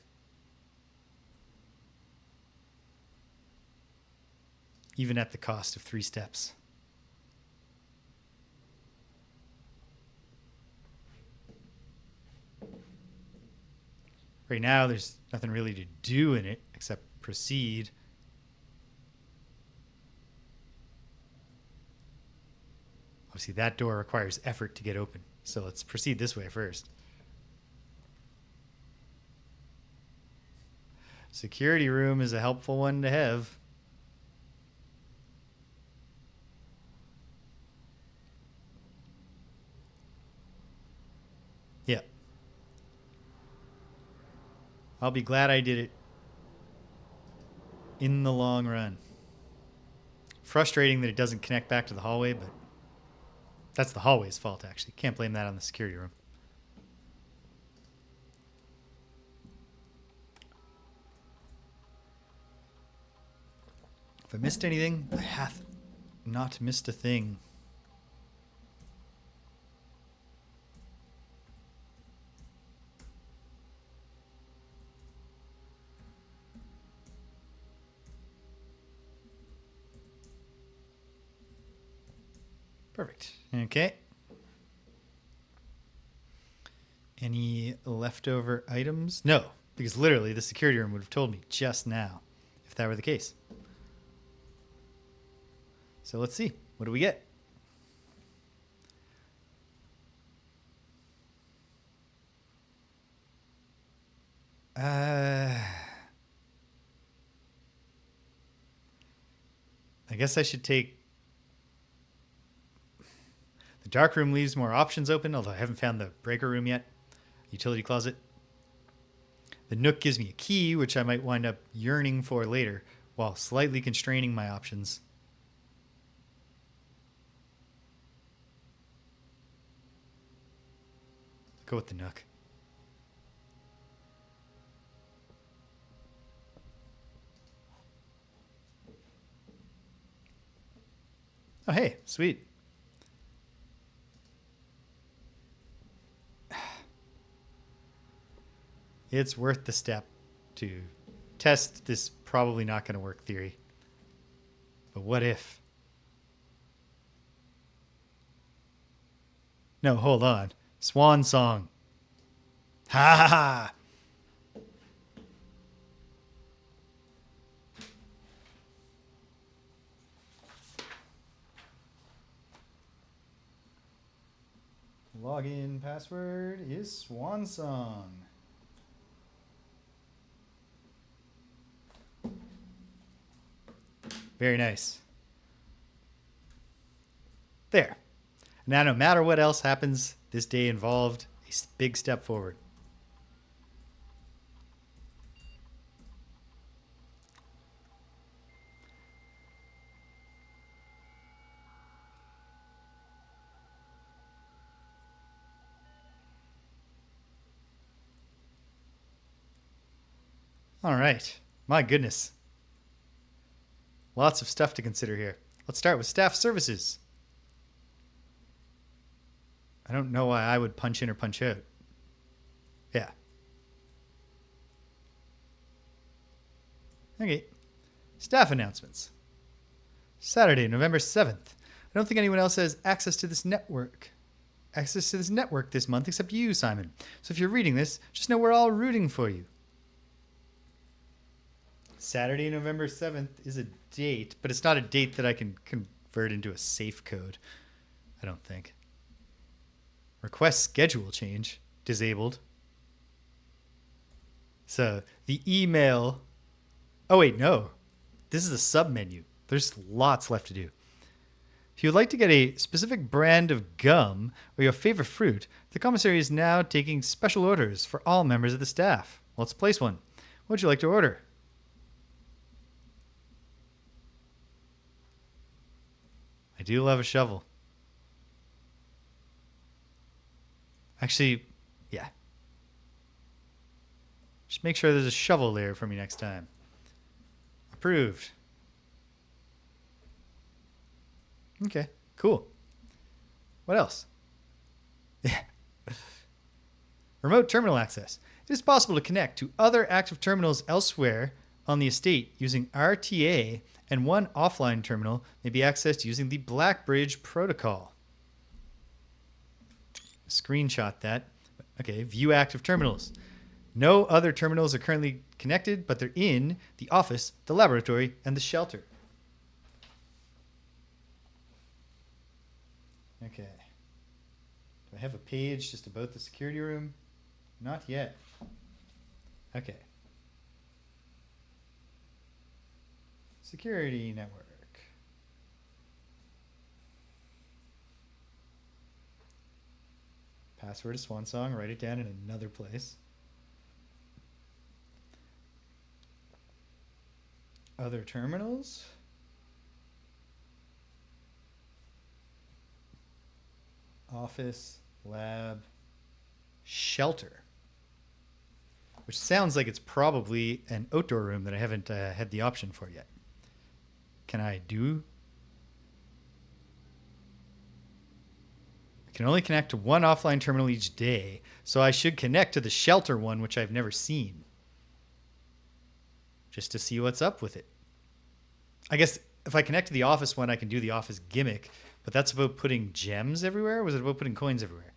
Even at the cost of 3 steps. Right now, there's nothing really to do in it except proceed. Obviously, that door requires effort to get open. So let's proceed this way first. Security room is a helpful one to have. Yeah. I'll be glad I did it in the long run. Frustrating that it doesn't connect back to the hallway, but that's the hallway's fault, actually. Can't blame that on the security room. If I missed anything, I hath not missed a thing. Perfect. Okay. Any leftover items? No, because literally the security room would have told me just now if that were the case. So let's see. What do we get? I guess I should take... The dark room leaves more options open, although I haven't found the breaker room yet. Utility closet. The nook gives me a key, which I might wind up yearning for later, while slightly constraining my options. Go with the nook. Oh, hey, sweet. It's worth the step to test this probably not going to work theory. But what if? No, hold on. Swan song. Ha ha ha. Login password is Swan Song. Very nice. There. Now, no matter what else happens, this day involved a big step forward. All right. My goodness. Lots of stuff to consider here. Let's start with staff services. I don't know why I would punch in or punch out. Yeah. Okay. Staff announcements. Saturday, November 7th. I don't think anyone else has access to this network. This month except you, Simon. So if you're reading this, just know we're all rooting for you. Saturday, November 7th is a date, but it's not a date that I can convert into a safe code. I don't think. Request schedule change. Disabled. So the email... Oh, wait, no. This is a sub-menu. There's lots left to do. If you would like to get a specific brand of gum or your favorite fruit, the commissary is now taking special orders for all members of the staff. Let's place one. What would you like to order? I do love a shovel. Actually, yeah. Just make sure there's a shovel there for me next time. Approved. Okay, cool. What else? Yeah. Remote terminal access. It is possible to connect to other active terminals elsewhere on the estate using RTA, and one offline terminal may be accessed using the Blackbridge protocol. Screenshot that. Okay, view active terminals. No other terminals are currently connected, but they're in the office, the laboratory, and the shelter. Okay. Do I have a page just about the security room? Not yet. Okay. Security network. Password is Swansong. Write it down in another place. Other terminals. Office, lab, shelter. Which sounds like it's probably an outdoor room that I haven't had the option for yet. Can I do? I can only connect to one offline terminal each day, so I should connect to the shelter one, which I've never seen. Just to see what's up with it. I guess if I connect to the office one, I can do the office gimmick, but that's about putting gems everywhere? Or was it about putting coins everywhere?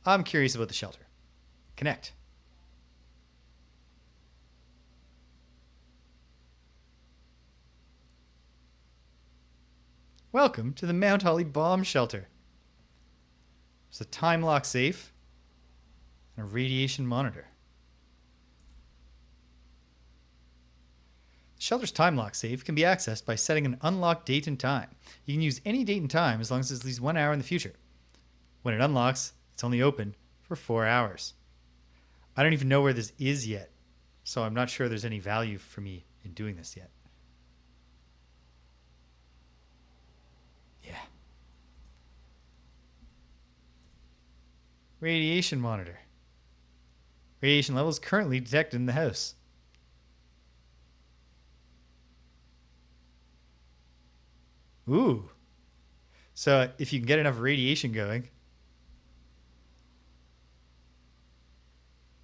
I'm curious about the shelter. Connect. Welcome to the Mount Holly Bomb Shelter. There's a time lock safe and a radiation monitor. The shelter's time lock safe can be accessed by setting an unlocked date and time. You can use any date and time as long as it's at least 1 hour in the future. When it unlocks, it's only open for 4 hours. I don't even know where this is yet, so I'm not sure there's any value for me in doing this yet. Yeah. Radiation monitor. Radiation levels currently detected in the house. Ooh. So if you can get enough radiation going,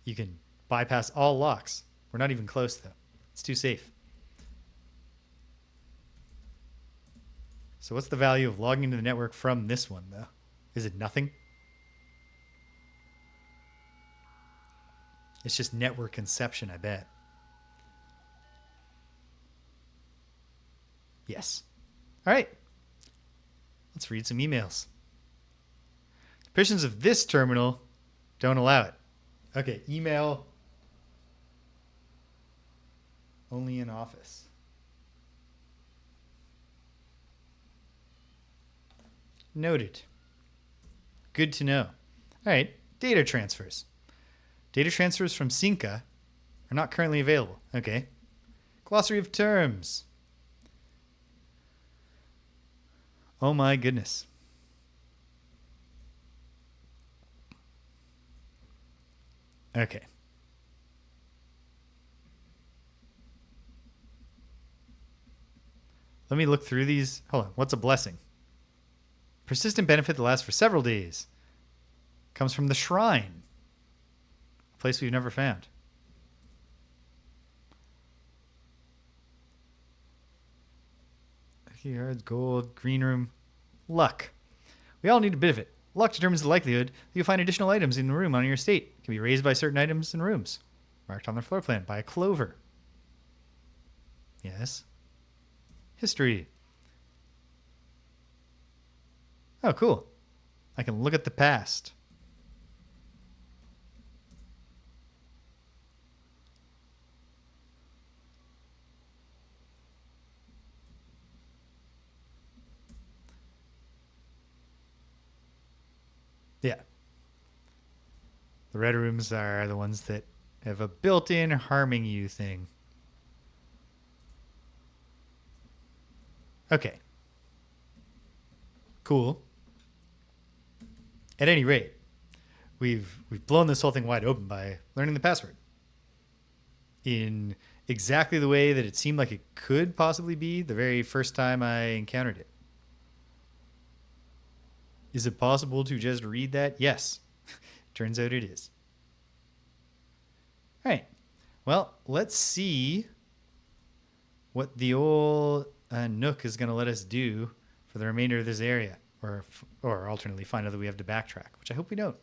you can bypass all locks. We're not even close, though. It's too safe. So what's the value of logging into the network from this one, though? Is it nothing? It's just network conception, I bet. Yes. All right. Let's read some emails. The permissions of this terminal don't allow it. Okay, email only in office. Noted. Good to know. All right, data transfers. Data transfers from Synca are not currently available. Okay. Glossary of terms. Oh my goodness. Okay. Let me look through these. Hold on. What's a blessing? Persistent benefit that lasts for several days. Comes from the shrine. A place we've never found. Yards, gold, green room, luck. We all need a bit of it. Luck determines the likelihood that you'll find additional items in the room on your estate. It can be raised by certain items in rooms, marked on their floor plan by a clover. Yes. History. Oh, cool. I can look at the past. Yeah. The red rooms are the ones that have a built-in harming you thing. Okay. Cool. At any rate, we've blown this whole thing wide open by learning the password in exactly the way that it seemed like it could possibly be the very first time I encountered it. Is it possible to just read that? Yes. Turns out it is. All right. Well, let's see what the old Nook is going to let us do for the remainder of this area. Or alternately find out that we have to backtrack, which I hope we don't.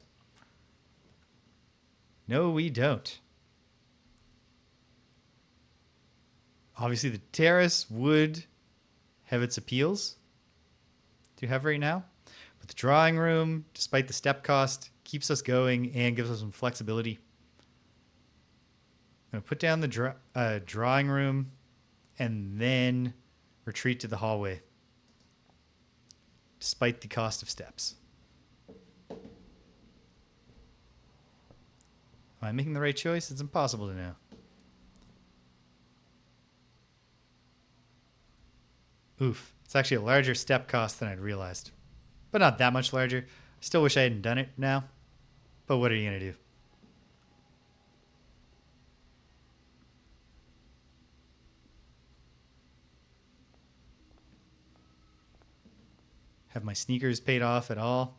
No, we don't. Obviously, the terrace would have its appeals to have right now. But the drawing room, despite the step cost, keeps us going and gives us some flexibility. I'm going to put down the drawing room and then retreat to the hallway, despite the cost of steps. Am I making the right choice? It's impossible to know. Oof. It's actually a larger step cost than I'd realized. But not that much larger. Still wish I hadn't done it now. But what are you going to do? Have my sneakers paid off at all?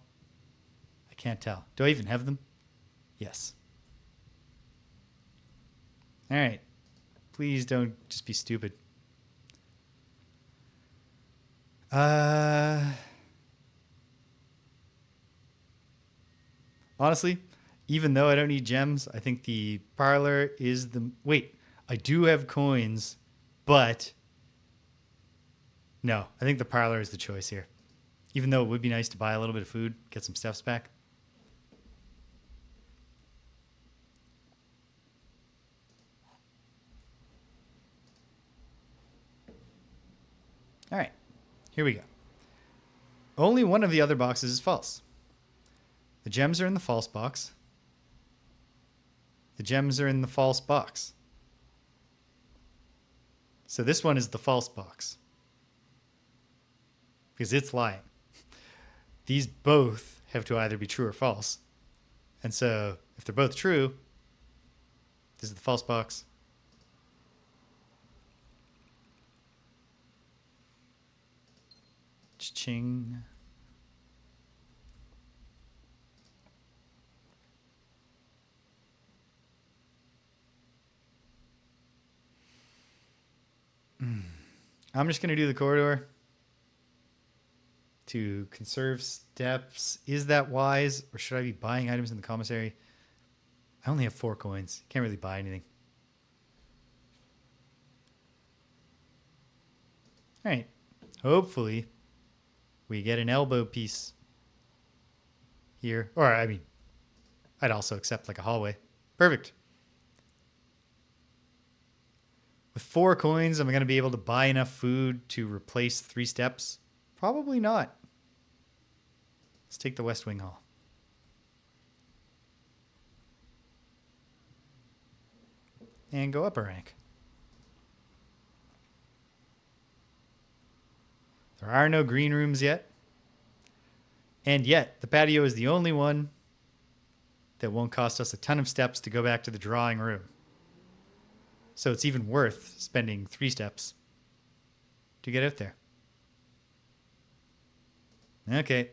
I can't tell. Do I even have them? Yes. All right. Please don't just be stupid. Honestly, even though I don't need gems, I think the parlor is the... Wait, I do have coins, but... No, I think the parlor is the choice here. Even though it would be nice to buy a little bit of food, get some steps back. All right, here we go. Only one of the other boxes is false. The gems are in the false box. The gems are in the false box. So this one is the false box. Because it's lying. These both have to either be true or false. And so if they're both true, this is the false box. Cha-ching. I'm just going to do the corridor to conserve steps. Is that wise, or should I be buying items in the commissary? I only have 4 coins. Can't really buy anything. All right. Hopefully, we get an elbow piece here. Or, I mean, I'd also accept like a hallway. Perfect. With 4 coins, am I going to be able to buy enough food to replace 3 steps? Probably not. Let's take the West Wing Hall. And go up a rank. There are no green rooms yet. And yet, the patio is the only one that won't cost us a ton of steps to go back to the drawing room. So it's even worth spending 3 steps to get out there. Okay.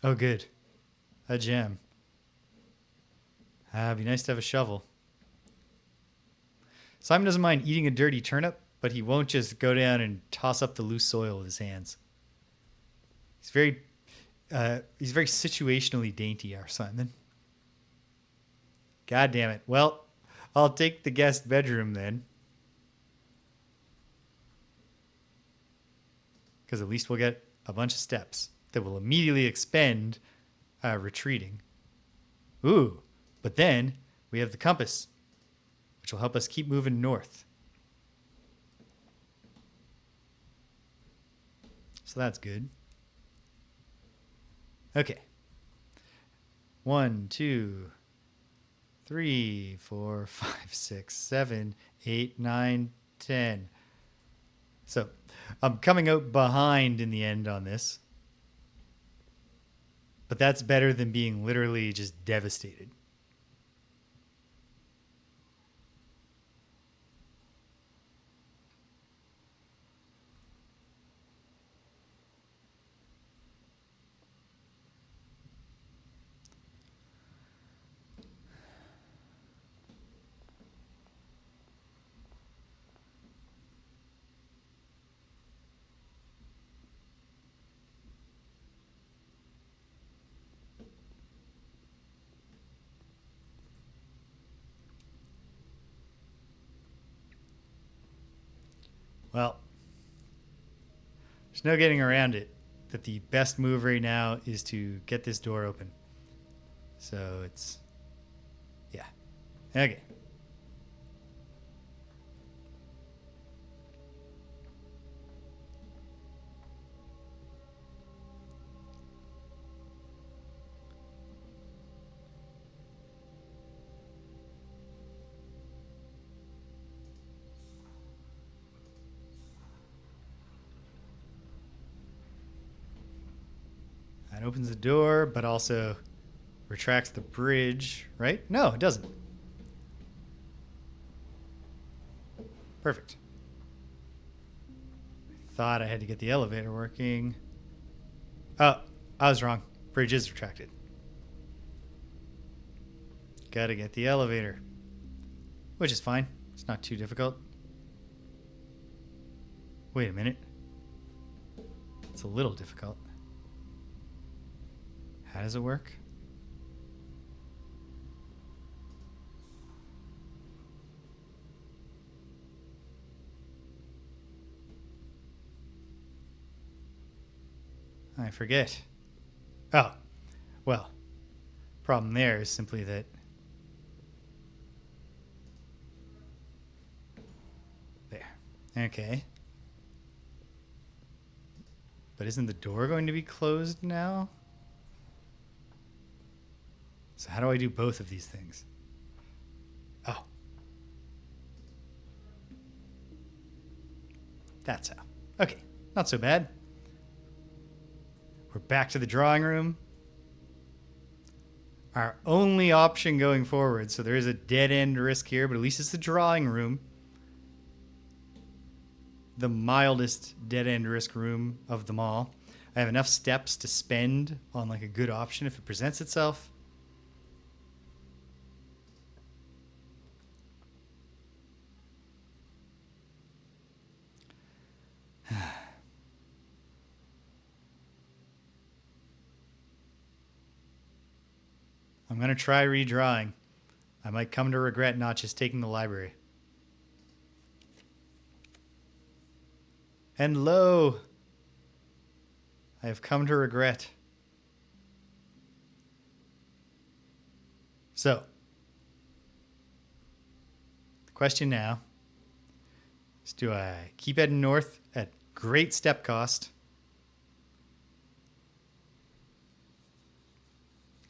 Oh, good. A gem. It'd be nice to have a shovel. Simon doesn't mind eating a dirty turnip, but he won't just go down and toss up the loose soil with his hands. He's very situationally dainty, our Simon. God damn it. Well, I'll take the guest bedroom then. Because at least we'll get a bunch of steps that will immediately expend retreating. Ooh, but then we have the compass, which will help us keep moving north. So that's good. Okay. 1, 2, 3, 4, 5, 6, 7, 8, 9, 10. So I'm coming out behind in the end on this. But that's better than being literally just devastated. Well, There's no getting around it. That the best move right now is to get this door open. So it's... yeah. Okay. That opens the door, but also retracts the bridge, right? No, it doesn't. Perfect. I thought I had to get the elevator working. Oh, I was wrong. Bridge is retracted. Gotta get the elevator. Which is fine. It's not too difficult. Wait a minute. It's a little difficult. How does it work? I forget. Oh, well, problem there is simply that there. Okay. But isn't the door going to be closed now? So how do I do both of these things? Oh. That's how. Okay, not so bad. We're back to the drawing room. Our only option going forward, so there is a dead end risk here, but at least it's the drawing room. The mildest dead end risk room of them all. I have enough steps to spend on like a good option if it presents itself. I'm going to try redrawing. I might come to regret not just taking the library. And lo, I have come to regret. So, the question now is, do I keep heading north at great step cost?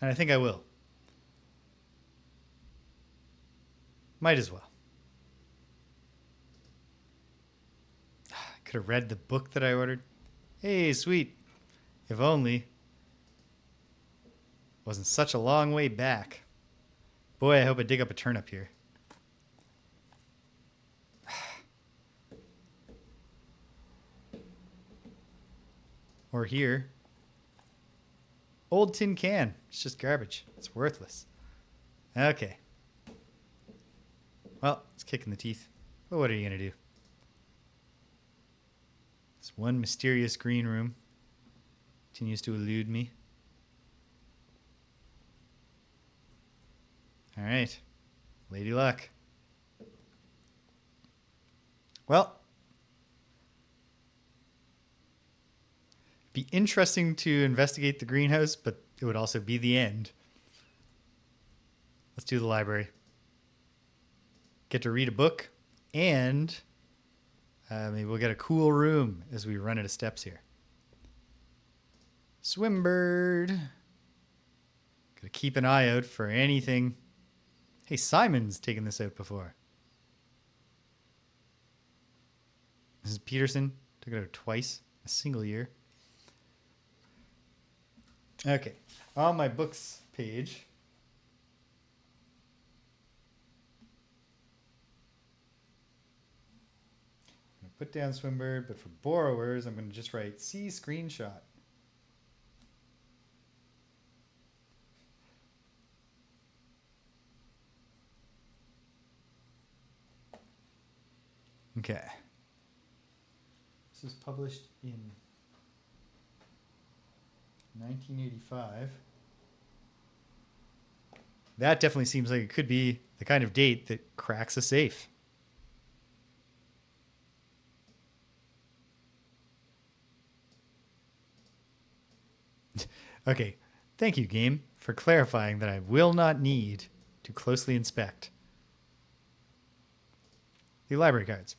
And I think I will. Might as well. I could have read the book that I ordered. Hey, sweet. If only. It wasn't such a long way back. Boy, I hope I dig up a turnip here. Or here. Old tin can. It's just garbage. It's worthless. Okay. Well, it's kicking the teeth. But what are you going to do? This one mysterious green room continues to elude me. All right. Lady luck. Well, be interesting to investigate the greenhouse, but it would also be the end. Let's do the library. Get to read a book, and maybe we'll get a cool room as we run out of steps here. Swimbird. Gotta keep an eye out for anything. Hey, Simon's taken this out before. Mrs. Peterson took it out twice, a single year. Okay, on my books page. I'm going to put down Swimbird, but for borrowers, I'm going to just write see screenshot. Okay. This was published in 1985. That definitely seems like it could be the kind of date that cracks a safe. Okay, thank you, game, for clarifying that I will not need to closely inspect the library cards.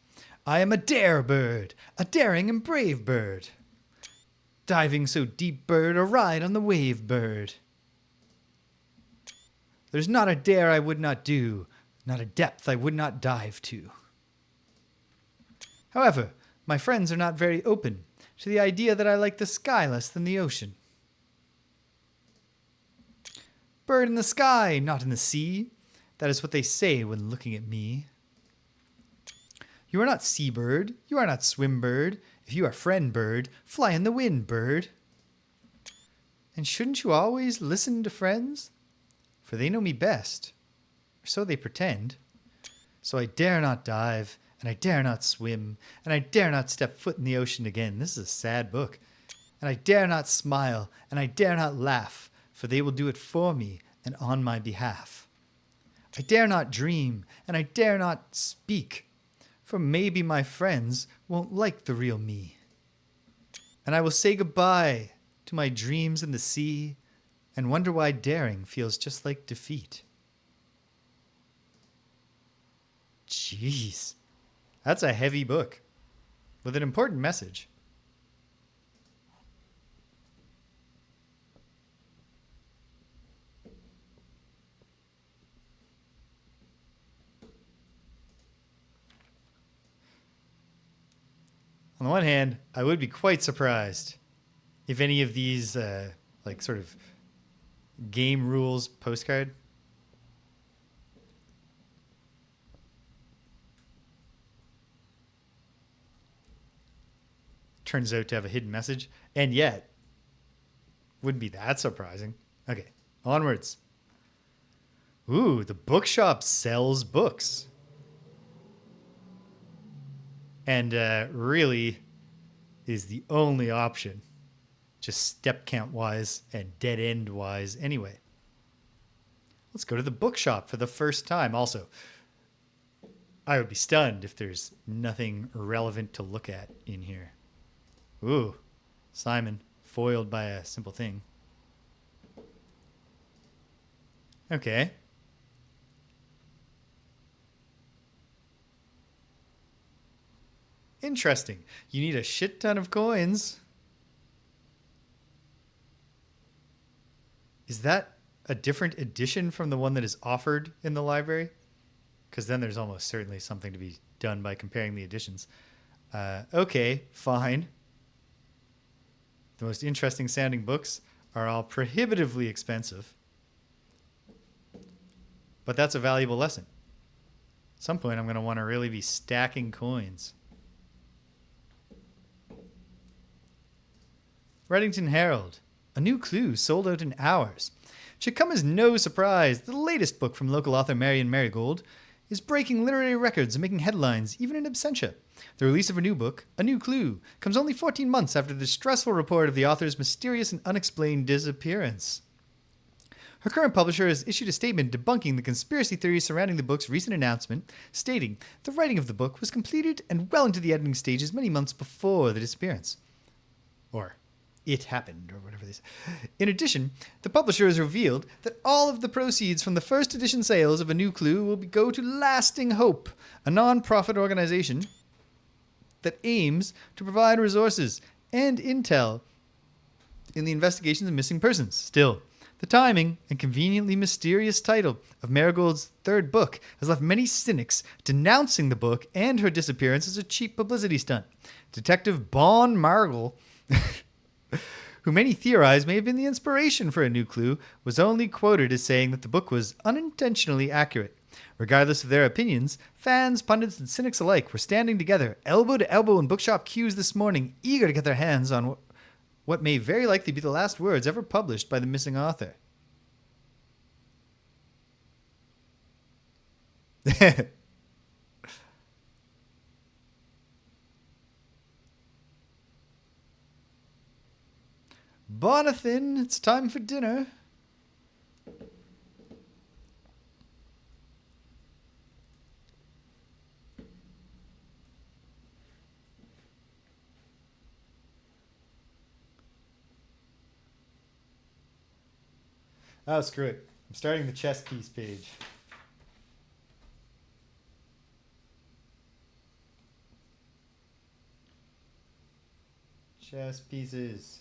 I am a dare bird, a daring and brave bird. Diving so deep, bird, a ride on the wave, bird. There's not a dare I would not do, not a depth I would not dive to. However, my friends are not very open to the idea that I like the sky less than the ocean. Bird in the sky, not in the sea. That is what they say when looking at me. You are not seabird, you are not swim bird. If you are friend bird, fly in the wind, bird. And shouldn't you always listen to friends? For they know me best, or so they pretend. So I dare not dive, and I dare not swim, and I dare not step foot in the ocean again. This is a sad book. And I dare not smile, and I dare not laugh, for they will do it for me and on my behalf. I dare not dream, and I dare not speak, for maybe my friends won't like the real me. And I will say goodbye to my dreams in the sea and wonder why daring feels just like defeat. Jeez, that's a heavy book with an important message. On the one hand, I would be quite surprised if any of these, sort of game rules postcard turns out to have a hidden message, and yet wouldn't be that surprising. Okay, onwards. Ooh, the bookshop sells books. And really is the only option, just step count wise and dead end wise anyway. Let's go to the bookshop for the first time. Also, I would be stunned if there's nothing relevant to look at in here. Ooh, Simon, foiled by a simple thing. Okay. Interesting. You need a shit ton of coins. Is that a different edition from the one that is offered in the library? Because then there's almost certainly something to be done by comparing the editions. Okay, fine. The most interesting sounding books are all prohibitively expensive. But that's a valuable lesson. At some point, I'm going to want to really be stacking coins. Reddington Herald. A new clue sold out in hours. It should come as no surprise that the latest book from local author Marion Marigold is breaking literary records and making headlines even in absentia. The release of her new book, A New Clue, comes only 14 months after the distressful report of the author's mysterious and unexplained disappearance. Her current publisher has issued a statement debunking the conspiracy theories surrounding the book's recent announcement, stating the writing of the book was completed and well into the editing stages many months before the disappearance. Or it happened, or whatever they say. In addition, the publisher has revealed that all of the proceeds from the first edition sales of A New Clue will go to Lasting Hope, a non-profit organization that aims to provide resources and intel in the investigations of missing persons. Still, the timing and conveniently mysterious title of Marigold's third book has left many cynics denouncing the book and her disappearance as a cheap publicity stunt. Detective Bon Margle, who many theorize may have been the inspiration for A New Clue, was only quoted as saying that the book was unintentionally accurate. Regardless of their opinions, fans, pundits, and cynics alike were standing together, elbow to elbow in bookshop queues this morning, eager to get their hands on what may very likely be the last words ever published by the missing author. Bonathan, it's time for dinner. Oh, screw it. I'm starting the chess piece page. Chess pieces.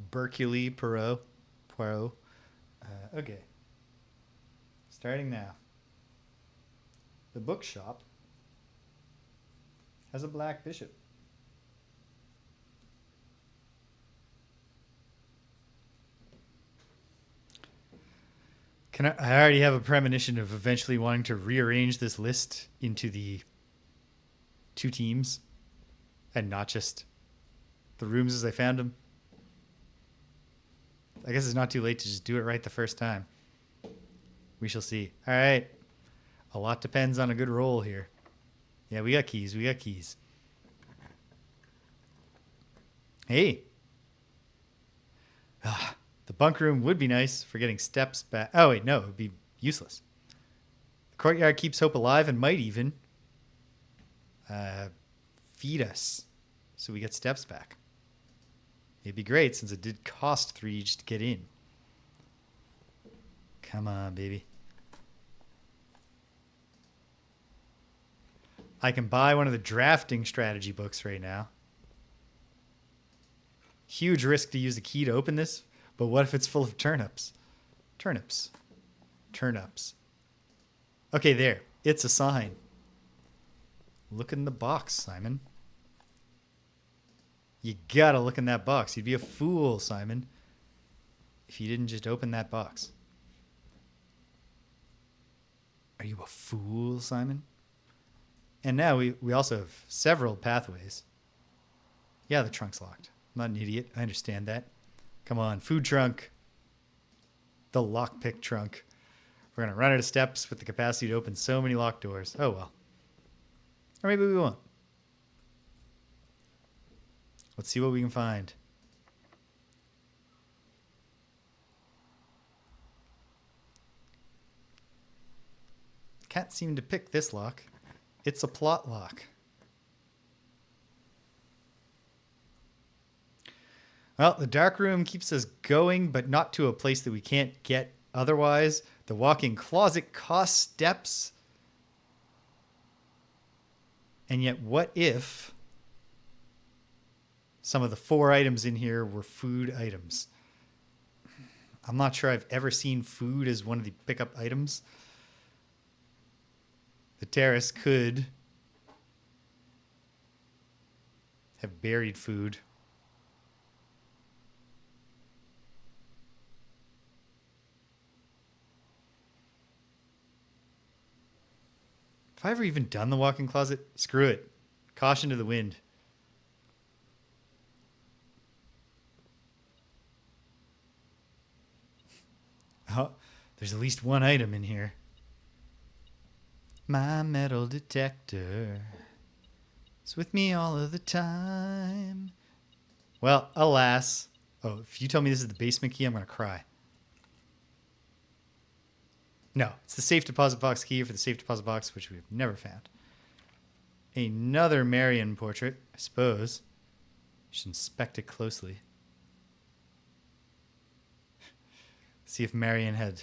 Berkeley Poirot. Poirot. Okay. Starting now. The bookshop has a black bishop. I already have a premonition of eventually wanting to rearrange this list into the two teams and not just the rooms as I found them. I guess it's not too late to just do it right the first time. We shall see. All right. A lot depends on a good roll here. Yeah, we got keys. We got keys. Hey. The bunk room would be nice for getting steps back. Oh, wait, no. It would be useless. The courtyard keeps hope alive and might even feed us so we get steps back. It'd be great since it did cost 3 just to get in. Come on, baby. I can buy one of the drafting strategy books right now. Huge risk to use the key to open this, but what if it's full of turnips? Turnips. Turnips. Okay, there. It's a sign. Look in the box, Simon. You gotta look in that box. You'd be a fool, Simon, if you didn't just open that box. Are you a fool, Simon? And now we also have several pathways. Yeah, the trunk's locked. I'm not an idiot. I understand that. Come on, food trunk. The lockpick trunk. We're going to run out of steps with the capacity to open so many locked doors. Oh, well. Or maybe we won't. Let's see what we can find. Can't seem to pick this lock. It's a plot lock. Well, the dark room keeps us going, but not to a place that we can't get otherwise. The walk-in closet costs steps. And yet, what if some of the 4 items in here were food items? I'm not sure I've ever seen food as one of the pickup items. The terrace could have buried food. Have I ever even done the walk-in closet? Screw it. Caution to the wind. Oh, there's at least one item in here. My metal detector is with me all of the time. Well, alas. Oh, if you tell me this is the basement key, I'm going to cry. No, it's the safe deposit box key for the safe deposit box, which we've never found. Another Marion portrait, I suppose. Should inspect it closely. See if Marion had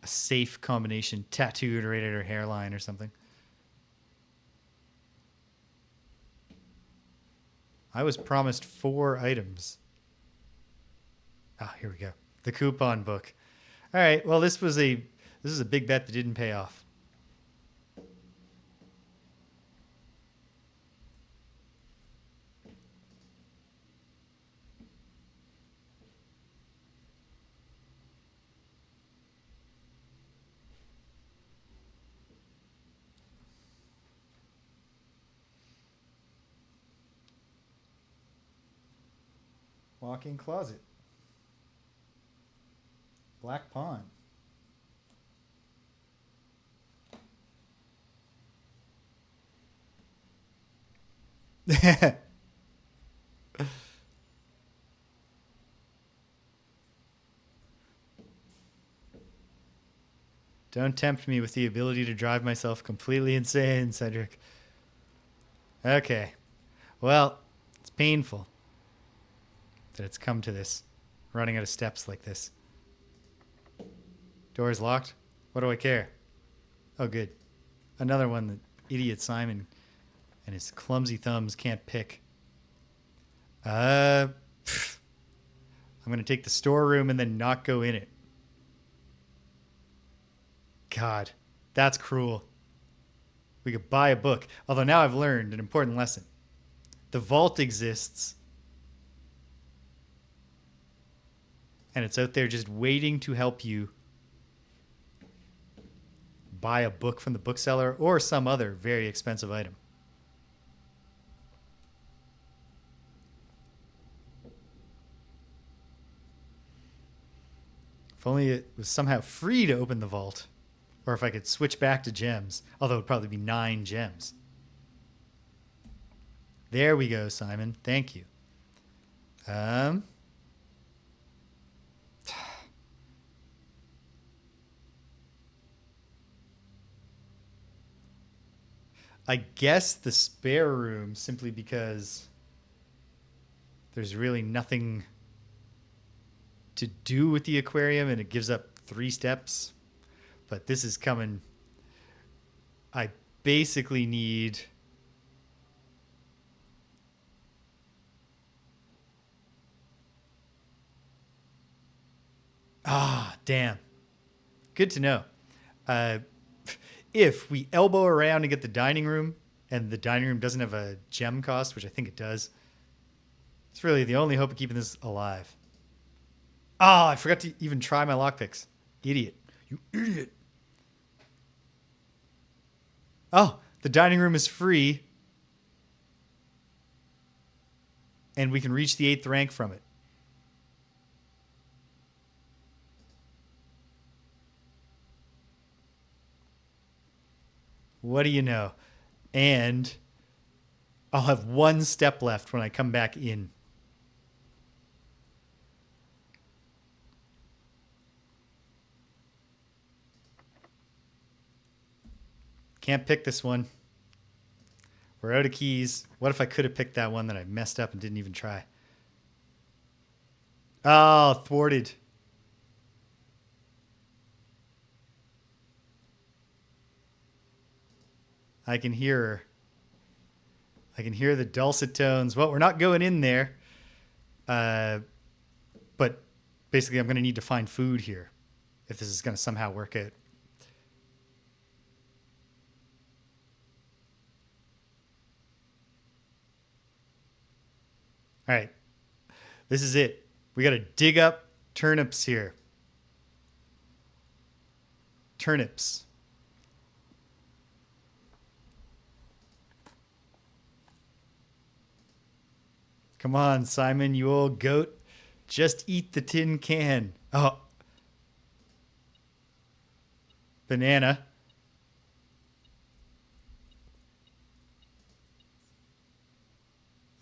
a safe combination tattooed right at her hairline or something. I was promised 4 items. Ah, here we go. The coupon book. All right. Well, this is a big bet that didn't pay off. Walk-in closet. Black pawn. Don't tempt me with the ability to drive myself completely insane, Cedric. Okay. Well, it's painful that it's come to this. Running out of steps like this. Door's locked? What do I care? Oh, good. Another one that idiot Simon and his clumsy thumbs can't pick. I'm going to take the storeroom and then not go in it. God, that's cruel. We could buy a book. Although now I've learned an important lesson. The vault exists. And it's out there just waiting to help you buy a book from the bookseller or some other very expensive item. If only it was somehow free to open the vault. Or if I could switch back to gems. Although it would probably be 9 gems. There we go, Simon. Thank you. I guess the spare room, simply because there's really nothing to do with the aquarium and it gives up 3 steps. But this is coming. I basically need... Ah, damn. Good to know. If we elbow around and get the dining room, and the dining room doesn't have a gem cost, which I think it does, it's really the only hope of keeping this alive. Oh, I forgot to even try my lockpicks. Idiot. You idiot. Oh, the dining room is free. And we can reach the 8th rank from it. What do you know? And I'll have 1 step left when I come back in. Can't pick this one. We're out of keys. What if I could have picked that one that I messed up and didn't even try? Oh, thwarted. I can hear her. I can hear the dulcet tones. Well, we're not going in there. But basically, I'm going to need to find food here if this is going to somehow work out. All right. This is it. We got to dig up turnips here. Turnips. Come on, Simon, you old goat. Just eat the tin can. Oh. Banana.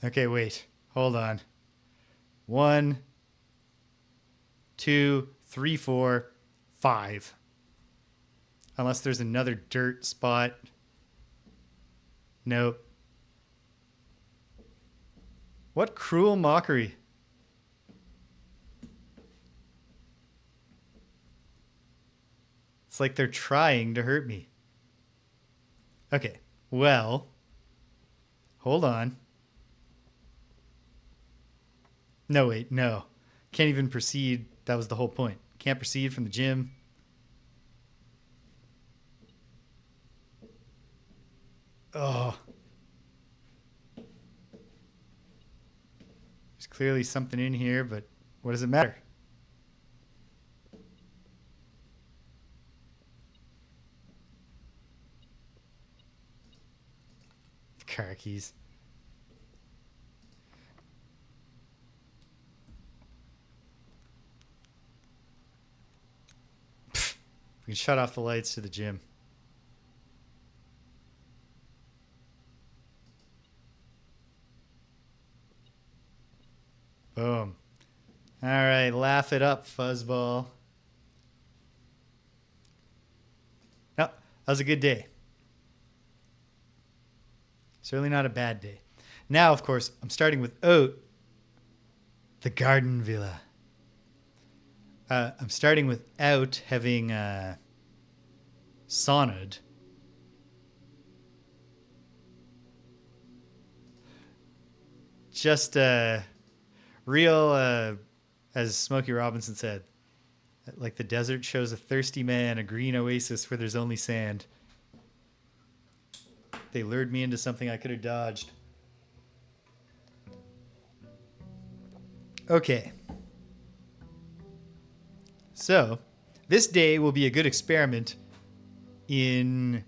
Okay, wait. Hold on. 1, 2, 3, 4, 5. Unless there's another dirt spot. Nope. What cruel mockery. It's like they're trying to hurt me. Okay, well, hold on. No, wait, no. Can't even proceed. That was the whole point. Can't proceed from the gym. Oh. There's clearly something in here, but what does it matter? Car keys. We can shut off the lights to the gym. Boom. All right, laugh it up, fuzzball. That was a good day. Certainly not a bad day. Now, of course, I'm starting without the garden villa. I'm starting without having saunaed. Just real, as Smokey Robinson said, like the desert shows a thirsty man a green oasis where there's only sand. They lured me into something I could have dodged. Okay. So, this day will be a good experiment in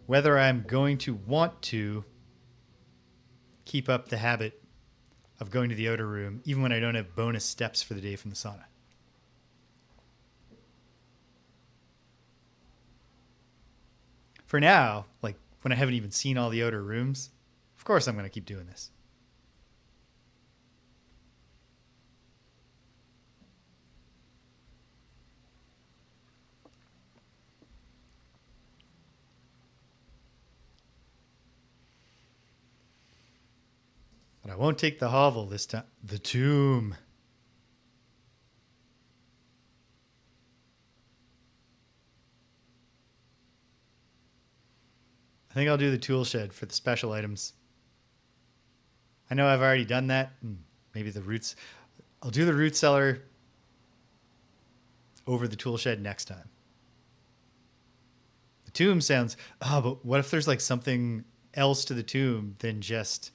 whether I'm going to want to keep up the habit of going to the outer room, even when I don't have bonus steps for the day from the sauna. For now, like when I haven't even seen all the outer rooms, of course I'm going to keep doing this. But I won't take the hovel this time. The tomb. I think I'll do the tool shed for the special items. I know I've already done that. Maybe the roots. I'll do the root cellar over the tool shed next time. The tomb sounds... Oh, but what if there's like something else to the tomb than just...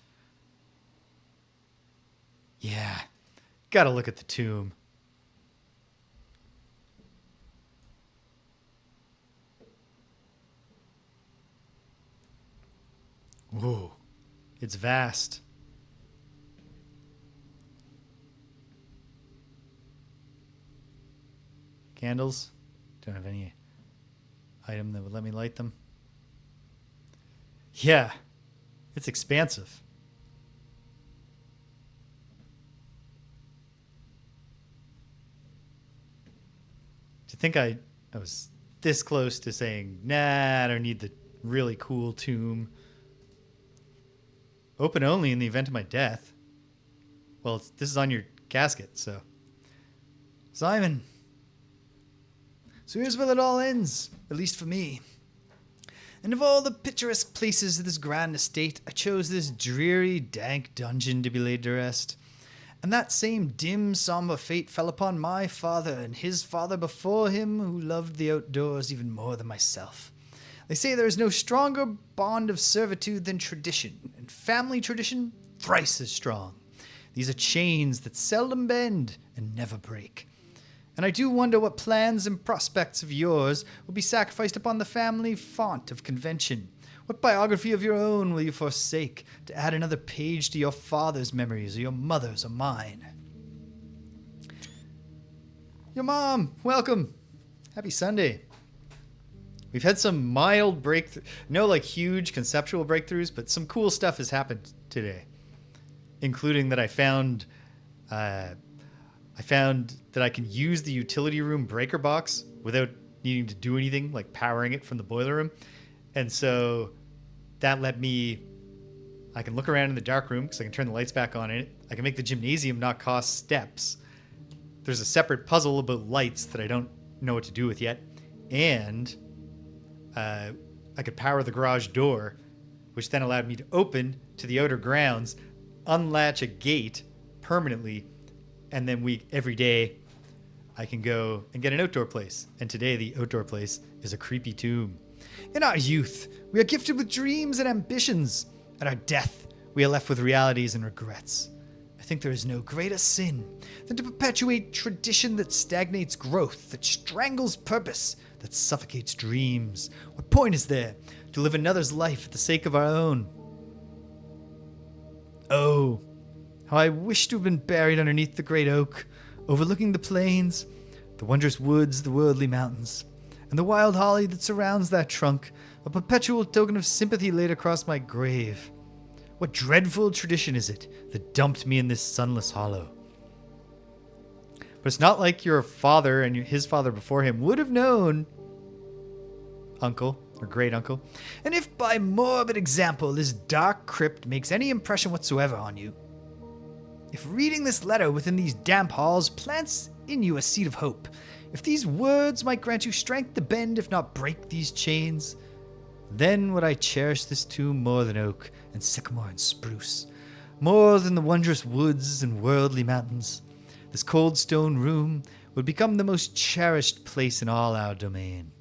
Yeah. Gotta look at the tomb. Whoa. It's vast. Candles. Don't have any item that would let me light them. Yeah. It's expansive. To think I was this close to saying, nah, I don't need the really cool tomb. Open only in the event of my death. Well, this is on your casket, so. Simon. So here's where it all ends, at least for me. And of all the picturesque places of this grand estate, I chose this dreary, dank dungeon to be laid to rest. And that same dim, somber fate fell upon my father and his father before him, who loved the outdoors even more than myself. They say there is no stronger bond of servitude than tradition, and family tradition thrice as strong. These are chains that seldom bend and never break. And I do wonder what plans and prospects of yours will be sacrificed upon the family font of convention. What biography of your own will you forsake to add another page to your father's memories or your mother's or mine? Your mom, welcome. Happy Sunday. We've had some mild breakthrough, no like huge conceptual breakthroughs, but some cool stuff has happened today, including that I found that I can use the utility room breaker box without needing to do anything, like powering it from the boiler room. And so that let me, I can look around in the dark room because I can turn the lights back on in it. I can make the gymnasium not cost steps. There's a separate puzzle about lights that I don't know what to do with yet. And I could power the garage door, which then allowed me to open to the outer grounds, unlatch a gate permanently, and then every day I can go and get an outdoor place. And today the outdoor place is a creepy tomb. In our youth, we are gifted with dreams and ambitions. At our death, we are left with realities and regrets. I think there is no greater sin than to perpetuate tradition that stagnates growth, that strangles purpose, that suffocates dreams. What point is there to live another's life for the sake of our own? Oh, how I wish to have been buried underneath the great oak, overlooking the plains, the wondrous woods, the worldly mountains, and the wild holly that surrounds that trunk, a perpetual token of sympathy laid across my grave. What dreadful tradition is it that dumped me in this sunless hollow? But it's not like your father and his father before him would have known, uncle or great uncle. And if by morbid example this dark crypt makes any impression whatsoever on you, if reading this letter within these damp halls plants in you a seed of hope, if these words might grant you strength to bend, if not break these chains, then would I cherish this tomb more than oak and sycamore and spruce, more than the wondrous woods and worldly mountains. This cold stone room would become the most cherished place in all our domain.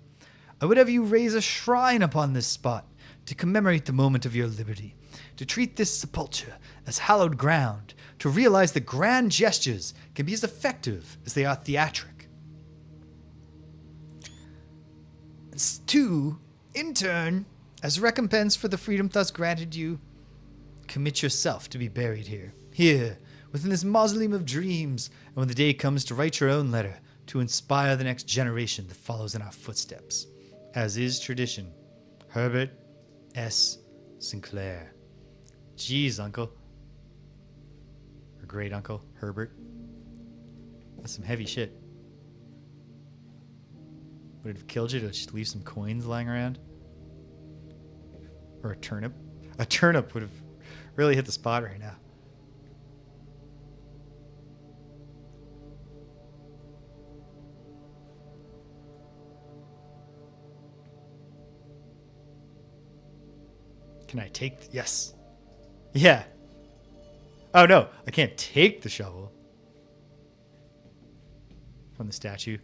I would have you raise a shrine upon this spot to commemorate the moment of your liberty, to treat this sepulture as hallowed ground, to realize that grand gestures can be as effective as they are theatric. 2, in turn, as recompense for the freedom thus granted you, commit yourself to be buried here, within this mausoleum of dreams, and when the day comes to write your own letter, to inspire the next generation that follows in our footsteps. As is tradition, Herbert S. Sinclair. Jeez, uncle. Or great uncle, Herbert. That's some heavy shit. Would it have killed you to just leave some coins lying around? Or a turnip? A turnip would have really hit the spot right now. Can I take... Yes. Yeah. Oh, no. I can't take the shovel from the statue.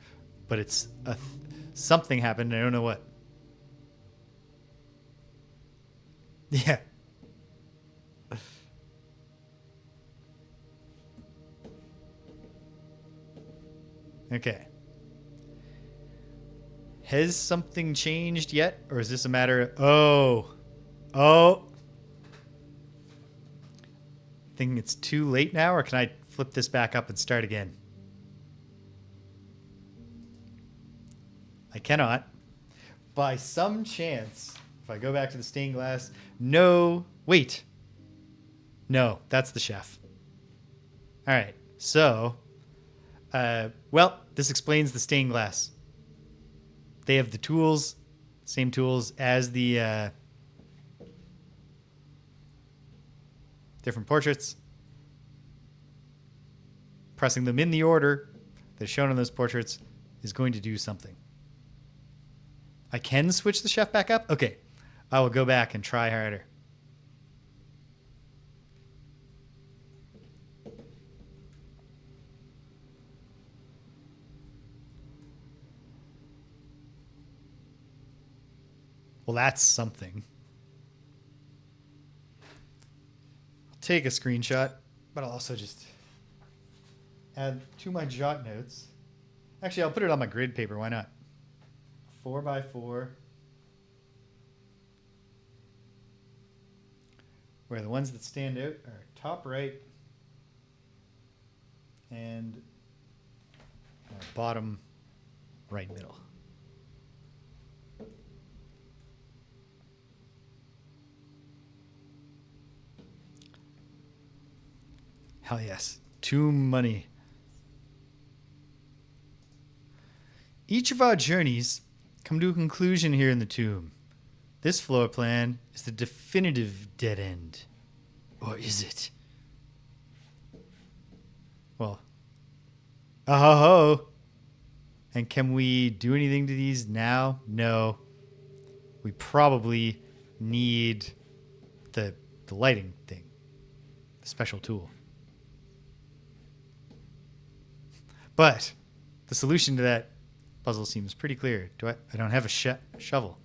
But it's... something happened. I don't know what. Yeah. Okay. Has something changed yet? Or is this a matter of... Oh. Thinking it's too late now, or can I flip this back up and start again? I cannot. By some chance, if I go back to the stained glass... No. Wait. No, that's the chef. All right. So, well, this explains the stained glass. They have the tools, same tools as the different portraits. Pressing them in the order that's shown on those portraits is going to do something. I can switch the chef back up? Okay. I will go back and try harder. Well, that's something. I'll take a screenshot, but I'll also just add to my jot notes. Actually, I'll put it on my grid paper. Why not? 4x4. Where the ones that stand out are top right and bottom right middle. Hell yes. Tomb money. Each of our journeys come to a conclusion here in the tomb. This floor plan is the definitive dead end. Or is it? Well. Oh. And can we do anything to these now? No. We probably need the lighting thing. The special tool. But the solution to that puzzle seems pretty clear. I don't have a shovel.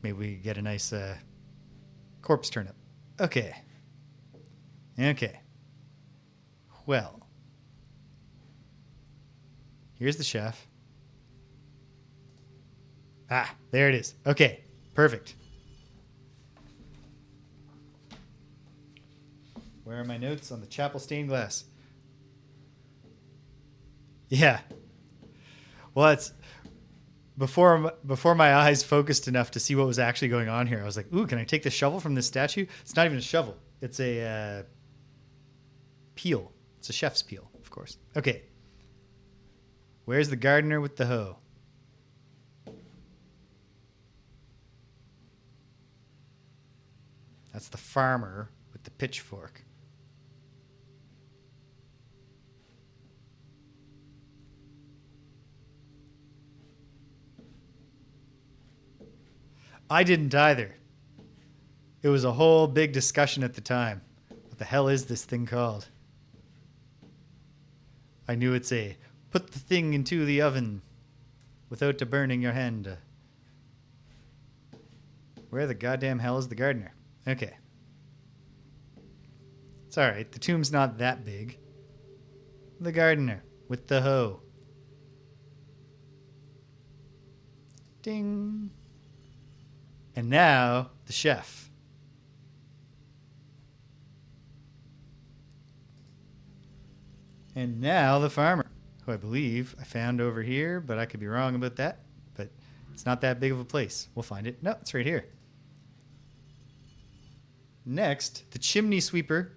Maybe we get a nice corpse turnip. Okay. Well. Here's the chef. Ah, there it is. Okay, perfect. Where are my notes on the chapel stained glass? Yeah. Well, it's before my eyes focused enough to see what was actually going on here. I was like, ooh, can I take the shovel from this statue? It's not even a shovel. It's a peel. It's a chef's peel, of course. Okay. Where's the gardener with the hoe? That's the farmer with the pitchfork. I didn't either. It was a whole big discussion at the time. What the hell is this thing called? I knew it's a put the thing into the oven without burning your hand. Where the goddamn hell is the gardener? Okay. It's alright. The tomb's not that big. The gardener with the hoe. Ding. And now, the chef. And now, the farmer, who I believe I found over here, but I could be wrong about that. But it's not that big of a place. We'll find it. No, it's right here. Next, the chimney sweeper.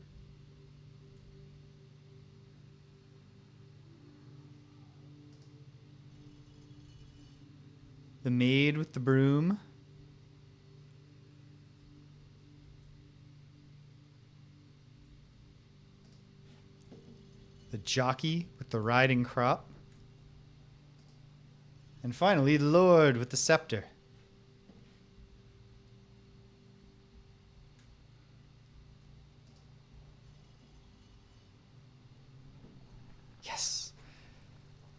The maid with the broom. The jockey with the riding crop. And finally, the lord with the scepter. Yes.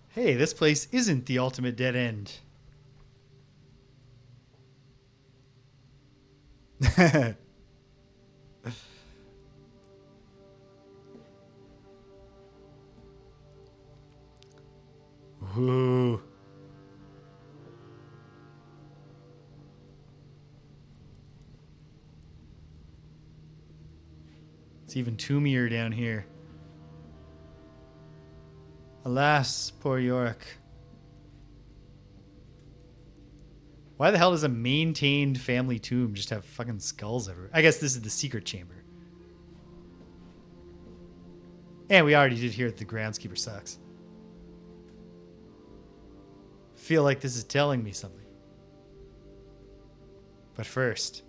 Hey, this place isn't the ultimate dead end. Ooh. It's even toomier down here. Alas, poor Yorick. Why the hell does a maintained family tomb just have fucking skulls everywhere? I guess this is the secret chamber. And we already did hear that the groundskeeper sucks. Feel like this is telling me something. But first,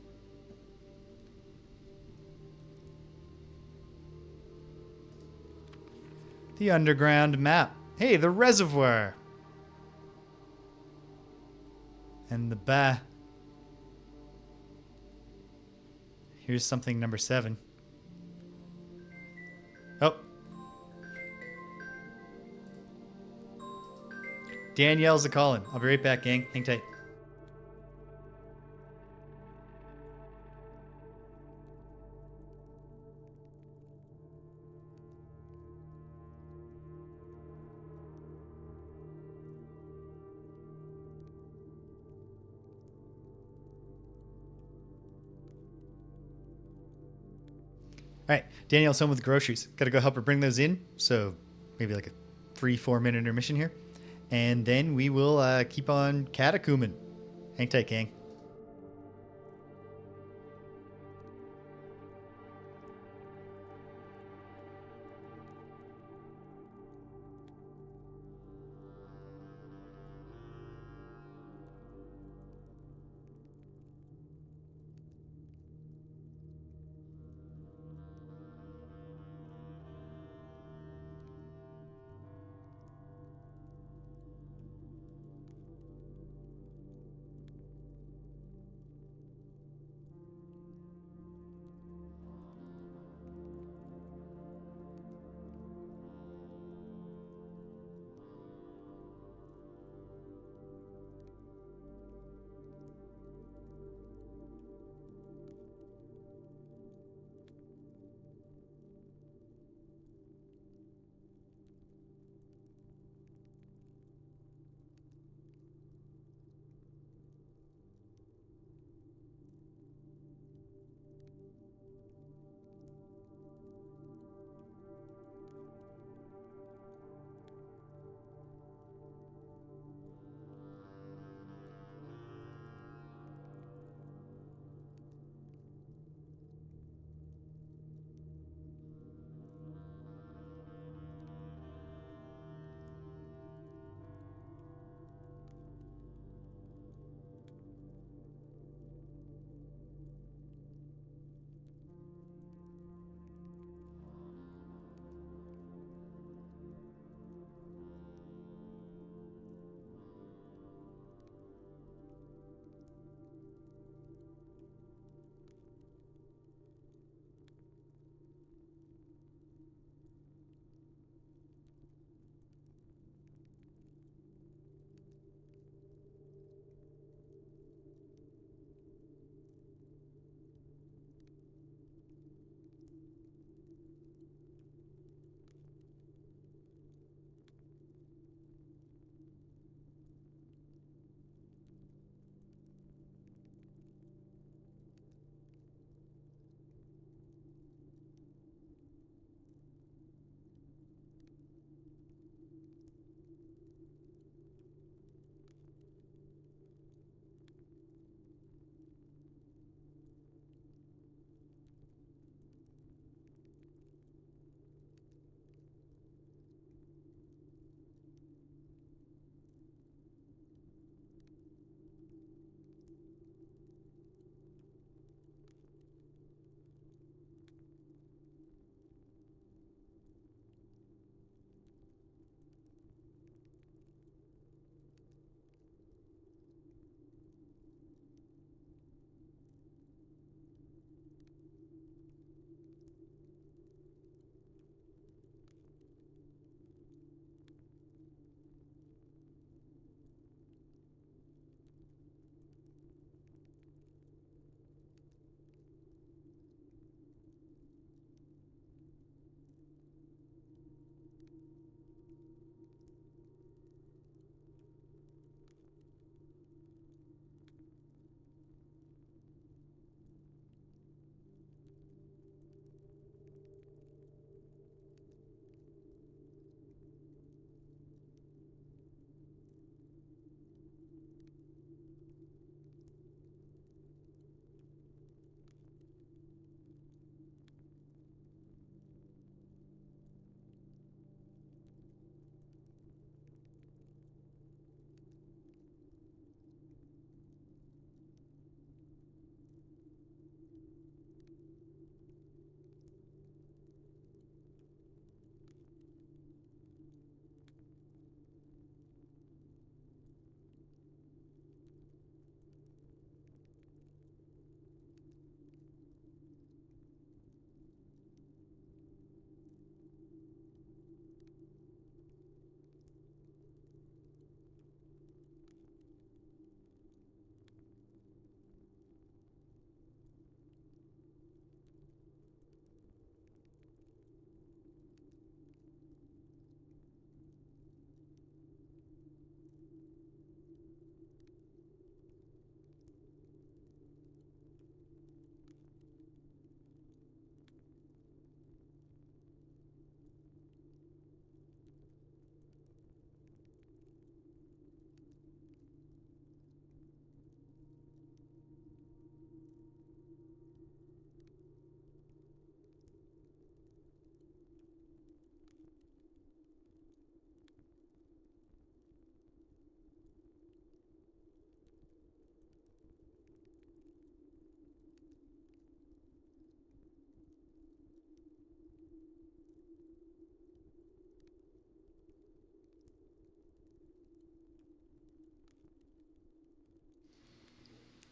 the underground map. Hey, the reservoir. And the Here's something number 7. Oh. Danielle's a calling. I'll be right back, gang. Hang tight. All right, Danielle's home with groceries. Got to go help her bring those in. So maybe like a 3-4 minute intermission here. And then we will keep on catacoming. Hang tight, gang.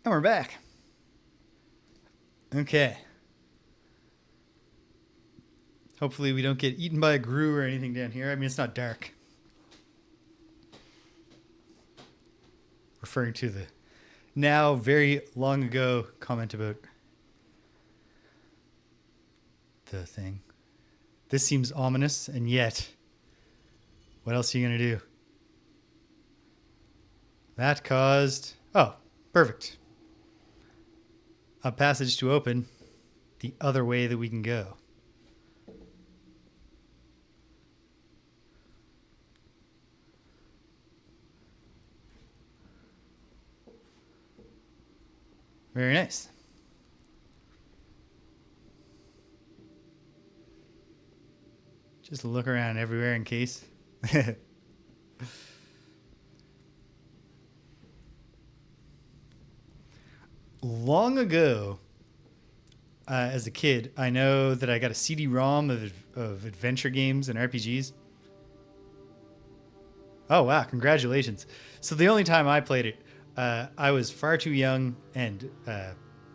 And we're back. Okay. Hopefully we don't get eaten by a grue or anything down here. I mean, it's not dark. Referring to the now very long ago comment about the thing. This seems ominous, and yet, what else are you going to do? That caused... Oh, perfect. A passage to open the other way that we can go. Very nice. Just look around everywhere in case. Long ago, as a kid, I know that I got a CD-ROM of adventure games and RPGs. Oh, wow. Congratulations. So the only time I played it, I was far too young and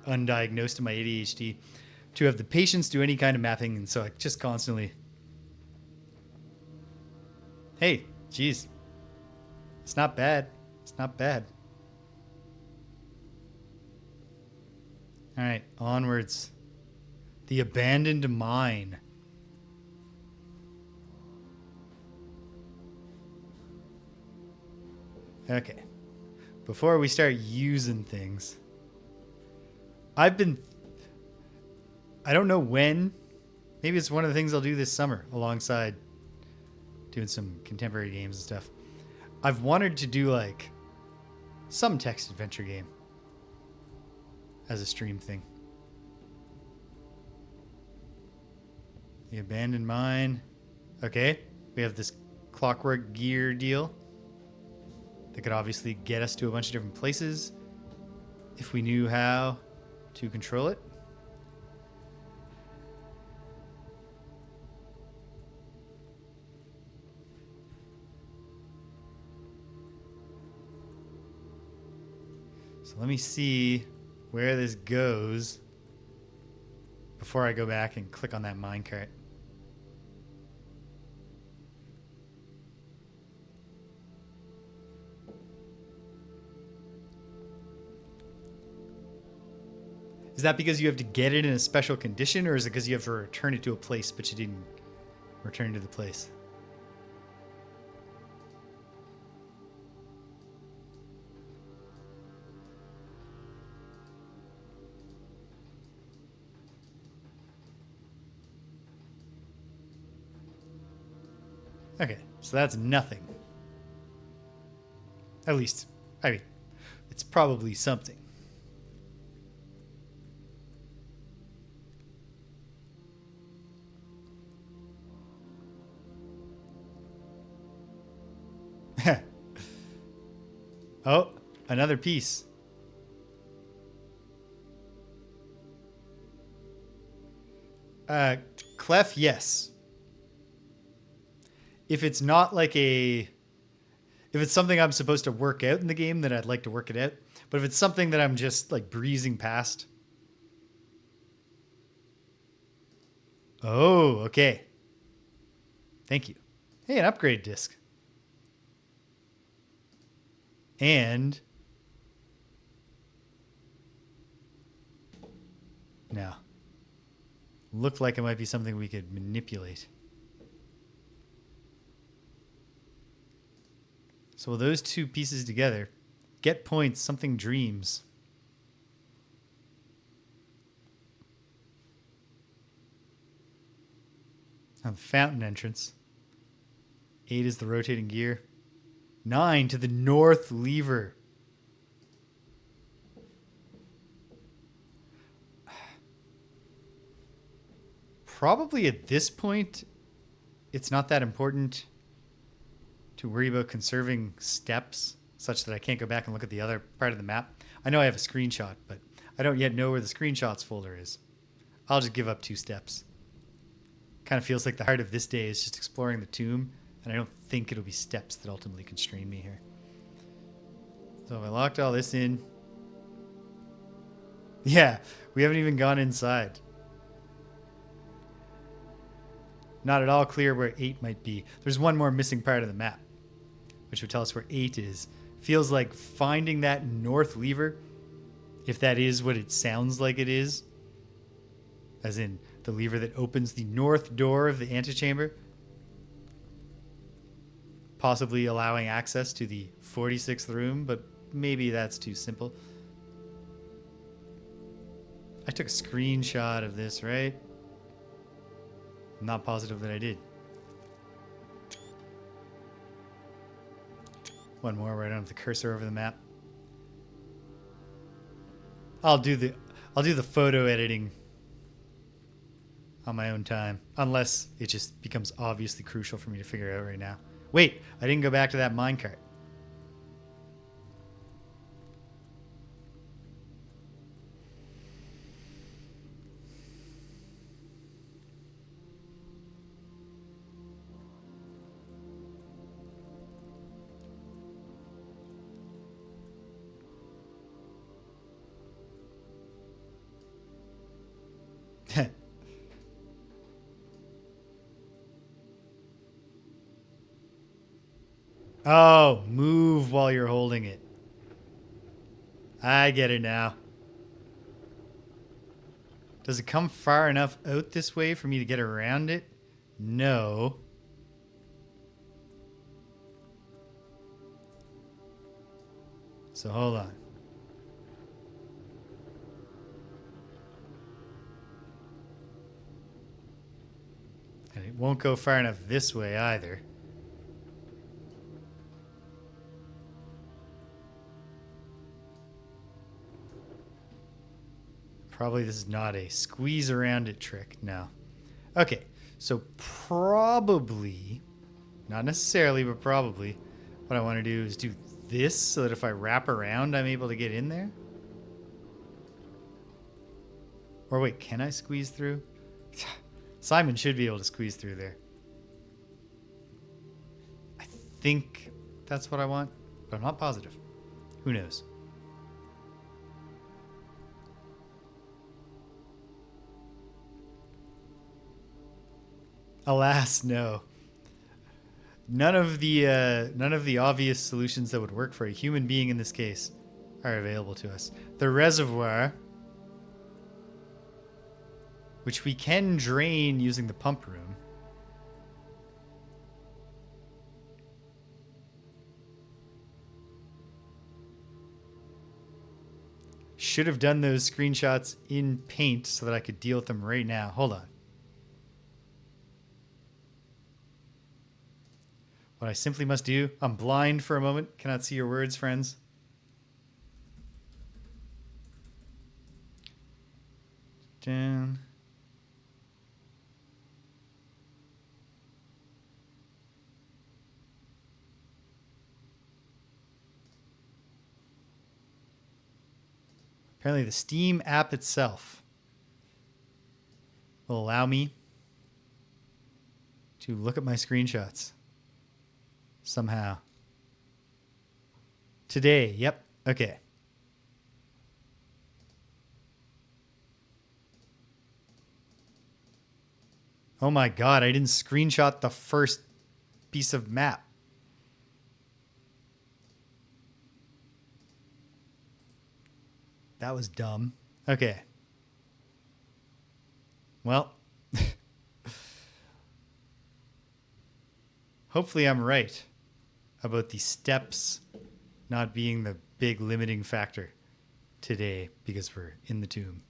undiagnosed in my ADHD to have the patience to do any kind of mapping. And so I just constantly... Hey, geez. It's not bad. It's not bad. All right, onwards. The abandoned mine. Okay. Before we start using things, I don't know when. Maybe it's one of the things I'll do this summer alongside doing some contemporary games and stuff. I've wanted to do like some text adventure game as a stream thing. The abandoned mine. Okay. We have this clockwork gear deal that could obviously get us to a bunch of different places if we knew how to control it. So let me see where this goes before I go back and click on that minecart. Is that because you have to get it in a special condition, or is it because you have to return it to a place but you didn't return to the place? Okay, so that's nothing. At least, I mean, it's probably something. Oh, another piece. Clef, yes. If it's not like if it's something I'm supposed to work out in the game, then I'd like to work it out. But if it's something that I'm just like breezing past. Oh, okay. Thank you. Hey, an upgrade disc. And no. Looked like it might be something we could manipulate. So those two pieces together, get points, something dreams. On the fountain entrance. 8 is the rotating gear. 9 to the north lever. Probably at this point, it's not that important to worry about conserving steps such that I can't go back and look at the other part of the map. I know I have a screenshot, but I don't yet know where the screenshots folder is. I'll just give up 2 steps. Kind of feels like the heart of this day is just exploring the tomb, and I don't think it'll be steps that ultimately constrain me here. So if I locked all this in, Yeah, we haven't even gone inside. Not at all clear where 8 might be. There's one more missing part of the map, which would tell us where 8 is. Feels like finding that north lever, if that is what it sounds like it is, as in the lever that opens the north door of the antechamber, possibly allowing access to the 46th room, but maybe that's too simple. I took a screenshot of this, right? I'm not positive that I did. One more where I don't have the cursor over the map. I'll do the photo editing on my own time, unless it just becomes obviously crucial for me to figure out right now. Wait, I didn't go back to that minecart. Oh, move while you're holding it. I get it now. Does it come far enough out this way for me to get around it? No. So hold on. And it won't go far enough this way either. Probably this is not a squeeze around it trick. No. Okay. So probably, not necessarily, but probably, what I want to do is do this so that if I wrap around, I'm able to get in there. Or wait, can I squeeze through? Simon should be able to squeeze through there. I think that's what I want, but I'm not positive. Who knows? Alas, no. None of the obvious solutions that would work for a human being in this case are available to us. The reservoir, which we can drain using the pump room, should have done those screenshots in Paint so that I could deal with them right now. Hold on. What I simply must do, I'm blind for a moment, cannot see your words, friends. Down. Apparently the Steam app itself will allow me to look at my screenshots. Somehow. Today, yep. Okay. Oh my god, I didn't screenshot the first piece of map. That was dumb. Okay. Well, hopefully I'm right about the steps not being the big limiting factor today because we're in the tomb.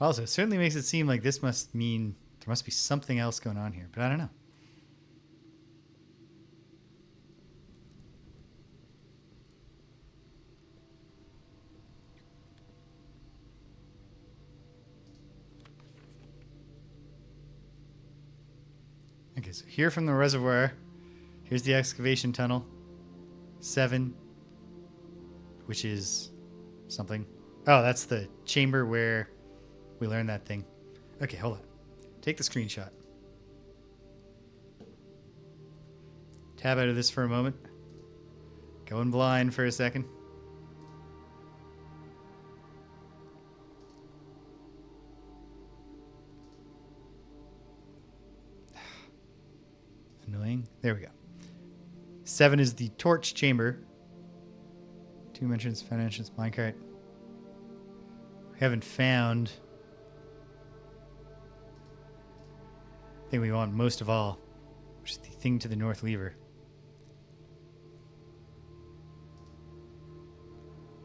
Also, it certainly makes it seem like this must mean there must be something else going on here, but I don't know. Okay, so here from the reservoir, here's the excavation tunnel. 7, which is something. Oh, that's the chamber where we learned that thing. Okay, hold on. Take the screenshot. Tab out of this for a moment. Going blind for a second. Annoying. There we go. 7 is the torch chamber. 2 mentions, found entrance, minecart. We haven't found the thing we want most of all, which is the thing to the north lever.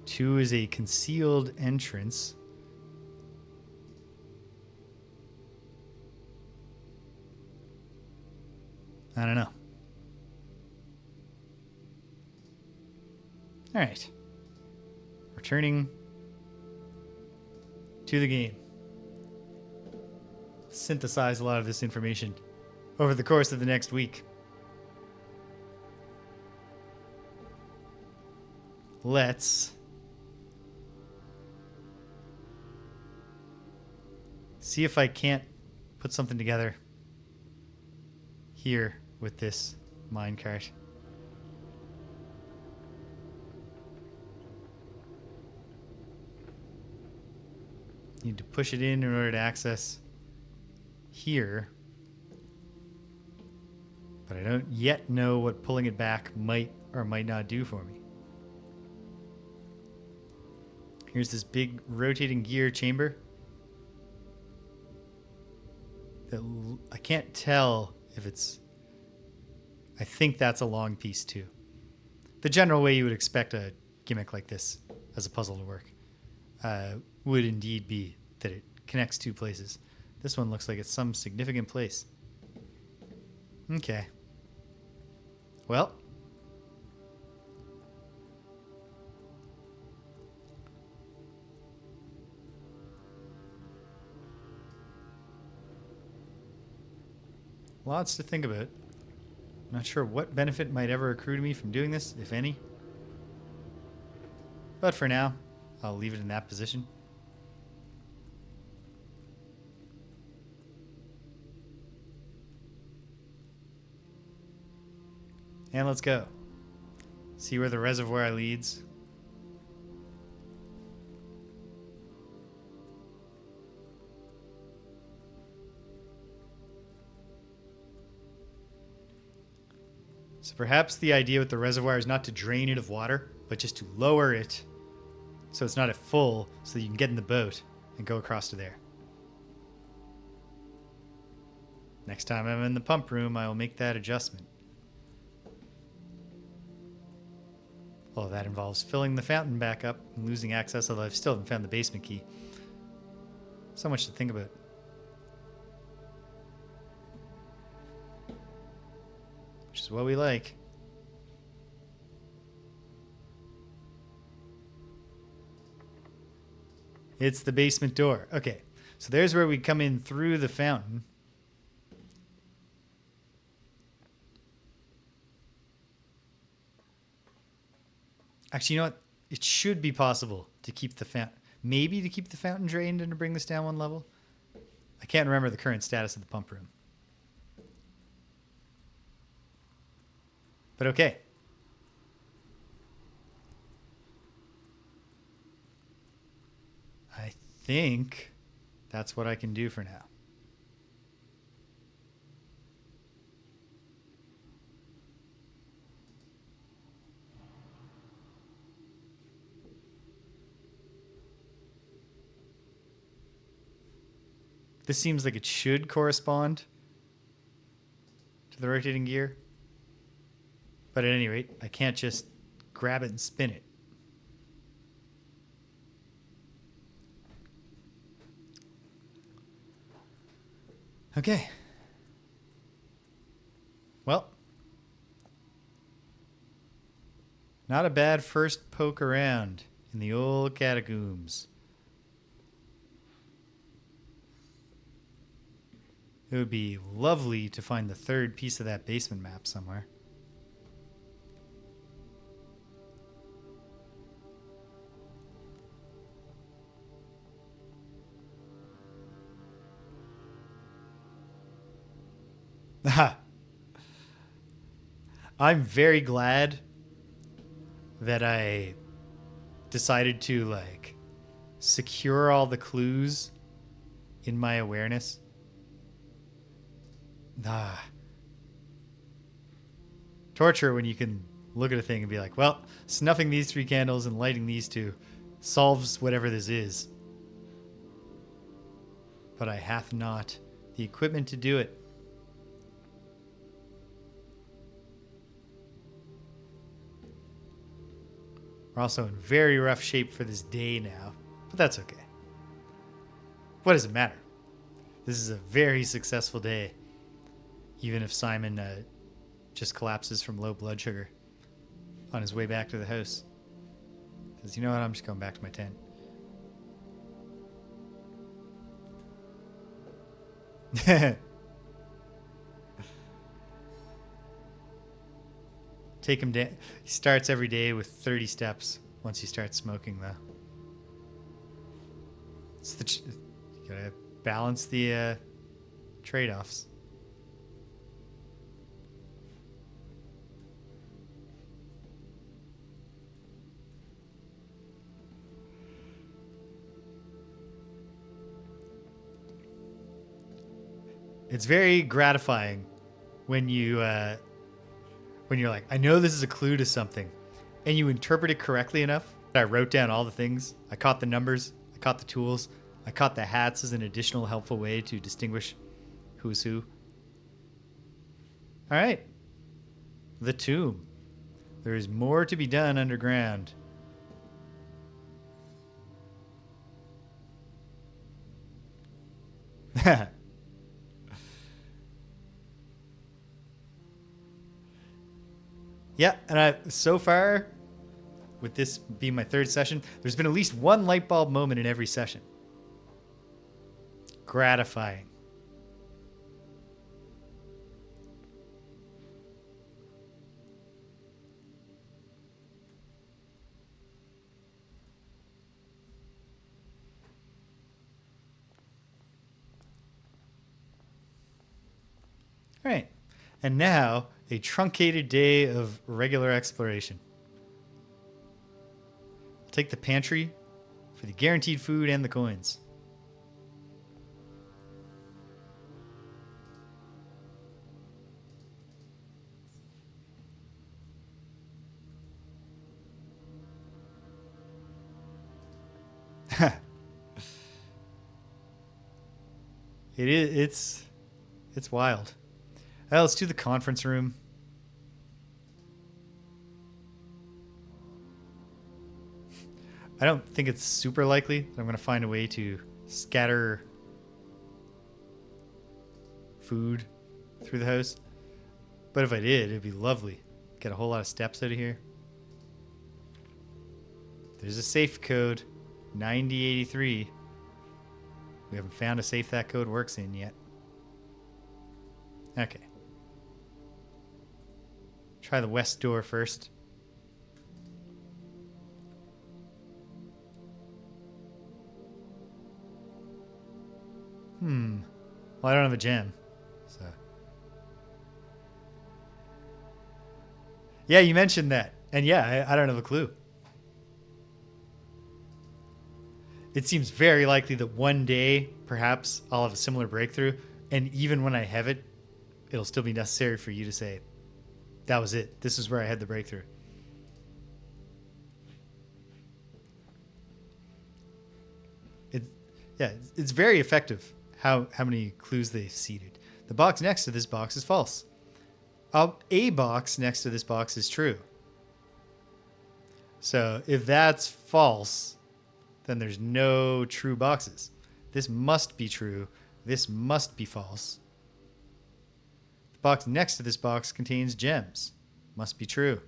2 is a concealed entrance. I don't know. All right. Returning to the game. Synthesize a lot of this information over the course of the next week. Let's see if I can't put something together here with this minecart. Need to push it in order to access here. But I don't yet know what pulling it back might or might not do for me. Here's this big rotating gear chamber. That I can't tell if it's... I think that's a long piece too. The general way you would expect a gimmick like this as a puzzle to work would indeed be that it connects 2 places. This one looks like it's some significant place. Okay. Well. Lots to think about. Not sure what benefit might ever accrue to me from doing this, if any. But for now, I'll leave it in that position. And let's go. See where the reservoir leads. So perhaps the idea with the reservoir is not to drain it of water, but just to lower it so it's not at full, so that you can get in the boat and go across to there. Next time I'm in the pump room, I will make that adjustment. Although that involves filling the fountain back up and losing access, although I still haven't found the basement key. So much to think about. Which is what we like. It's the basement door. Okay, so there's where we come in through the fountain. Actually, you know what? It should be possible to keep the fountain... Maybe to keep the fountain drained and to bring this down 1 level. I can't remember the current status of the pump room. But okay. I think that's what I can do for now. This seems like it should correspond to the rotating gear. But at any rate, I can't just grab it and spin it. Okay. Well. Not a bad first poke around in the old catacombs. It would be lovely to find the 3rd piece of that basement map somewhere. I'm very glad that I decided to like secure all the clues in my awareness. Ah, torture when you can look at a thing and be like, well, snuffing these 3 candles and lighting these 2 solves whatever this is. But I hath not the equipment to do it. We're also in very rough shape for this day now, but that's okay. What does it matter? This is a very successful day, even if Simon just collapses from low blood sugar on his way back to the house. Because you know what? I'm just going back to my tent. Take him down. He starts every day with 30 steps once you start smoking, though. You gotta balance the trade-offs. It's very gratifying when you when you're like, I know this is a clue to something, and you interpret it correctly enough. I wrote down all the things. I caught the numbers. I caught the tools. I caught the hats as an additional helpful way to distinguish who's who. All right. The tomb. There is more to be done underground. Yeah, and so far, with this being my 3rd session, there's been at least 1 light bulb moment in every session. Gratifying. All right. And now, a truncated day of regular exploration. I'll take the pantry for the guaranteed food and the coins. It's wild. Well, let's do the conference room. I don't think it's super likely that I'm going to find a way to scatter food through the house. But if I did, it'd be lovely. Get a whole lot of steps out of here. There's a safe code, 9083. We haven't found a safe that code works in yet. Okay. Try the west door first. Well, I don't have a gem, so. Yeah, you mentioned that. And yeah, I don't have a clue. It seems very likely that one day, perhaps, I'll have a similar breakthrough. And even when I have it, it'll still be necessary for you to say, that was it. This is where I had the breakthrough. It's very effective how many clues they've seeded. The box next to this box is false. A box next to this box is true. So if that's false, then there's no true boxes. This must be true. This must be false. The box next to this box contains gems. Must be true.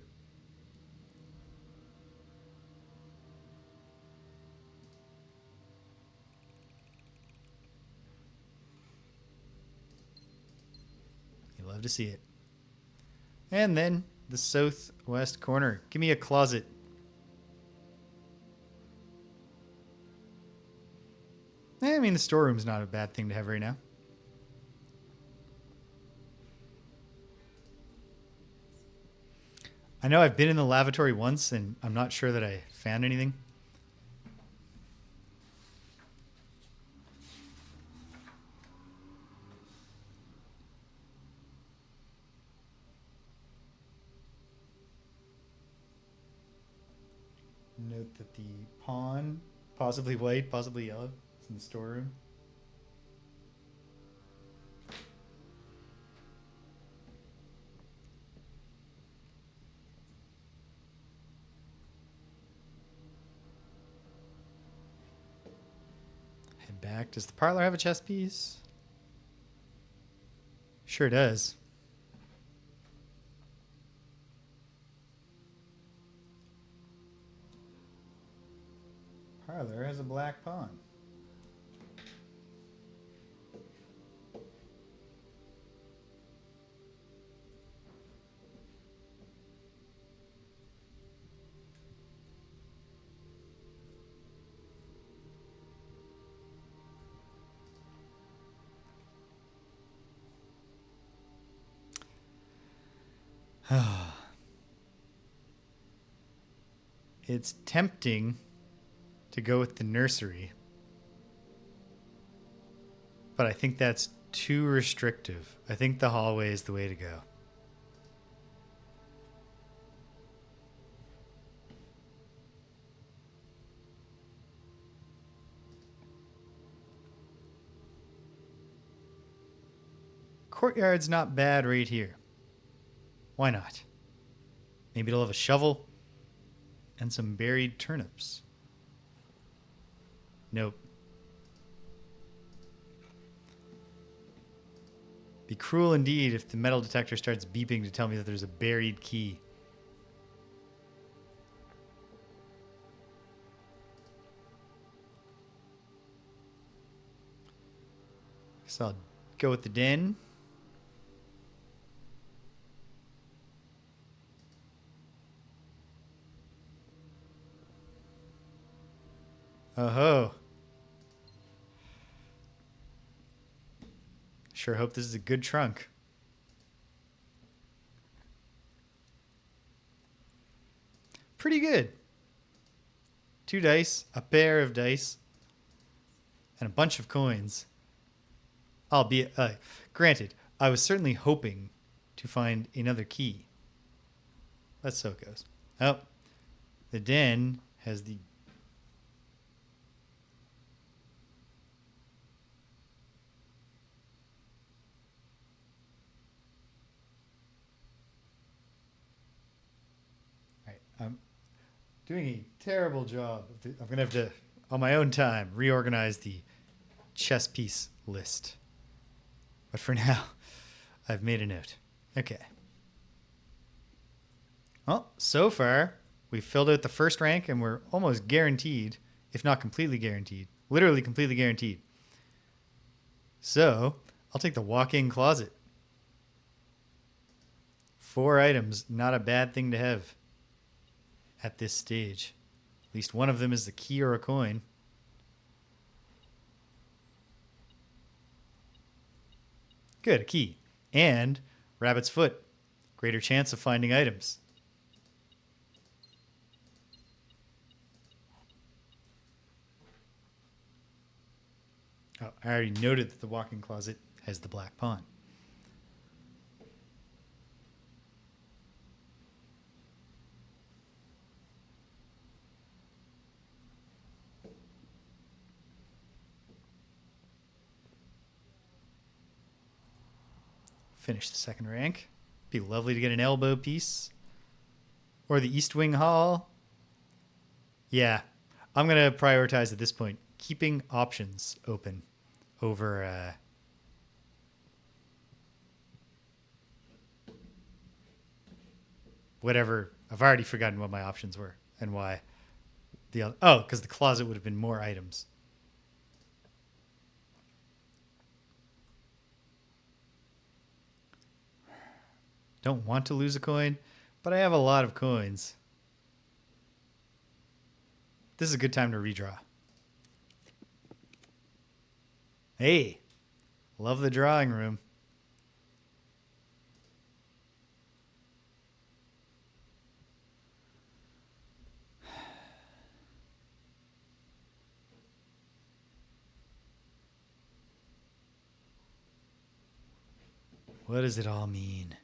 You love to see it. And then the southwest corner. Give me a closet. I mean, the storeroom's not a bad thing to have right now. I know I've been in the lavatory once, and I'm not sure that I found anything. Note that the pawn, possibly white, possibly yellow, is in the storeroom. Head back. Does the parlor have a chess piece? Sure does. Parlor has a black pawn. It's tempting to go with the nursery, but I think that's too restrictive. I think the hallway is the way to go. Courtyard's not bad right here. Why not? Maybe it'll have a shovel and some buried turnips. Nope. Be cruel indeed if the metal detector starts beeping to tell me that there's a buried key. So I'll go with the den. Oh-ho. Sure hope this is a good trunk. Pretty good. 2 dice, a pair of dice, and a bunch of coins. Albeit, granted, I was certainly hoping to find another key. But so it goes. Oh, the den has the... All right, I'm doing a terrible job. I'm going to have to, on my own time, reorganize the chess piece list. But for now, I've made a note. Okay. Well, so far, we've filled out the first rank and we're almost guaranteed, if not completely guaranteed, literally completely guaranteed. So, I'll take the walk-in closet. 4 items, not a bad thing to have at this stage. At least one of them is the key or a coin. Good, a key. And rabbit's foot. Greater chance of finding items. Oh, I already noted that the walk-in closet has the black pawn. Finish the second rank. Be lovely to get an elbow piece. Or the East Wing Hall. Yeah, I'm going to prioritize at this point keeping options open over whatever. I've already forgotten what my options were and why. Because the closet would have been more items. Don't want to lose a coin, but I have a lot of coins. This is a good time to redraw. Hey, love the drawing room. What does it all mean?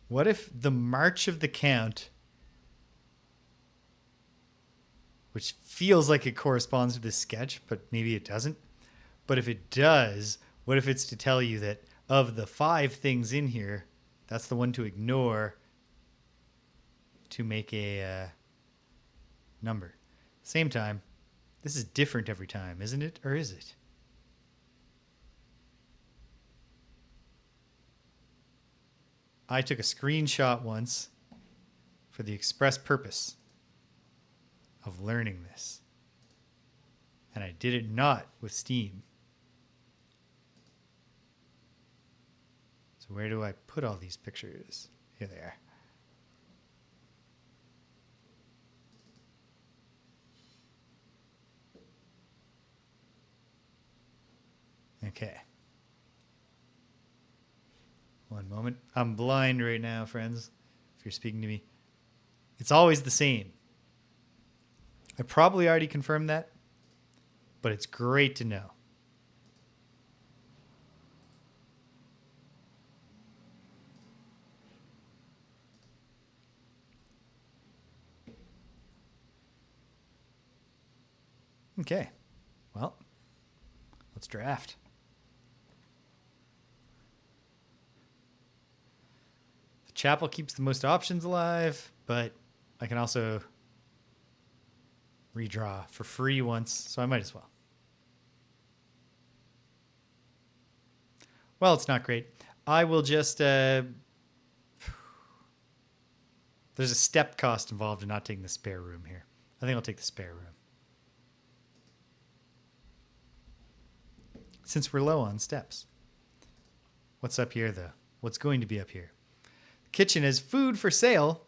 What if the march of the count, which feels like it corresponds to this sketch, but maybe it doesn't. But if it does, what if it's to tell you that of the 5 things in here, that's the one to ignore to make a number. Same time, this is different every time, isn't it? Or is it? I took a screenshot once for the express purpose of learning this. And I did it not with Steam. So where do I put all these pictures? Here they are. Okay. One moment. I'm blind right now, friends, if you're speaking to me. It's always the same. I probably already confirmed that, but it's great to know. Okay. Well, let's draft. The chapel keeps the most options alive, but I can also redraw for free once, so I might as well. Well, it's not great. I will just... there's a step cost involved in not taking the spare room here. I think I'll take the spare room. Since we're low on steps. What's up here, though? What's going to be up here? The kitchen is food for sale.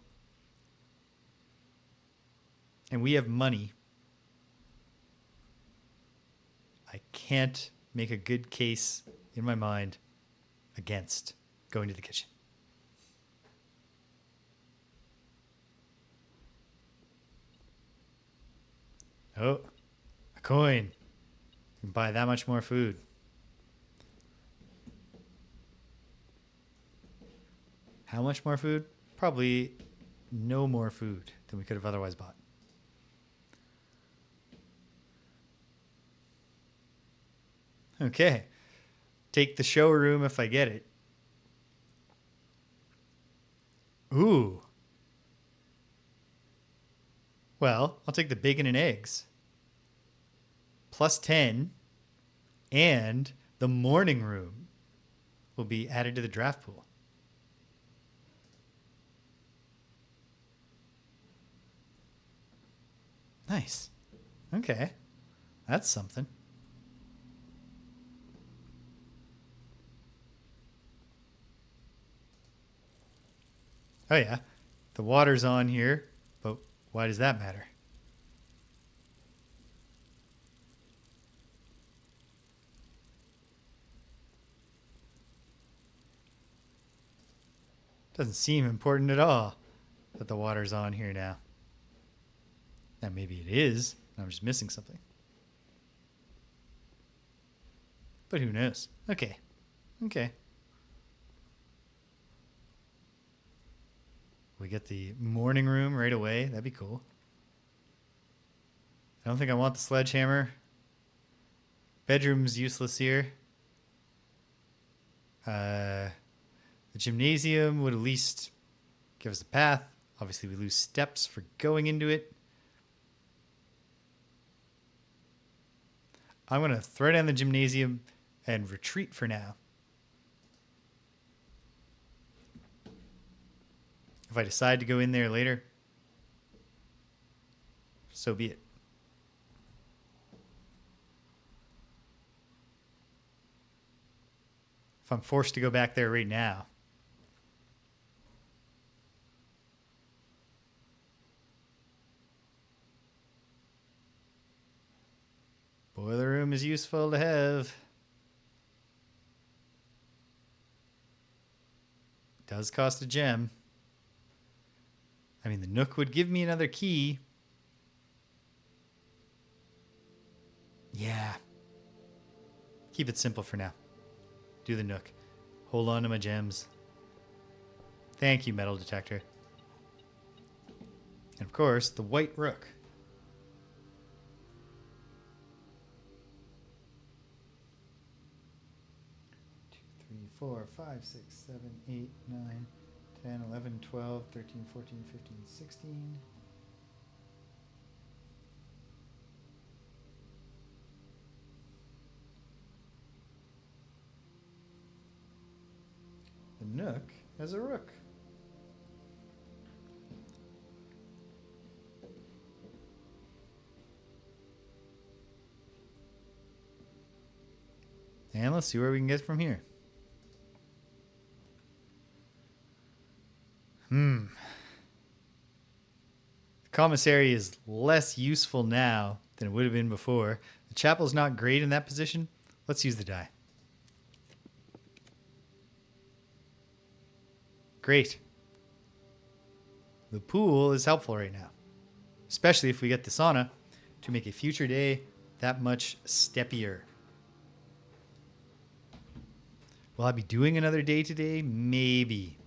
And we have money. I can't make a good case in my mind against going to the kitchen. Oh, a coin. You can buy that much more food. How much more food? Probably no more food than we could have otherwise bought. Okay. Take the showroom if I get it. Ooh. Well, I'll take the bacon and eggs. Plus 10. And the morning room will be added to the draft pool. Nice. Okay. That's something. Oh, yeah. The water's on here, but why does that matter? Doesn't seem important at all that the water's on here now. Now, maybe it is. I'm just missing something. But who knows? Okay. Okay. We get the morning room right away. That'd be cool. I don't think I want the sledgehammer. Bedroom's useless here. The gymnasium would at least give us a path. Obviously, we lose steps for going into it. I'm going to throw down the gymnasium and retreat for now. If I decide to go in there later, so be it. If I'm forced to go back there right now, boiler room is useful to have. Does cost a gem. I mean, the Nook would give me another key. Yeah. Keep it simple for now. Do the Nook. Hold on to my gems. Thank you, metal detector. And of course, the white rook. 2, 3, 4, 5, 6, 7, 8, 9, 10, 11, 12, 13, 14, 15, 16. The Nook has a rook. And let's see where we can get from here. The commissary is less useful now than it would have been before. The chapel's not great in that position. Let's use the die. Great. The pool is helpful right now, especially if we get the sauna to make a future day that much steppier. Will I be doing another day today? Maybe.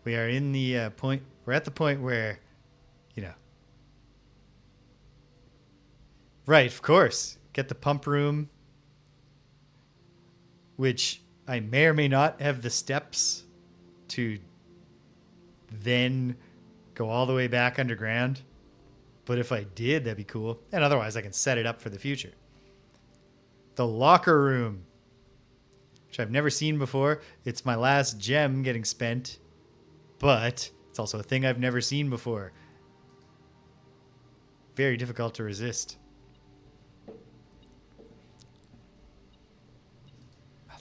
We are in the point, we're at the point where, right, of course, get the pump room, which I may or may not have the steps to then go all the way back underground. But if I did, that'd be cool. And otherwise, I can set it up for the future. The locker room, which I've never seen before. It's my last gem getting spent, but it's also a thing I've never seen before. Very difficult to resist. Oh,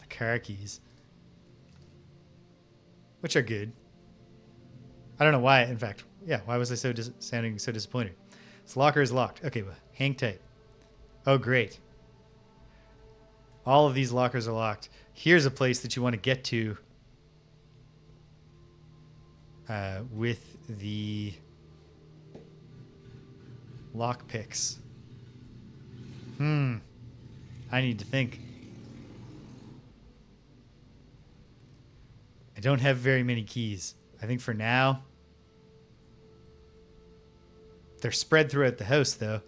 the car keys, which are good. I don't know why. In fact, yeah, why was I sounding so disappointed? This locker is locked. Okay, well, hang tight. Oh, great. All of these lockers are locked. Here's a place that you want to get to with the lock picks. I need to think. I don't have very many keys. I think for now, they're spread throughout the house, though.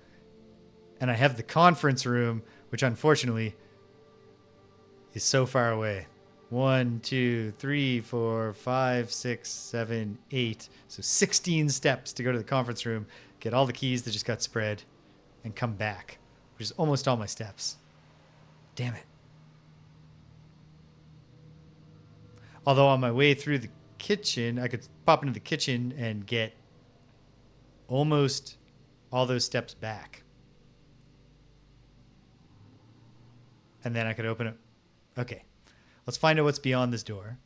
And I have the conference room, which unfortunately is so far away. 1, 2, 3, 4, 5, 6, 7, 8. So 16 steps to go to the conference room, get all the keys that just got spread, and come back, which is almost all my steps. Damn it. Although on my way through the kitchen, I could pop into the kitchen and get almost all those steps back. And then I could open it. Okay. Let's find out what's beyond this door.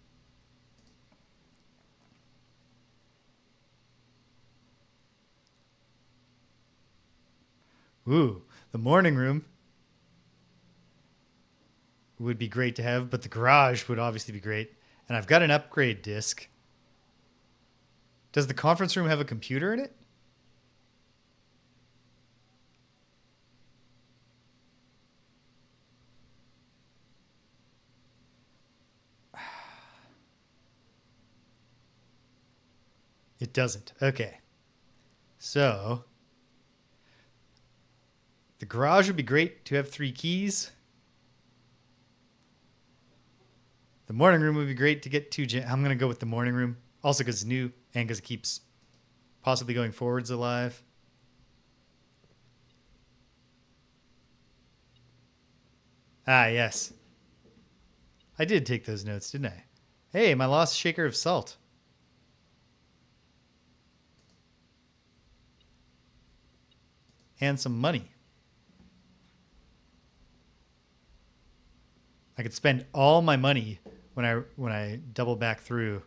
Ooh, the morning room would be great to have, but the garage would obviously be great. And I've got an upgrade disc. Does the conference room have a computer in it? It doesn't. Okay. So, the garage would be great to have 3 keys. The morning room would be great to get 2 I'm going to go with the morning room. Also because it's new and because it keeps possibly going forwards alive. Ah, yes. I did take those notes, didn't I? Hey, my lost shaker of salt. And some money. I could spend all my money when I double back through.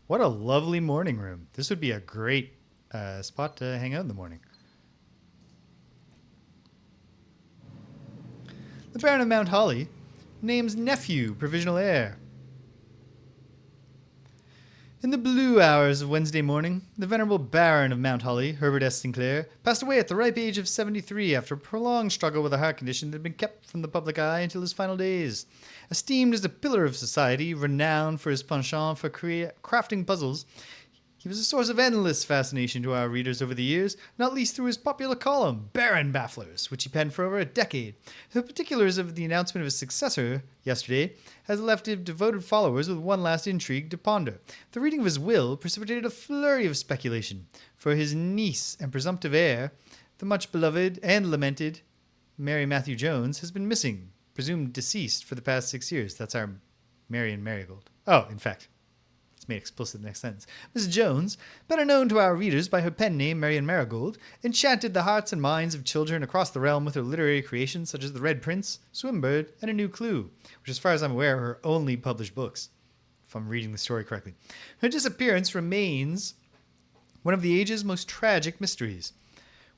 What a lovely morning room. This would be a great spot to hang out in the morning. The Baron of Mount Holly names nephew provisional heir. In the blue hours of Wednesday morning, the venerable Baron of Mount Holly, Herbert S. Sinclair, passed away at the ripe age of 73 after a prolonged struggle with a heart condition that had been kept from the public eye until his final days. Esteemed as a pillar of society, renowned for his penchant for crafting puzzles, he was a source of endless fascination to our readers over the years, not least through his popular column, Baron Bafflers, which he penned for over a decade. The particulars of the announcement of his successor yesterday has left his devoted followers with one last intrigue to ponder. The reading of his will precipitated a flurry of speculation, for his niece and presumptive heir, the much beloved and lamented Mary Matthew Jones, has been missing, presumed deceased for the past 6 years. That's our Marion Marigold. Oh, in fact, made explicit in the next sentence. Miss Jones, better known to our readers by her pen name Marion Marigold, enchanted the hearts and minds of children across the realm with her literary creations such as The Red Prince, Swimbird, and A New Clue, which as far as I'm aware are her only published books, if I'm reading the story correctly. Her disappearance remains one of the age's most tragic mysteries.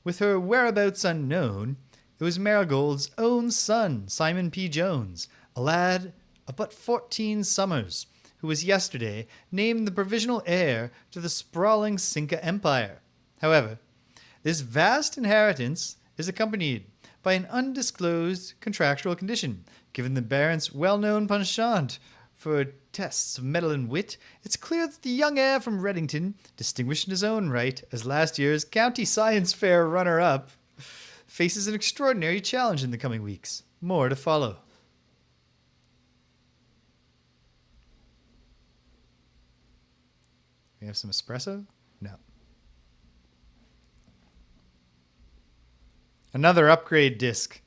With her whereabouts unknown, it was Marigold's own son, Simon P. Jones, a lad of but 14 summers, who was yesterday named the provisional heir to the sprawling Cinca Empire. However, this vast inheritance is accompanied by an undisclosed contractual condition. Given the Baron's well-known penchant for tests of mettle and wit, it's clear that the young heir from Reddington, distinguished in his own right as last year's County Science Fair runner-up, faces an extraordinary challenge in the coming weeks. More to follow. We have some espresso? No. Another upgrade disc.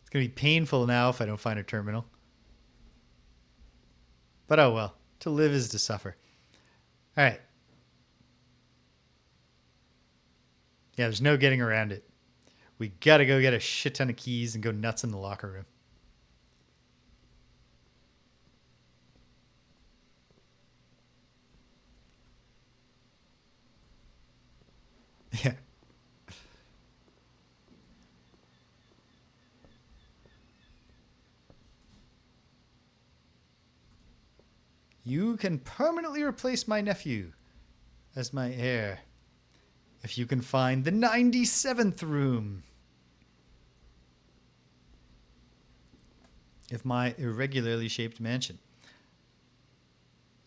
It's going to be painful now if I don't find a terminal. But oh well. To live is to suffer. All right. Yeah, there's no getting around it. We got to go get a shit ton of keys and go nuts in the locker room. Yeah. You can permanently replace my nephew as my heir if you can find the 97th room. Of my irregularly shaped mansion.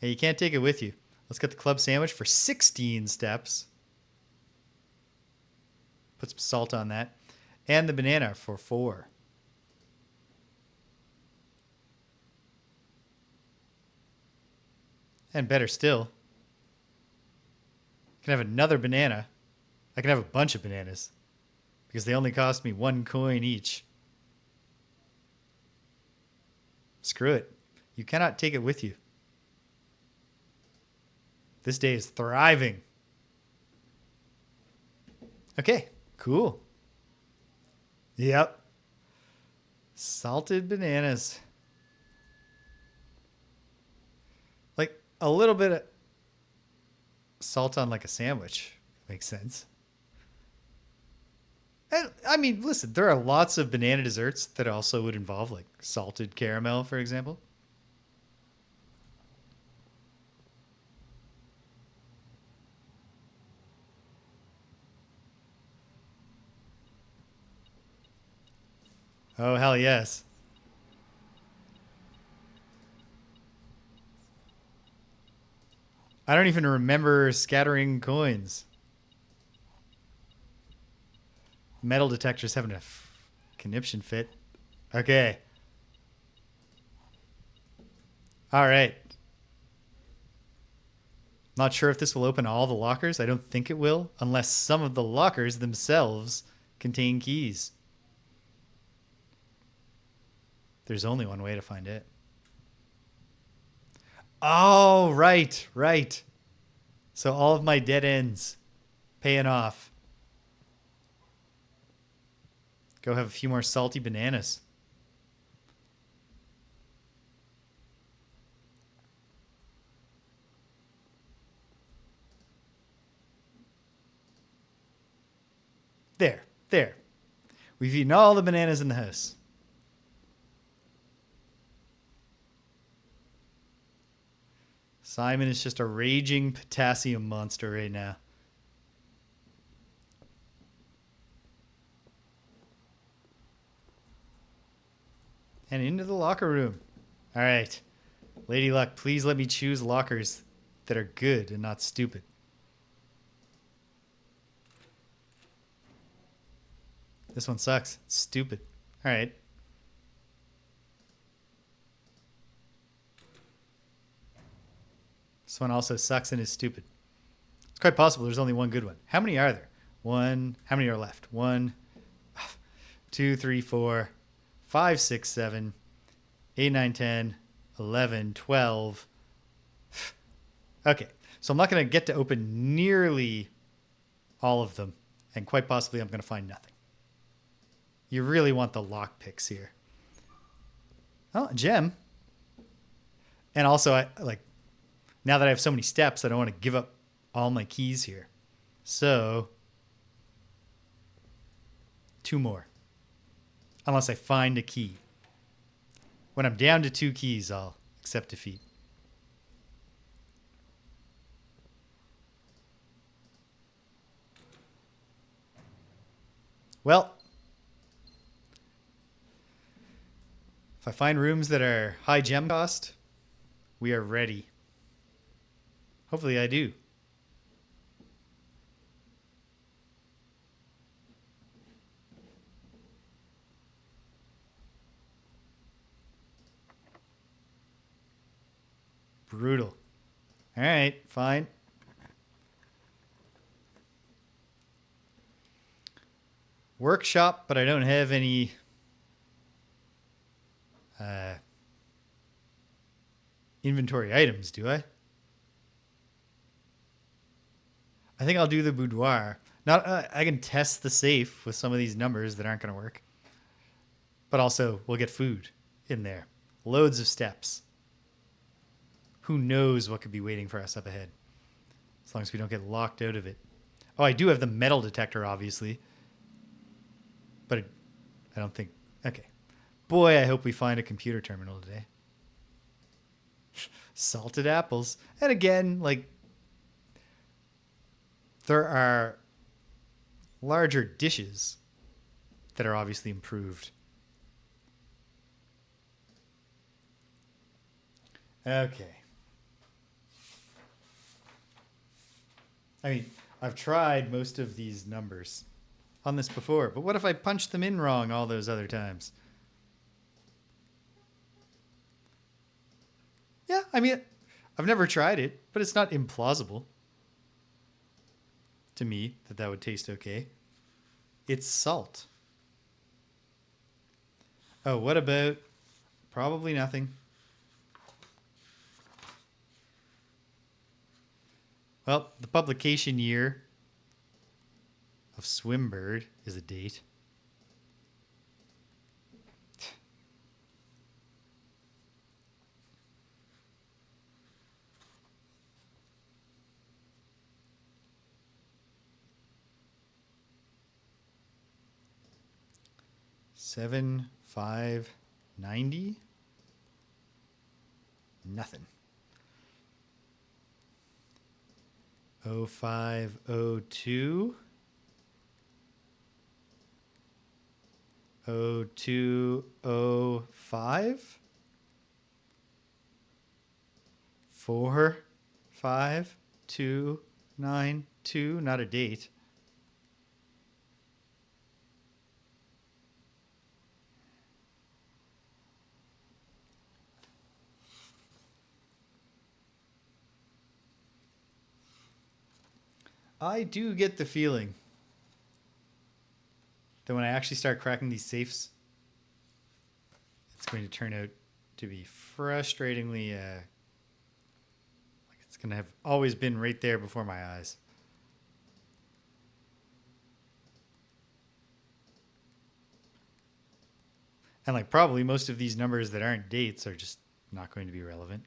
Hey, you can't take it with you. Let's get the club sandwich for 16 steps. Put some salt on that. And the banana for 4. And better still, I can have another banana. I can have a bunch of bananas. Because they only cost me 1 coin each. Screw it. You cannot take it with you. This day is thriving. Okay. Cool. Yep. Salted bananas. Like a little bit of salt on like a sandwich. Makes sense. And I mean, listen, there are lots of banana desserts that also would involve like salted caramel, for example. Oh, hell yes. I don't even remember scattering coins. Metal detector's having a conniption fit. Okay. All right. Not sure if this will open all the lockers. I don't think it will, unless some of the lockers themselves contain keys. There's only one way to find it. Oh, right, right. So all of my dead ends paying off. Go have a few more salty bananas. There. We've eaten all the bananas in the house. Simon is just a raging potassium monster right now. And into the locker room. All right. Lady Luck, please let me choose lockers that are good and not stupid. This one sucks. It's stupid. All right. This one also sucks and is stupid. It's quite possible there's only one good one. How many are there? One. How many are left? 1, 2, 3, 4, 5, 6, 7, 8, 9, 10, 11, 12. Okay. So I'm not going to get to open nearly all of them. And quite possibly I'm going to find nothing. You really want the lock picks here. Oh, a gem. And also, now that I have so many steps, I don't want to give up all my keys here. So, 2 more. Unless I find a key. When I'm down to 2 keys, I'll accept defeat. Well, if I find rooms that are high gem cost, we are ready. Hopefully I do. Brutal. All right, fine. Workshop, but I don't have any inventory items, do I? I think I'll do the boudoir. Not, I can test the safe with some of these numbers that aren't going to work. But also, we'll get food in there. Loads of steps. Who knows what could be waiting for us up ahead. As long as we don't get locked out of it. Oh, I do have the metal detector, obviously. But I don't think... Okay. Boy, I hope we find a computer terminal today. Salted apples. And again, like... There are larger dishes that are obviously improved. Okay. I mean, I've tried most of these numbers on this before, but what if I punched them in wrong all those other times? Yeah, I mean, I've never tried it, but it's not implausible to me that would taste okay. It's salt. Oh, what about... Probably nothing. Well, the publication year of Swimbird is a date. $7,590. Nothing. 0502. 0205. 45292. Not a date. I do get the feeling that when I actually start cracking these safes, it's going to turn out to be frustratingly like it's going to have always been right there before my eyes. And like probably most of these numbers that aren't dates are just not going to be relevant.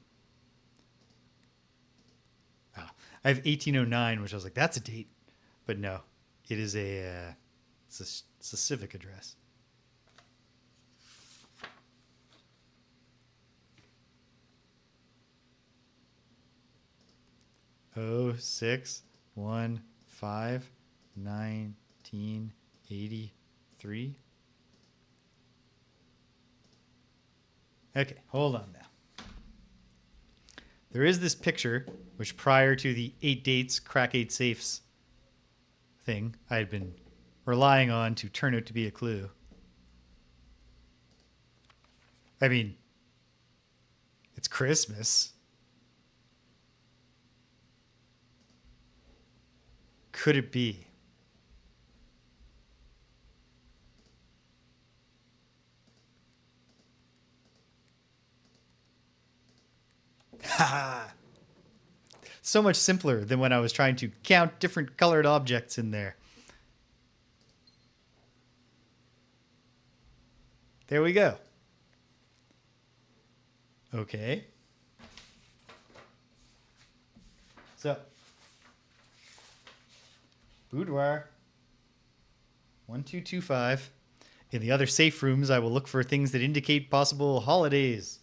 Oh, I have 1809, which I was like, that's a date. But no, it is it's a civic address. 06151983. Okay, hold on now. There is this picture, which prior to the 8 dates, crack 8 safes thing, I had been relying on to turn out to be a clue. I mean, it's Christmas. Could it be? Ha! So much simpler than when I was trying to count different colored objects in there. There we go. Okay. So, boudoir 1225. In the other safe rooms, I will look for things that indicate possible holidays.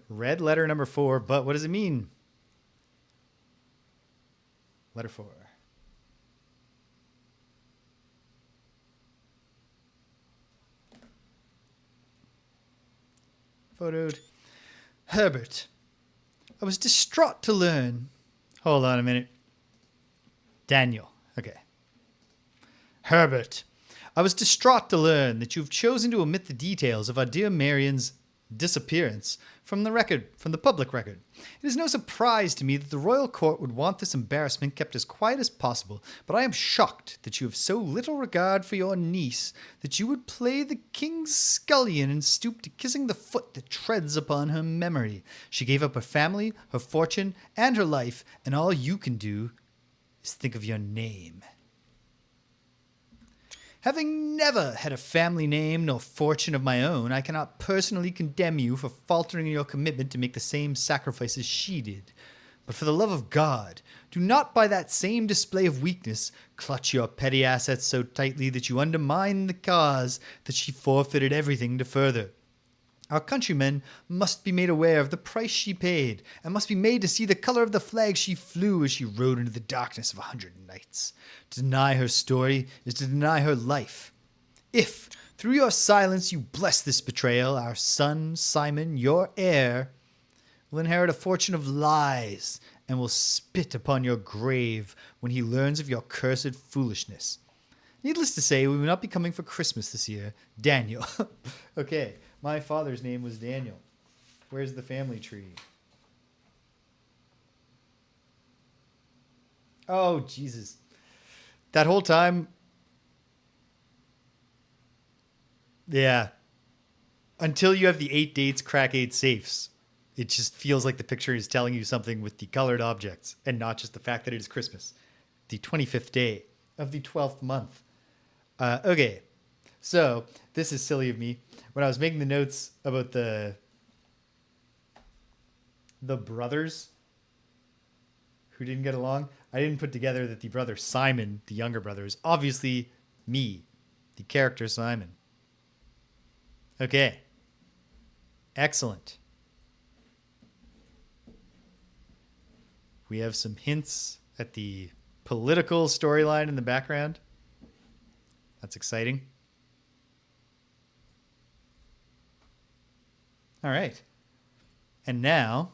Red letter number 4, but what does it mean? Letter 4. Photoed. Herbert. I was distraught to learn. Hold on a minute. Daniel. Okay. Herbert. I was distraught to learn that you've chosen to omit the details of our dear Marian's disappearance from the public record. It is no surprise to me that the royal court would want this embarrassment kept as quiet as possible, but I am shocked that you have so little regard for your niece that you would play the king's scullion and stoop to kissing the foot that treads upon her memory. She gave up her family, her fortune, and her life, and all you can do is think of your name. Having never had a family name nor fortune of my own, I cannot personally condemn you for faltering in your commitment to make the same sacrifices she did. But for the love of God, do not by that same display of weakness clutch your petty assets so tightly that you undermine the cause that she forfeited everything to further. Our countrymen must be made aware of the price she paid, and must be made to see the color of the flag she flew as she rode into the darkness of 100 nights. To deny her story is to deny her life. If, through your silence, you bless this betrayal, our son, Simon, your heir, will inherit a fortune of lies and will spit upon your grave when he learns of your cursed foolishness. Needless to say, we will not be coming for Christmas this year. Daniel. Okay. My father's name was Daniel. Where's the family tree? Oh, Jesus. That whole time. Yeah. Until you have the 8 dates, crack 8 safes. It just feels like the picture is telling you something with the colored objects and not just the fact that it is Christmas. The 25th day of the 12th month. Okay. So, this is silly of me. When I was making the notes about the brothers who didn't get along, I didn't put together that the brother Simon, the younger brother, is obviously me, the character Simon. Okay. Excellent. We have some hints at the political storyline in the background. That's exciting. All right. And now,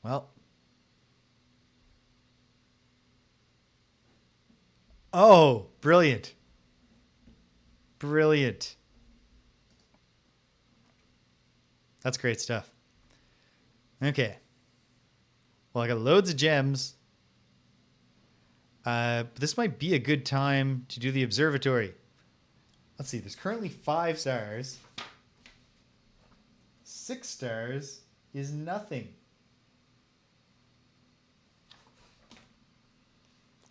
well, oh, brilliant. Brilliant. That's great stuff. Okay. Well, I got loads of gems. But this might be a good time to do the observatory. Let's see. There's currently 5 stars. 6 stars is nothing.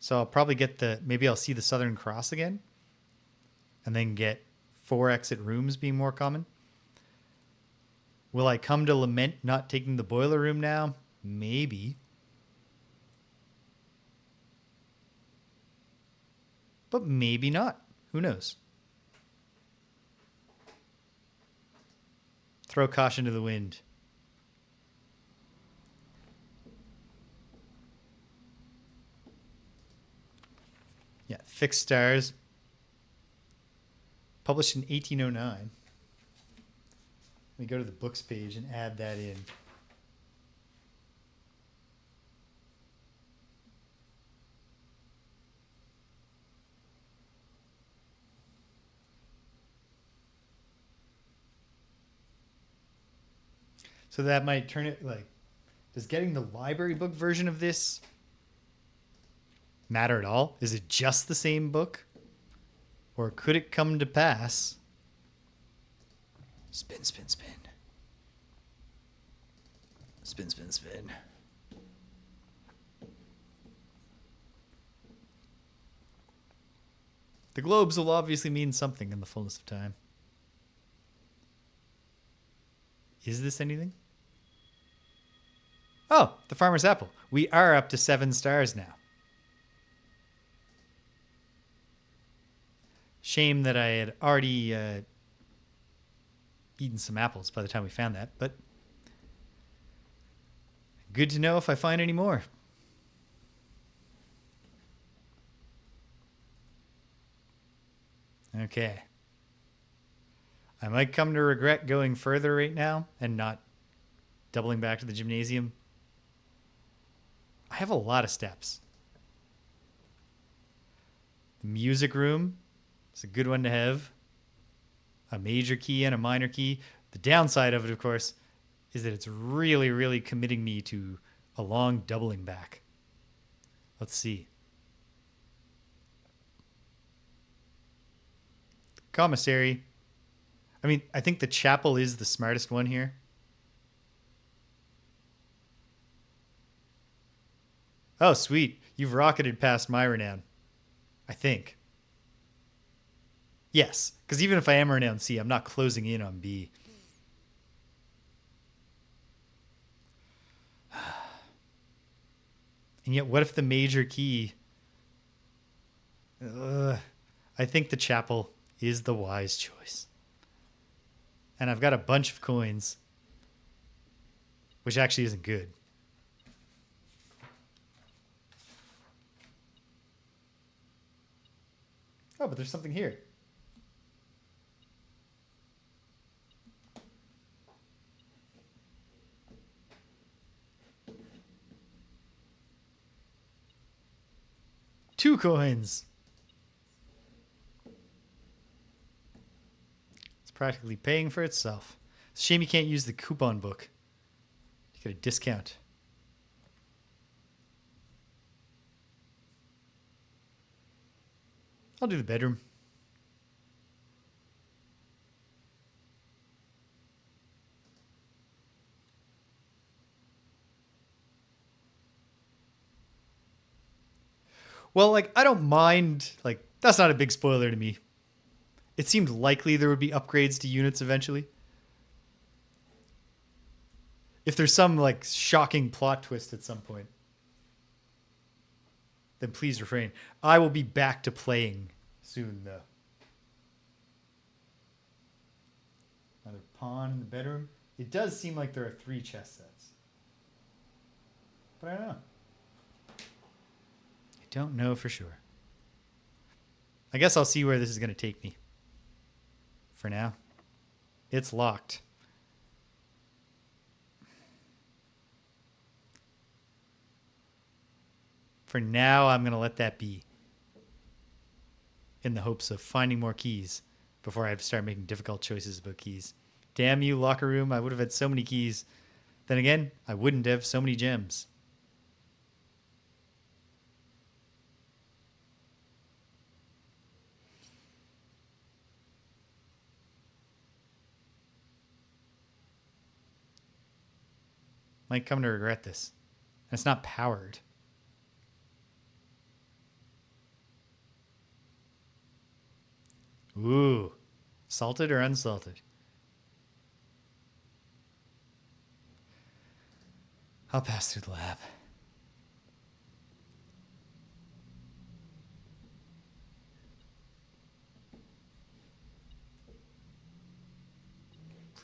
So I'll probably get maybe I'll see the Southern Cross again. And then get 4 exit rooms being more common. Will I come to lament not taking the boiler room now? Maybe. But maybe not. Who knows? Throw caution to the wind. Yeah, Fixed Stars. Published in 1809. We go to the books page and add that in. So that might turn it like, does getting the library book version of this matter at all? Is it just the same book? Or could it come to pass? Spin, spin, spin. Spin, spin, spin. The globes will obviously mean something in the fullness of time. Is this anything? Oh, the Farmer's Apple. We are up to 7 stars now. Shame that I had already eaten some apples by the time we found that, but good to know if I find any more. Okay. I might come to regret going further right now and not doubling back to the gymnasium. I have a lot of steps. The music room is a good one to have. A major key and a minor key. The downside of it, of course, is that it's really, really committing me to a long doubling back. Let's see. Commissary. I mean, I think the chapel is the smartest one here. Oh, sweet. You've rocketed past my renown. I think. Yes, because even if I am renown C, I'm not closing in on B. And yet, what if the major key... I think the chapel is the wise choice. And I've got a bunch of coins, which actually isn't good. Oh, but there's something here. Two coins. It's practically paying for itself. It's a shame you can't use the coupon book. You get a discount. I'll do the bedroom. Well, like, I don't mind. Like, that's not a big spoiler to me. It seemed likely there would be upgrades to units eventually. If there's some, like, shocking plot twist at some point, then please refrain. I will be back to playing soon, though. Another pawn in the bedroom. It does seem like there are 3 chess sets. But I don't know. I don't know for sure. I guess I'll see where this is going to take me. For now, it's locked. For now, I'm going to let that be. In the hopes of finding more keys before I have to start making difficult choices about keys. Damn you, locker room. I would have had so many keys. Then again, I wouldn't have so many gems. Might come to regret this. And it's not powered. Ooh. Salted or unsalted? I'll pass through the lab.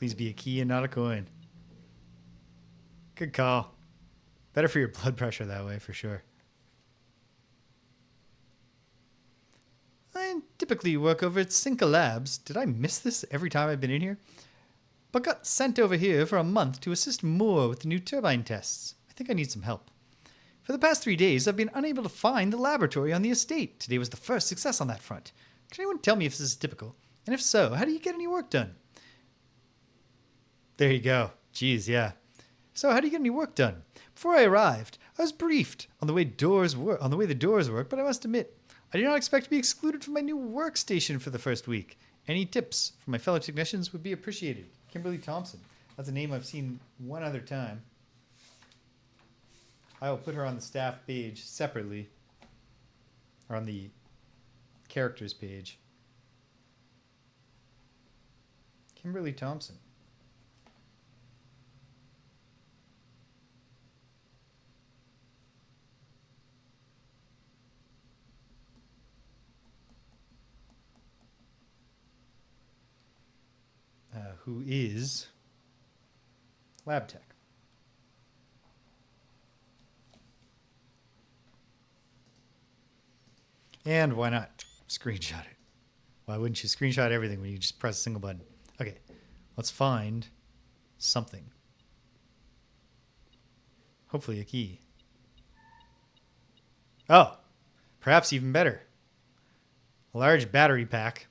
Please be a key and not a coin. Good call. Better for your blood pressure that way, for sure. I typically work over at Cinca Labs. Did I miss this every time I've been in here? But got sent over here for a month to assist more with the new turbine tests. I think I need some help. For the past 3 days, I've been unable to find the laboratory on the estate. Today was the first success on that front. Can anyone tell me if this is typical? And if so, how do you get any work done? There you go. Jeez, yeah. So how do you get any work done? Before I arrived, I was briefed on the way the doors work, but I must admit, I did not expect to be excluded from my new workstation for the first week. Any tips from my fellow technicians would be appreciated. Kimberly Thompson. That's a name I've seen one other time. I will put her on the staff page separately, or on the characters page. Kimberly Thompson. Who is lab tech. And why not screenshot it? Why wouldn't you screenshot everything when you just press a single button? Okay, let's find something. Hopefully a key. Oh, perhaps even better. A large battery pack.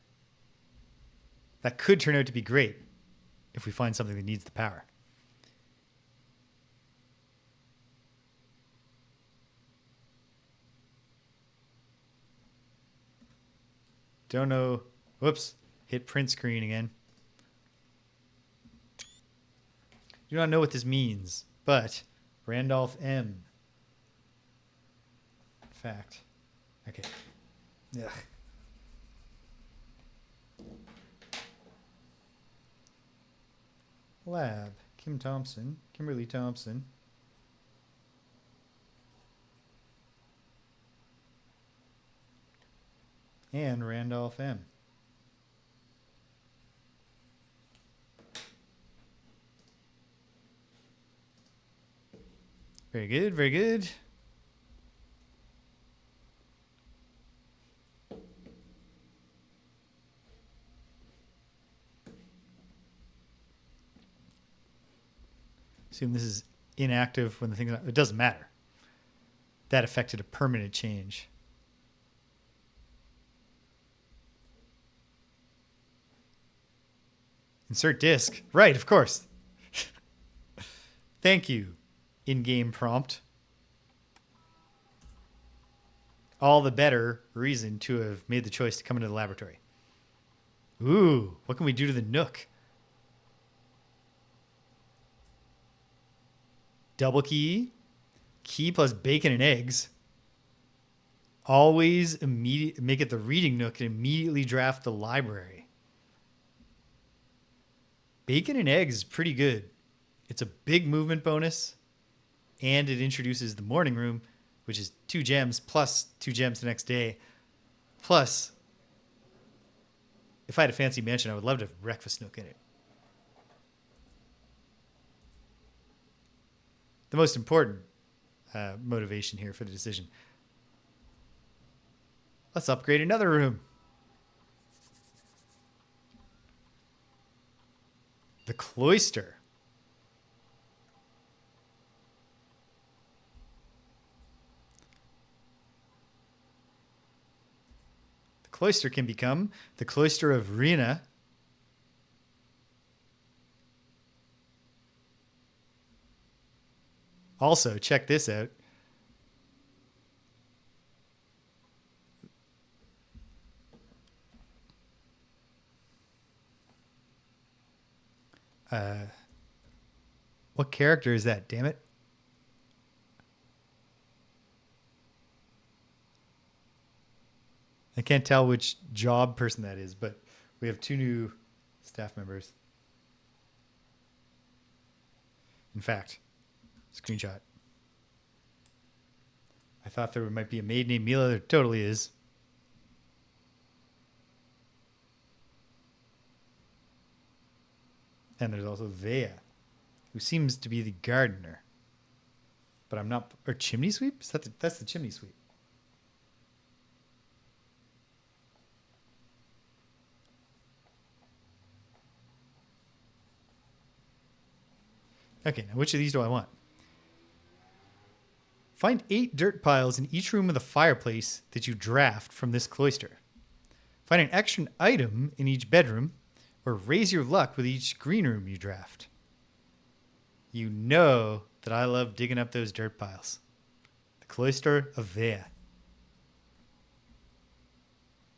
That could turn out to be great if we find something that needs the power. Don't know. Whoops. Hit print screen again. Do not know what this means, but Randolph M. Fact. Okay. Ugh. Lab. Kimberly Thompson. And Randolph M. Very good, very good. Assume this is inactive when the thing... It doesn't matter. That affected a permanent change. Insert disk. Right, of course. Thank you, in-game prompt. All the better reason to have made the choice to come into the laboratory. Ooh, what can we do to the Nook? Double key plus bacon and eggs. Always make it the reading Nook and immediately draft the library. Bacon and eggs is pretty good. It's a big movement bonus, and it introduces the morning room, which is 2 gems plus 2 gems the next day. Plus, if I had a fancy mansion, I would love to have breakfast Nook in it. The most important motivation here for the decision. Let's upgrade another room. The cloister. The cloister can become the cloister of Rena. Also, check this out. What character is that, damn it? I can't tell which job person that is, but we have 2 new staff members. In fact, screenshot. I thought there might be a maid named Mila. There totally is. And there's also Vea, who seems to be the gardener. But I'm not... Or chimney sweep? That's the chimney sweep. Okay, now which of these do I want? Find 8 dirt piles in each room of the fireplace that you draft from this cloister. Find an extra item in each bedroom, or raise your luck with each green room you draft. You know that I love digging up those dirt piles. The cloister of Vea.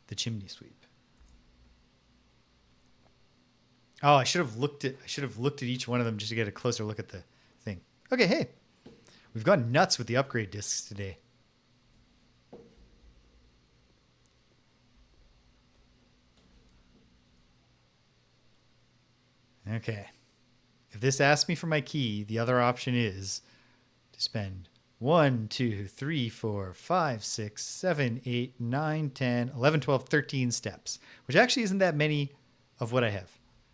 The chimney sweep. Oh, I should have looked at each one of them just to get a closer look at the thing. Okay, hey. We've gone nuts with the upgrade discs today. Okay. If this asks me for my key, the other option is to spend 1, 2, 3, 4, 5, 6, 7, 8, 9, 10, 11, 12, 13 steps, which actually isn't that many of what I have.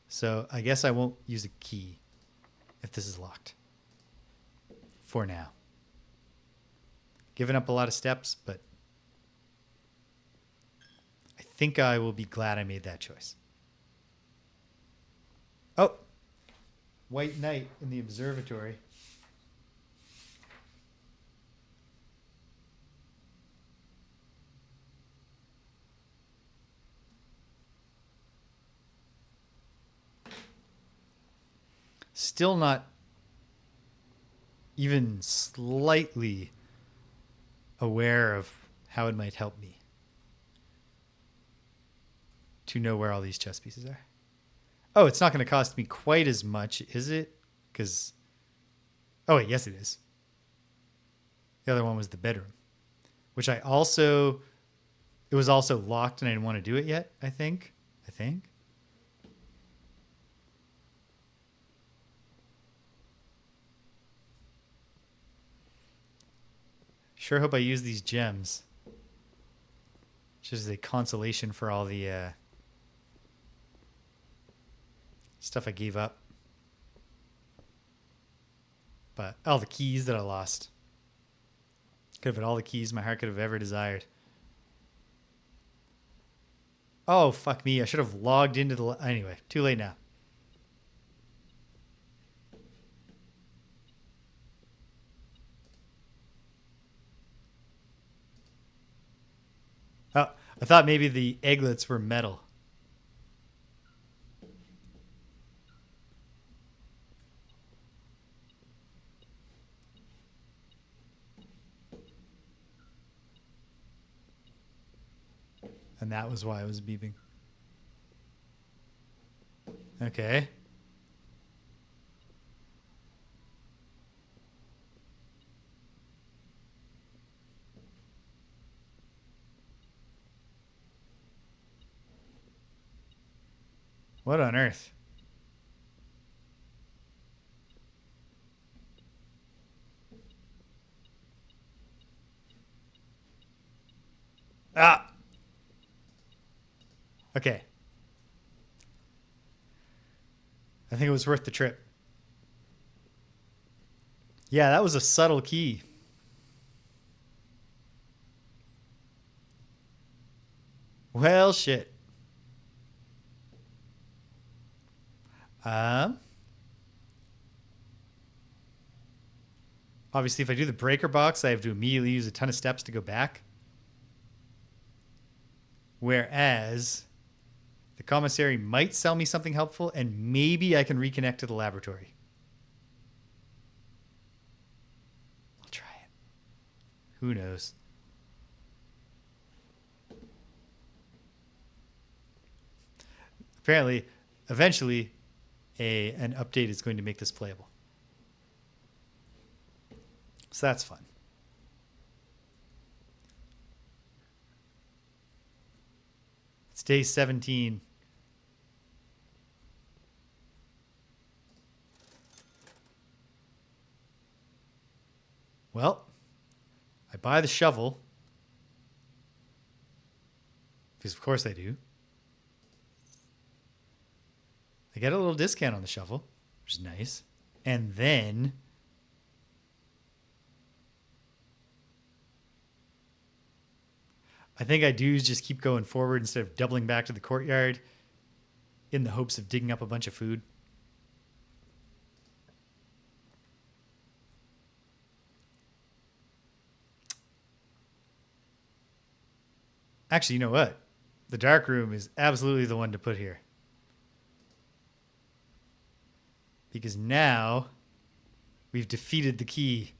So I guess I won't use a key if this is locked. For now. Giving up a lot of steps, but I think I will be glad I made that choice. Oh, white knight in the observatory. Still not even slightly aware of how it might help me to know where all these chess pieces are. Oh, it's not going to cost me quite as much, is it? Because, oh wait, yes it is. The other one was the bedroom, which it was also locked and I didn't want to do it yet, I think. Sure hope I use these gems. Just as a consolation for all the stuff I gave up. But all the keys that I lost. Could have had all the keys my heart could have ever desired. Oh, fuck me. I should have logged into the... Anyway, too late now. Oh, I thought maybe the egglets were metal. And that was why I was beeping. Okay. What on earth? Ah! Okay. I think it was worth the trip. Yeah, that was a subtle key. Well, shit. Obviously, if I do the breaker box, I have to immediately use a ton of steps to go back. Whereas the commissary might sell me something helpful, and maybe I can reconnect to the laboratory. I'll try it. Who knows? Apparently, eventually, an update is going to make this playable. So that's fun. It's day 17. Well, I buy the shovel. Because of course I do. I get a little discount on the shuffle, which is nice. And then I think I do just keep going forward instead of doubling back to the courtyard in the hopes of digging up a bunch of food. Actually, you know what? The dark room is absolutely the one to put here. Because now we've defeated the key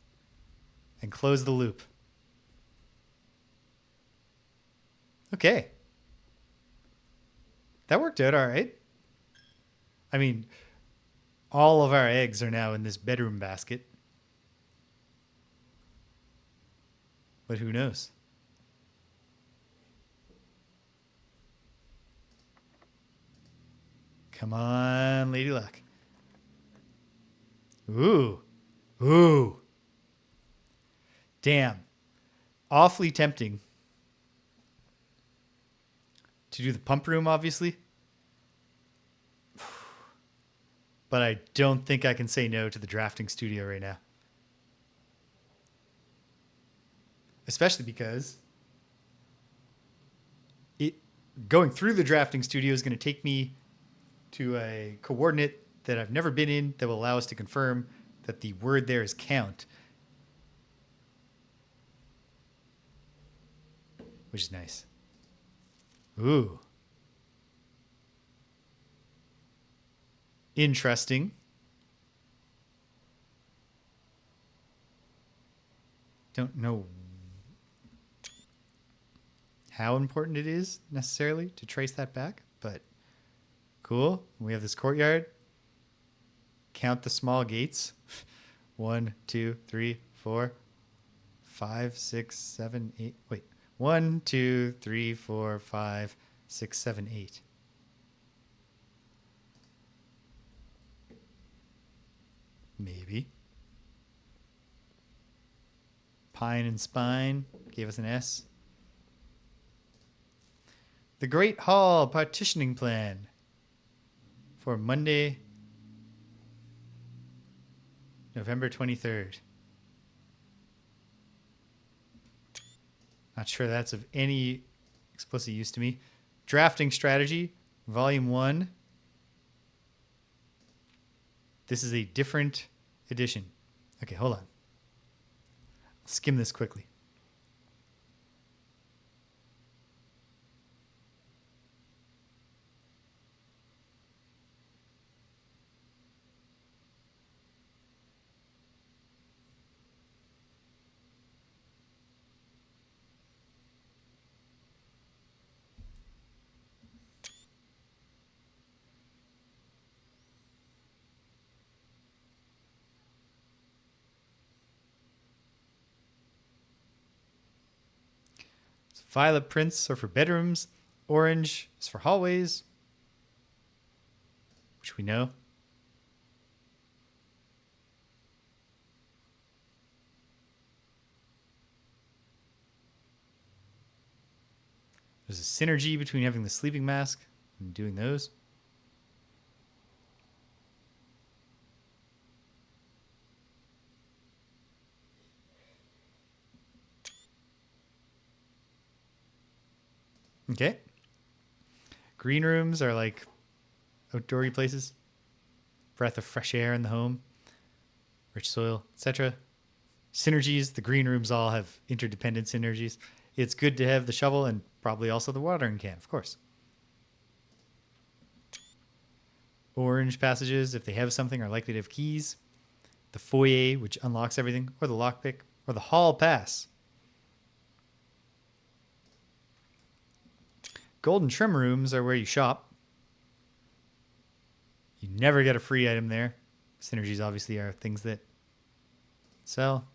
and closed the loop. Okay. That worked out all right. I mean, all of our eggs are now in this bedroom basket. But who knows? Come on, Lady Luck. Ooh. Ooh. Damn. Awfully tempting to do the pump room, obviously. But I don't think I can say no to the drafting studio right now. Especially because going through the drafting studio is going to take me to a coordinate that I've never been in that will allow us to confirm that the word there is count. Which is nice. Ooh. Interesting. Don't know how important it is necessarily to trace that back, but cool. We have this courtyard. Count the small gates. 1, 2, 3, 4, 5, 6, 7, 8. Wait. 1, 2, 3, 4, 5, 6, 7, 8. Maybe. Pine and Spine gave us an S. The Great Hall partitioning plan for Monday, November 23rd. Not sure that's of any explicit use to me. Drafting Strategy, Volume 1. This is a different edition. Okay, hold on. I'll skim this quickly. Violet prints are for bedrooms. Orange is for hallways, which we know. There's a synergy between having the sleeping mask and doing those. Okay. Green rooms are like outdoory places. Breath of fresh air in the home. Rich soil, etc. Synergies. The green rooms all have interdependent synergies. It's good to have the shovel and probably also the watering can, of course. Orange passages, if they have something, are likely to have keys. The foyer, which unlocks everything, or the lockpick, or the hall pass. Golden trim rooms are where you shop. You never get a free item there. Synergies obviously are things that sell.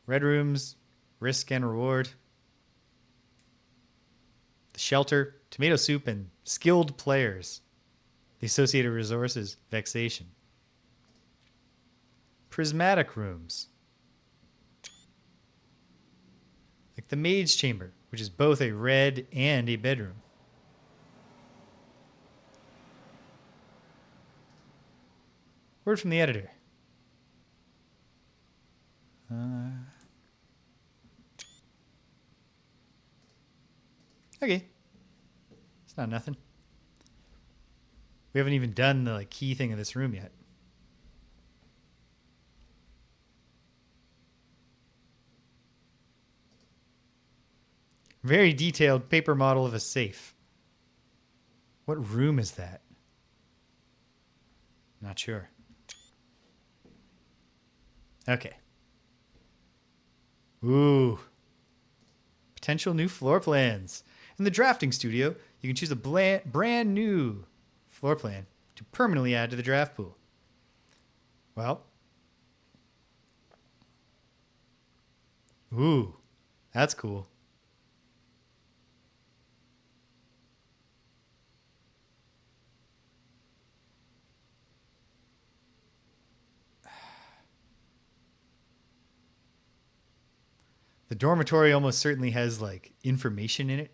Red rooms, risk and reward. The shelter, tomato soup, and skilled players. The associated resources, vexation. Prismatic rooms. Like the Maid's Chamber, which is both a red and a bedroom. Word from the editor. Okay. It's not nothing. We haven't even done the key thing of this room yet. Very detailed paper model of a safe. What room is that? Not sure. Okay. Ooh. Potential new floor plans. In the drafting studio, you can choose a brand new floor plan to permanently add to the draft pool. Well. Ooh. That's cool. The dormitory almost certainly has information in it.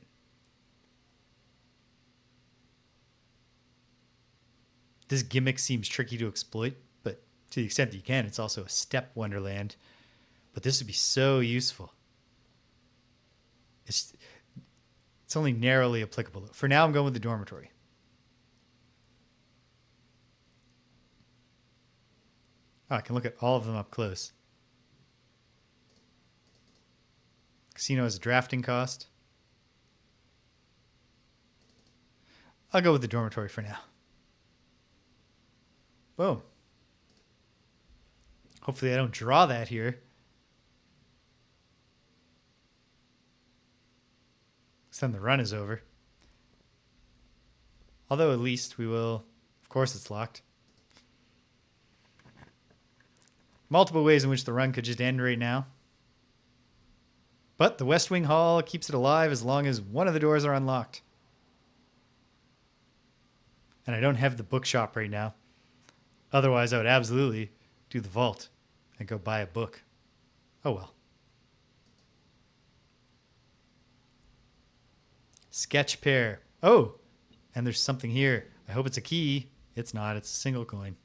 This gimmick seems tricky to exploit, but to the extent that you can, it's also a step wonderland. But this would be so useful. It's only narrowly applicable. For now, I'm going with the dormitory. Oh, I can look at all of them up close. Casino has a drafting cost. I'll go with the dormitory for now. Boom. Hopefully I don't draw that here. Because then the run is over. Although at least we will... Of course it's locked. Multiple ways in which the run could just end right now. But the West Wing Hall keeps it alive as long as one of the doors are unlocked. And I don't have the bookshop right now. Otherwise, I would absolutely do the vault and go buy a book. Oh well. Sketch pair. Oh, and there's something here. I hope it's a key. It's not. It's a single coin.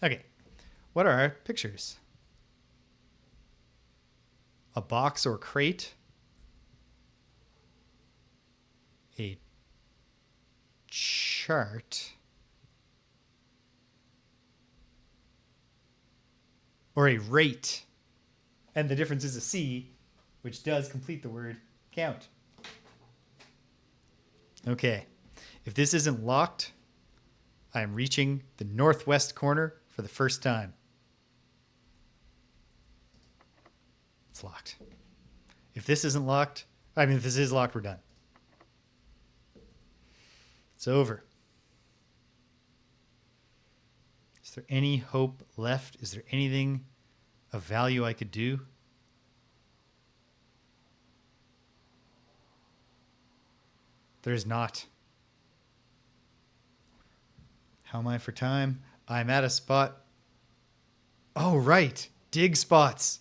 Okay. What are our pictures? A box or crate. A chart. Or a rate. And the difference is a C, which does complete the word count. Okay. If this isn't locked, I am reaching the northwest corner for the first time. It's locked. If this isn't locked, if this is locked, we're done. It's over. Is there any hope left? Is there anything of value I could do? There's not. How am I for time? I'm at a spot. Oh, right. Dig spots.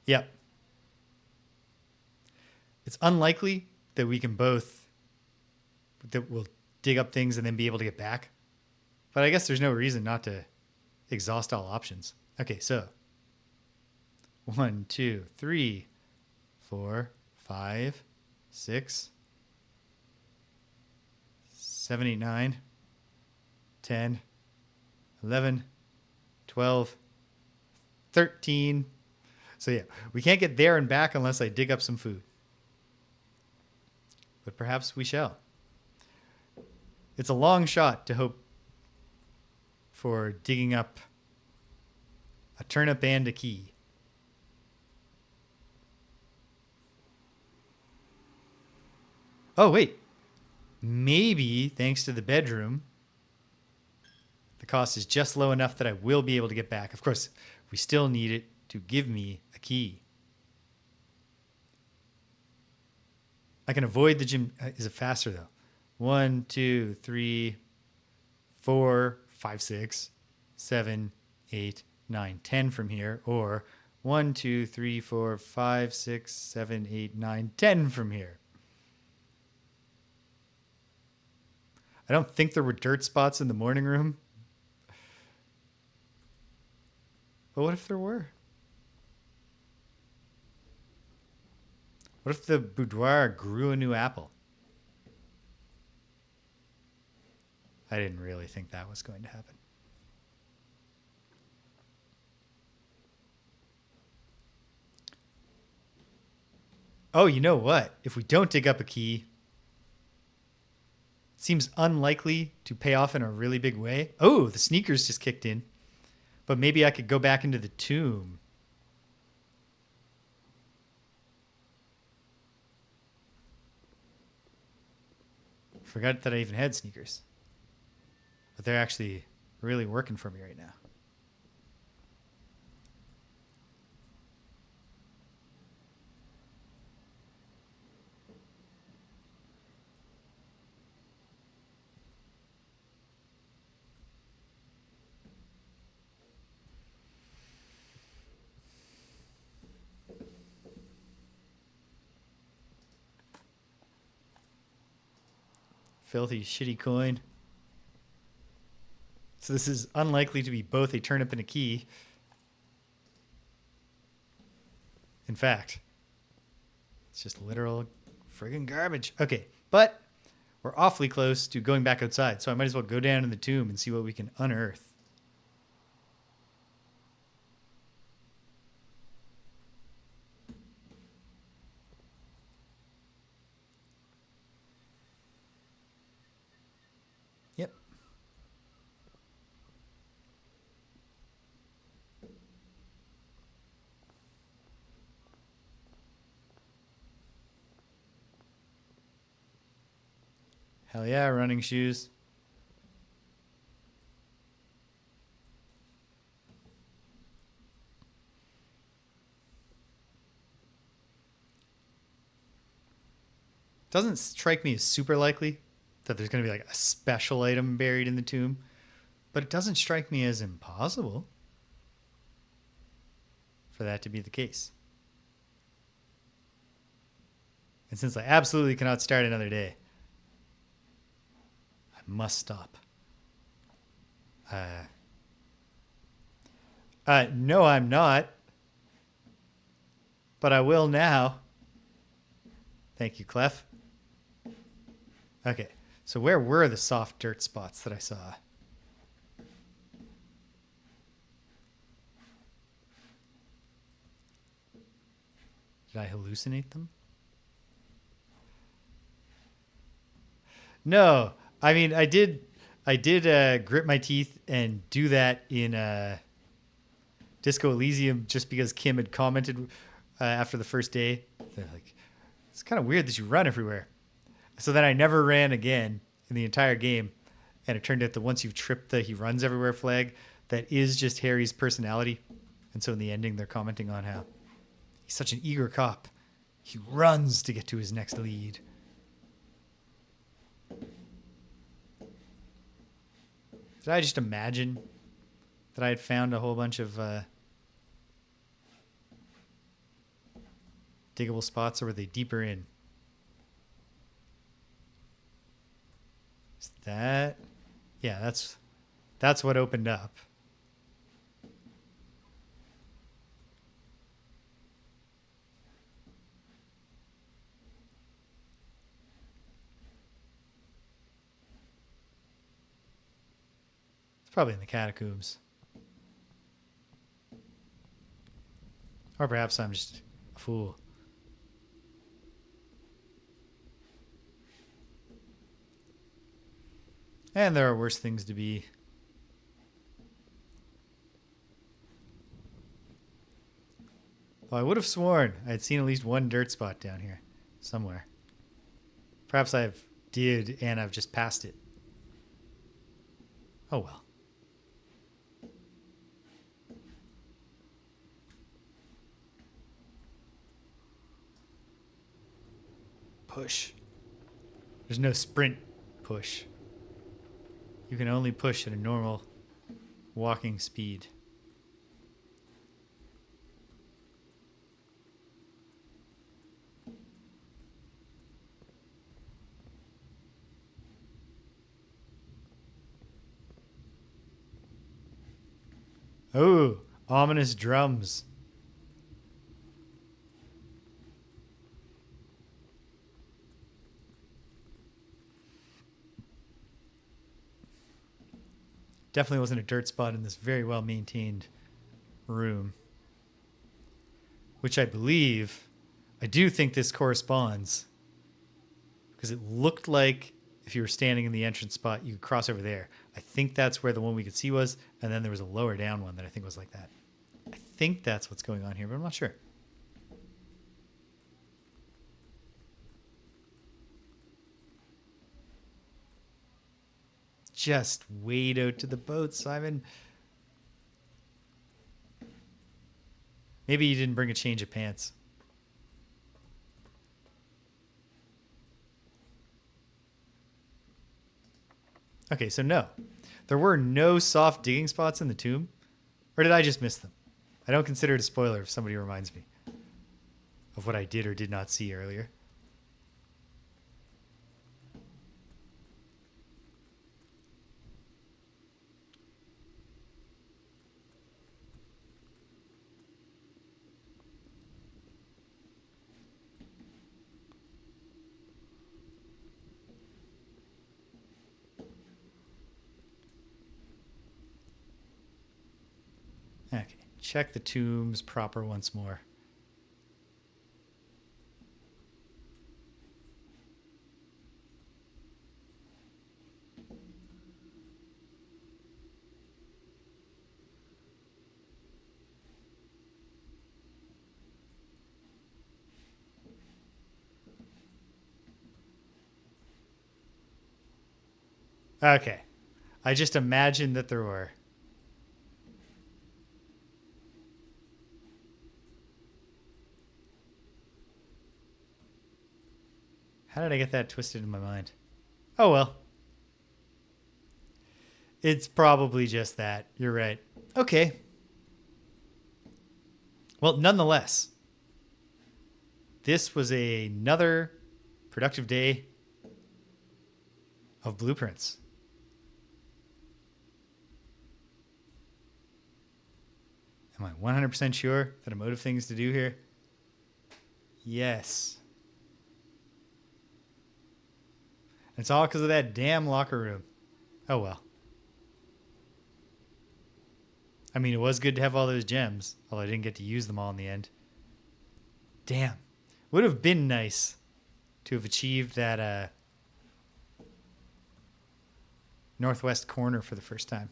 Yep. It's unlikely that we can both, that we'll dig up things and then be able to get back. But I guess there's no reason not to exhaust all options. Okay, so 1, 2, 3, 4, 5, 6, 7, 8, 9, 10, 11, 12, 13. So yeah, we can't get there and back unless I dig up some food. But perhaps we shall. It's a long shot to hope for digging up a turnip and a key. Oh, wait. Maybe, thanks to the bedroom, the cost is just low enough that I will be able to get back. Of course, we still need it to give me a key. I can avoid the gym. Is it faster, though? 1, 2, 3, 4, 5, 6, 7, 8, 9, 10 from here. Or 1, 2, 3, 4, 5, 6, 7, 8, 9, 10 from here. I don't think there were dirt spots in the morning room. But what if there were? What if the boudoir grew a new apple? I didn't really think that was going to happen. Oh, you know what? If we don't dig up a key, it seems unlikely to pay off in a really big way. Oh, the sneakers just kicked in. But maybe I could go back into the tomb. Forgot that I even had sneakers. But they're actually really working for me right now. Filthy, shitty coin. So this is unlikely to be both a turnip and a key. In fact, it's just literal friggin' garbage. Okay, but we're awfully close to going back outside, so I might as well go down in the tomb and see what we can unearth. Yep. Hell yeah, running shoes. Doesn't strike me as super likely that there's going to be like a special item buried in the tomb, but it doesn't strike me as impossible for that to be the case. And since I absolutely cannot start another day, I must stop. No, I'm not. But I will now. Thank you, Clef. Okay, so where were the soft dirt spots that I saw? Did I hallucinate them? No, I mean I did grit my teeth and do that in Disco Elysium just because Kim had commented after the first day. They're like, it's kind of weird that you run everywhere. So then I never ran again in the entire game, and it turned out that once you've tripped the "he runs everywhere" flag, that is just Harry's personality. And so in the ending, they're commenting on how he's such an eager cop. He runs to get to his next lead. Did I just imagine that I had found a whole bunch of diggable spots, or were they deeper in? Is that? Yeah, that's what opened up. It's probably in the catacombs. Or perhaps I'm just a fool. And there are worse things to be. Well, I would have sworn I had seen at least one dirt spot down here somewhere. Perhaps I've did and I've just passed it. Oh well. Push. There's no sprint push. You can only push at a normal walking speed. Oh, ominous drums. Definitely wasn't a dirt spot in this very well maintained room, which I believe, I do think this corresponds because it looked like if you were standing in the entrance spot, you could cross over there. I think that's where the one we could see was, and then there was a lower down one that I think was like that. I think that's what's going on here, but I'm not sure. Just wade out to the boat, Simon. Maybe you didn't bring a change of pants. Okay, so no. There were no soft digging spots in the tomb? Or did I just miss them? I don't consider it a spoiler if somebody reminds me of what I did or did not see earlier. Okay, check the tombs proper once more. Okay. I just imagined that there were. How did I get that twisted in my mind? Oh well. It's probably just that. You're right. Okay. Well, nonetheless, this was another productive day of blueprints. Am I 100% sure that I'm out of things to do here? Yes. It's all because of that damn locker room. Oh well. I mean, it was good to have all those gems, although I didn't get to use them all in the end. Damn. Would have been nice to have achieved that northwest corner for the first time.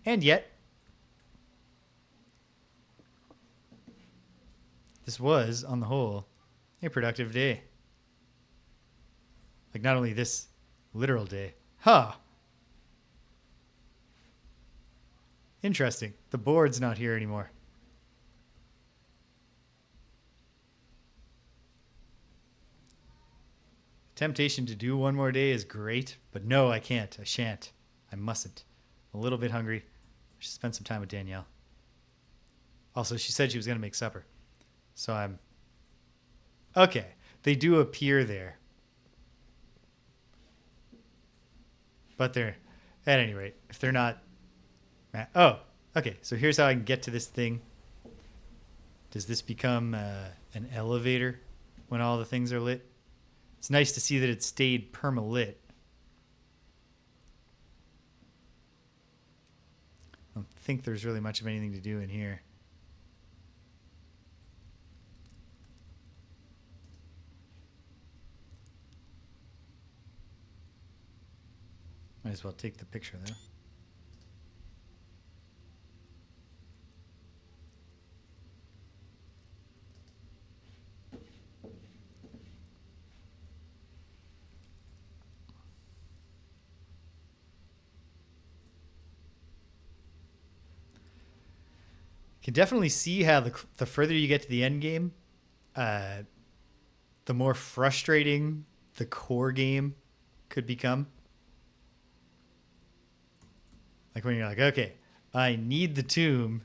And yet, this was, on the whole, a productive day. Like, not only this literal day. Huh. Interesting. The board's not here anymore. Temptation to do one more day is great, but no, I can't. I shan't. I mustn't. I'm a little bit hungry. I should spend some time with Danielle. Also, she said she was going to make supper. So I'm... Okay. They do appear there. But they're... At any rate, if they're not... Oh, okay. So here's how I can get to this thing. Does this become an elevator when all the things are lit? It's nice to see that it stayed perma-lit. I don't think there's really much of anything to do in here. Might as well take the picture, though. You can definitely see how the further you get to the end game, the more frustrating the core game could become. Like when you're like, okay, I need the tomb,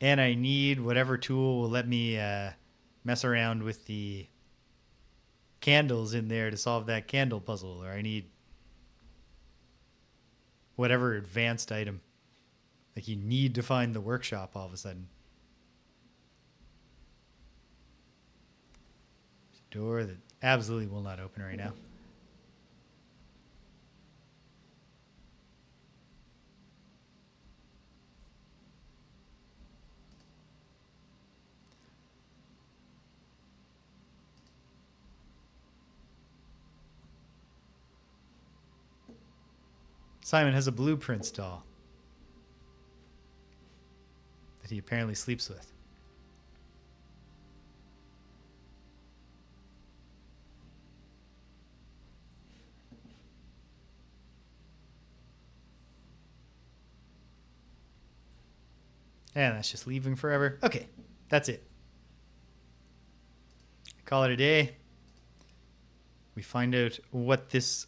and I need whatever tool will let me mess around with the candles in there to solve that candle puzzle, or I need whatever advanced item. Like you need to find the workshop all of a sudden. Door that absolutely will not open right now. Simon has a blueprints doll that he apparently sleeps with. And that's just leaving forever. Okay, that's it. Call it a day. We find out what this...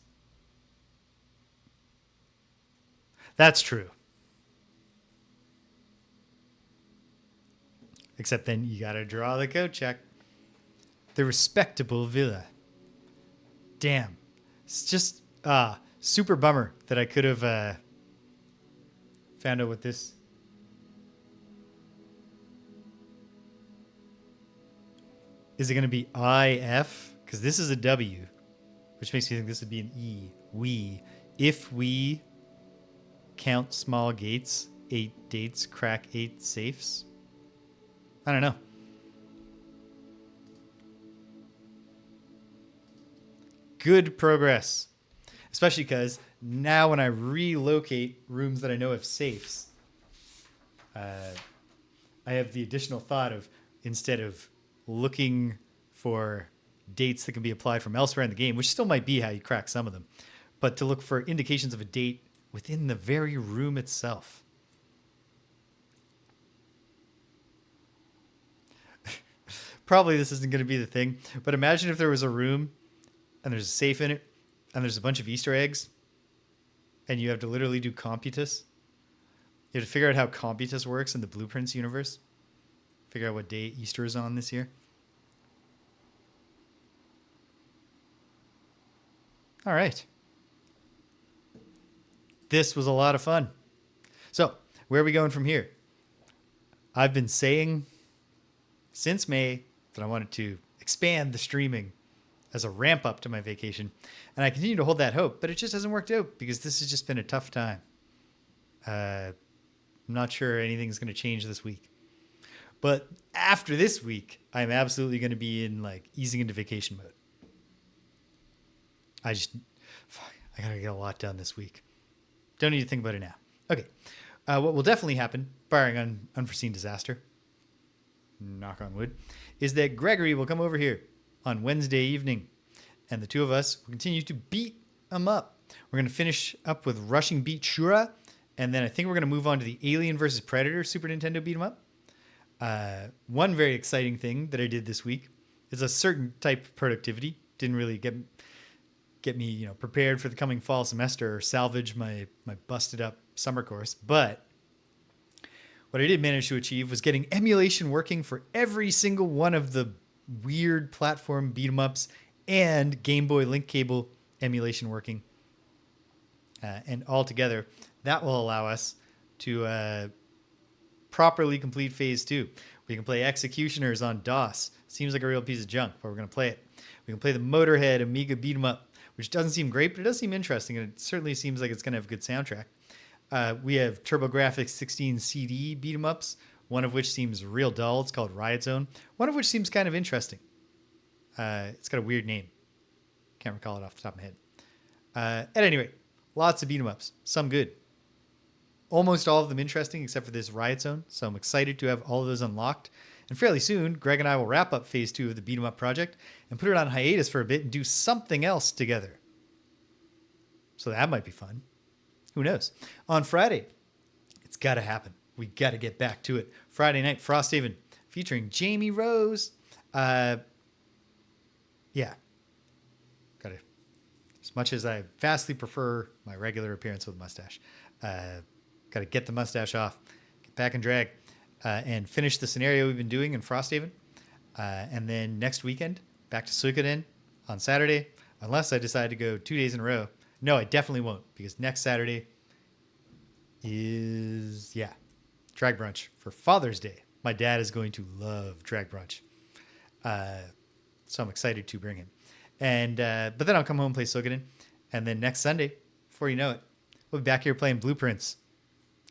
That's true. Except then you gotta draw the code check. The respectable villa. Damn. It's just super bummer that I could have found out what this... Is it going to be IF? Because this is a W, which makes me think this would be an E. We. If we count small gates, 8 dates, crack 8 safes. I don't know. Good progress. Especially because now when I relocate rooms that I know have safes, I have the additional thought of, instead of looking for dates that can be applied from elsewhere in the game, which still might be how you crack some of them, but to look for indications of a date within the very room itself. Probably this isn't going to be the thing, but imagine if there was a room and there's a safe in it and there's a bunch of Easter eggs and you have to literally do computus. You have to figure out how computus works in the Blueprints universe. Figure out what day Easter is on this year. All right. This was a lot of fun. So, where are we going from here? I've been saying since May that I wanted to expand the streaming as a ramp up to my vacation. And I continue to hold that hope, but it just hasn't worked out because this has just been a tough time. I'm not sure anything's going to change this week. But after this week, I'm absolutely going to be in like easing into vacation mode. I got to get a lot done this week. Don't need to think about it now. Okay. What will definitely happen, barring unforeseen disaster, knock on wood, is that Gregory will come over here on Wednesday evening, and the two of us will continue to beat them up. We're going to finish up with Rushing Beat Shura, and then I think we're going to move on to the Alien vs. Predator Super Nintendo beat 'em up. One very exciting thing that I did this week is a certain type of productivity. Didn't really get me, prepared for the coming fall semester or salvage my busted up summer course. But what I did manage to achieve was getting emulation working for every single one of the weird platform beat 'em ups and Game Boy link cable emulation working. And altogether, that will allow us to properly complete phase 2. We can play Executioners on DOS. Seems like a real piece of junk, but we're going to play it. We can play the Motorhead Amiga beat 'em up, which doesn't seem great, but it does seem interesting, and it certainly seems like it's going to have a good soundtrack. We have TurboGrafx 16 CD beat 'em ups, one of which seems real dull. It's called Riot Zone. One of which seems kind of interesting. It's got a weird name. Can't recall it off the top of my head. At any rate, lots of beat 'em ups. Some good. Almost all of them interesting except for this Riot Zone, so I'm excited to have all of those unlocked. And fairly soon, Greg and I will wrap up phase 2 of the beat 'em up project and put it on hiatus for a bit and do something else together. So that might be fun. Who knows? On Friday, it's got to happen. We got to get back to it. Friday night, Frosthaven, featuring Jamie Rose. Yeah. Got to. As much as I vastly prefer my regular appearance with a mustache, got to get the mustache off, get back and drag, and finish the scenario we've been doing in Frosthaven. And then next weekend, back to Suikoden on Saturday, unless I decide to go 2 days in a row. No, I definitely won't, because next Saturday, is, yeah, drag brunch for Father's Day. My dad is going to love drag brunch. So I'm excited to bring him. And but then I'll come home, play Suikoden, and then next Sunday, before you know it, we'll be back here playing Blueprints.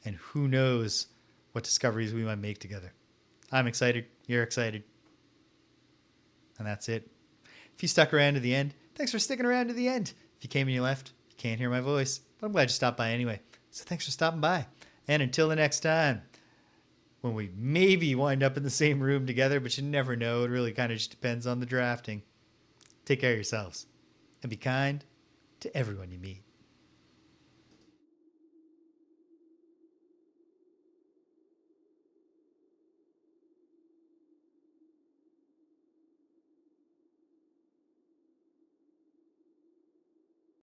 And who knows what discoveries we might make together. I'm excited. You're excited. And that's it. If you stuck around to the end, thanks for sticking around to the end. If you came and you left, you can't hear my voice. But I'm glad you stopped by anyway. So thanks for stopping by. And until the next time, when we maybe wind up in the same room together, but you never know. It really kind of just depends on the drafting. Take care of yourselves. And be kind to everyone you meet.